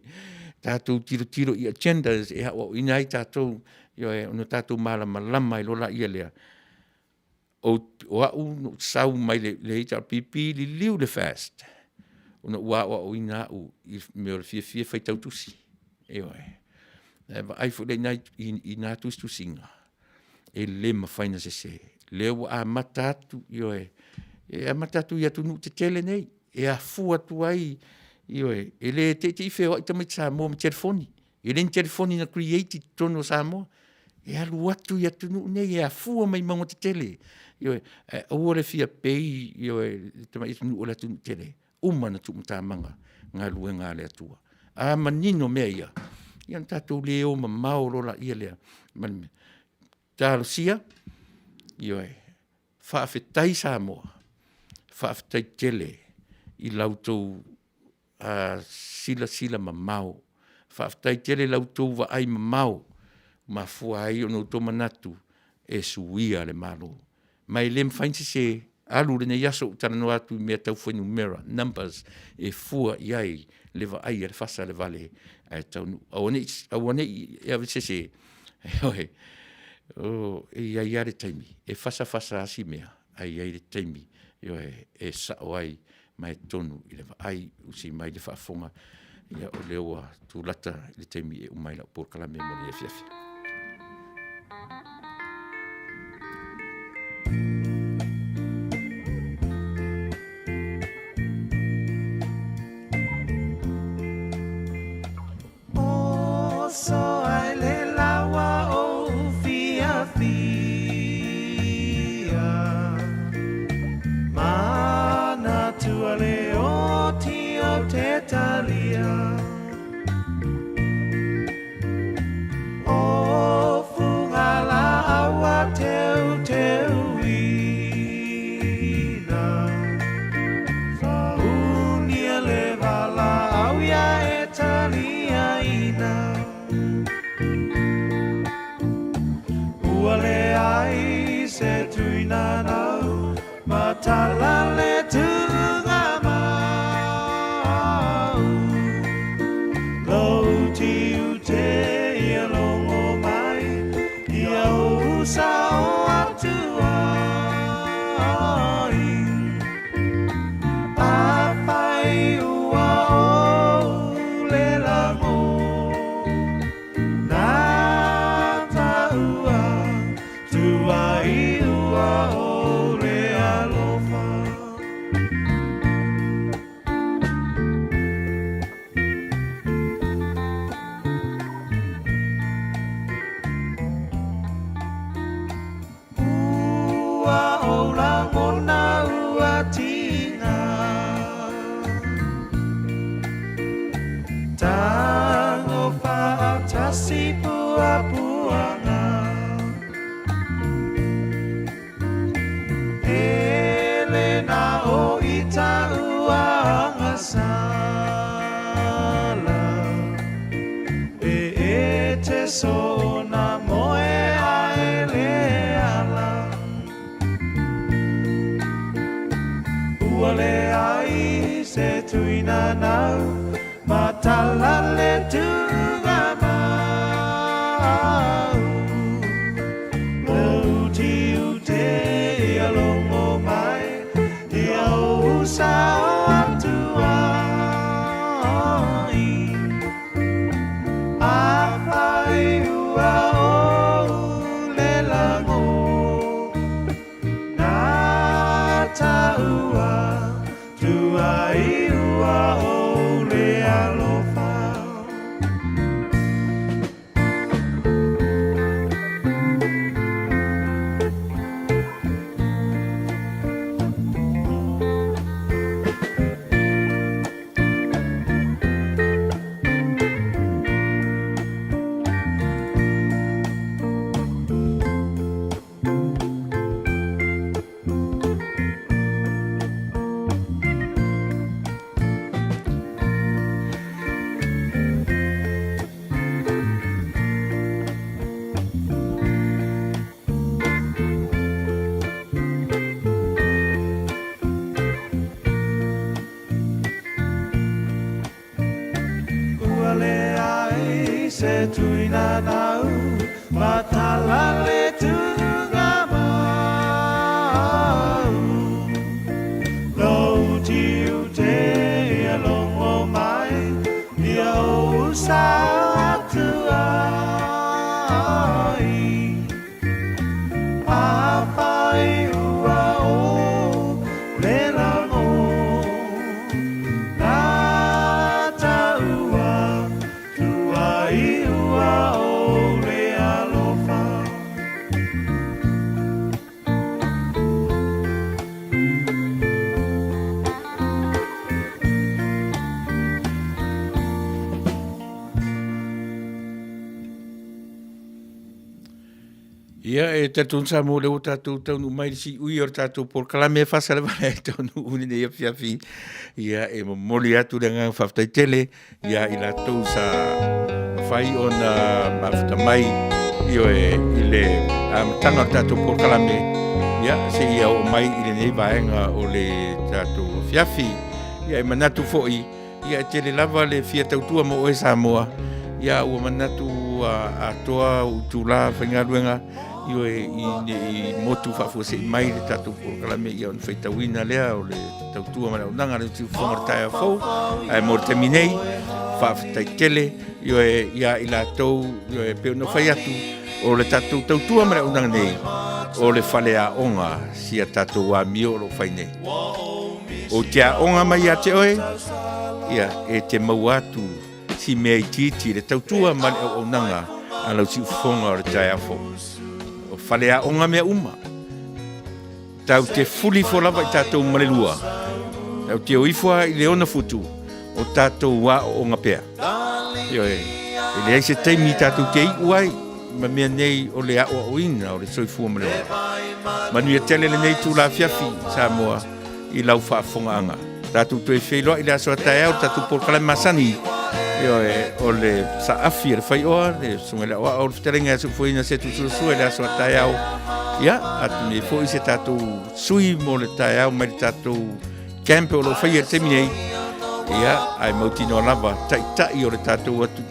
tātou tiro i agendas, ea o inai tātou, io e, ono tātou malama i lola ia lea, o au no sau mai le ita pipi li liu le fast ona ua o ina u me o fie fai tau tusi e ai fu le night ina tu singa e le ma faina se le a matatu io e a matatu ia tu nu te tele nei e a fu atu ai io e le te fe o te sa mo me telefoni e le telefoni na create tono sa mo e alu atu ia tu nu nei e a fu mai mo te tele io o le fia pei io te mai nu o la tu tele na tu manga nga luenga le atua a manino meia ia tatu le o mauro la ia le man talusia io faafetai Samoa faafetai tele i lautou a sila mamau faafetai tele lautou va ai mamau ma fuai no to manatu e suia le malo mai lem fainse se alu le yaso tana no atu me tau foi numera numbers e fua iai le va ai le fasa le vale ai Taunuu awone e avise se e ia le taimi e fasa asi mea ai le taimi yo e sa wai mai tonu i le va ai usi mai le fafonga ia o lewa tu lata le taimi e umai la por kala me mo le fiafi so ai le lawa o fia mana tu ale o ti o te talia o fungala awa te uina fa unia le vala au ya e talia ina Wale ai se tuina nau matala le tunga mau lo ti ute ia longo mai ia usa o atuai apai ua o le lango si pua-puanga Elena o ita uanga sala e te sona moe a ele ala Uale ai se tuina nau matala le tunga sao atuai apai se tuina nau matala le tunga mau lo tiu te alongo mai ia o sa tuai papai ua o le lango na taua tuai ua o le alofa Ia e tatun sa mo le o tatou taunu mai si ui o tatou por kalame Fasa le Vale taunu uni ne ia fiafi ia e momoli atu le ngang Faafetai tele ia i la tou sa fai ona mafuta mai io e ile tanga o tatou por kalame ia se ia o mai ile nei vaenga o le tatou fiafi ia e manatu foi ia e tele lava le fia tautua mo o e Samoa ia ua manatu a toa u tula whaingaruenga io e i motu whafose mai le tatou porkalame ia on whaitawina lea o le tautua mana unanga le tiu whangartaia fau ai mo te minei Faafetai tele io e ia i la tau io e peo no whai atu o le tatou tautua mana unanga nei o le whalea onga sia tatou wa mio lo whai nei o tia onga mai a te oe ia e te mau atu si mea i titi le tautua mana o unanga a lau si ufonga o le tai afo o whalea onga mea uma tau te fuli fo lava i tatou malelua tau te oifua i leona futu o tatou wa o onga pea io e le aise teimi tatou te iuai ma mea nei o le ao o ina o le soifua malelua Manuia tele le nei tu la fiafi Samoa i lau whaafonga anga tatou tue wheiloa i le aso ataea o tatou porkala masani io e o le saafi le fai oa le sunga le oa o le fiterenga su fuina se tu su le aso ataiao ia atu me foi se tatou sui mo le taiao mai le tatou campe o lo fai te minei ia ai mautino lava tai o le tatou atu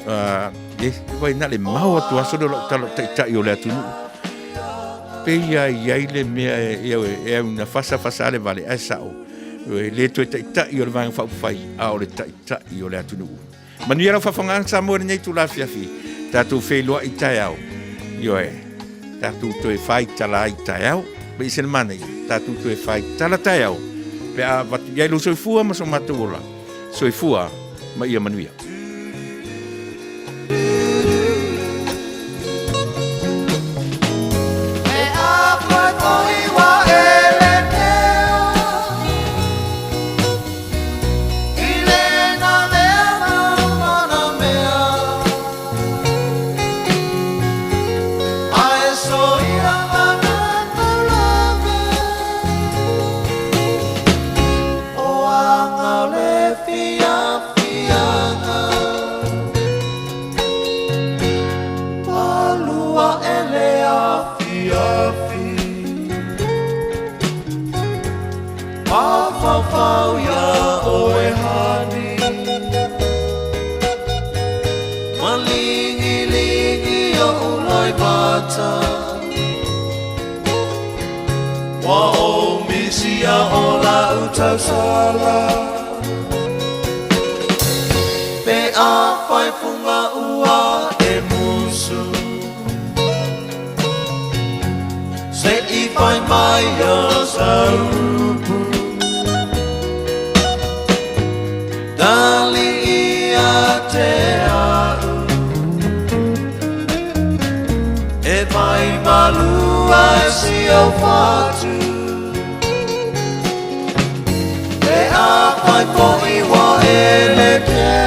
e vai na le mau atu aso le talo tai o le atu pe ia le mea e una fasa le Vale ai sao le tu tai o le vang fai a o le tai o le atu Manuia la whafongang sa mo nei tu la fiafi tatou wheloa i taiao io e tatou toe whai tala i taiao pe isen manei tatou toe whai tala taiao pe a watu iai lo soifua ma so matuola soifua ma ia Manuia Fau ya o e hani Malingi o uloi bata Wa o misia o la utau sala Pe a fai funga ua e musu Se I fai mai ya saupu Dali ia te au E mai malua e si au fatu E a pai po iwa e le te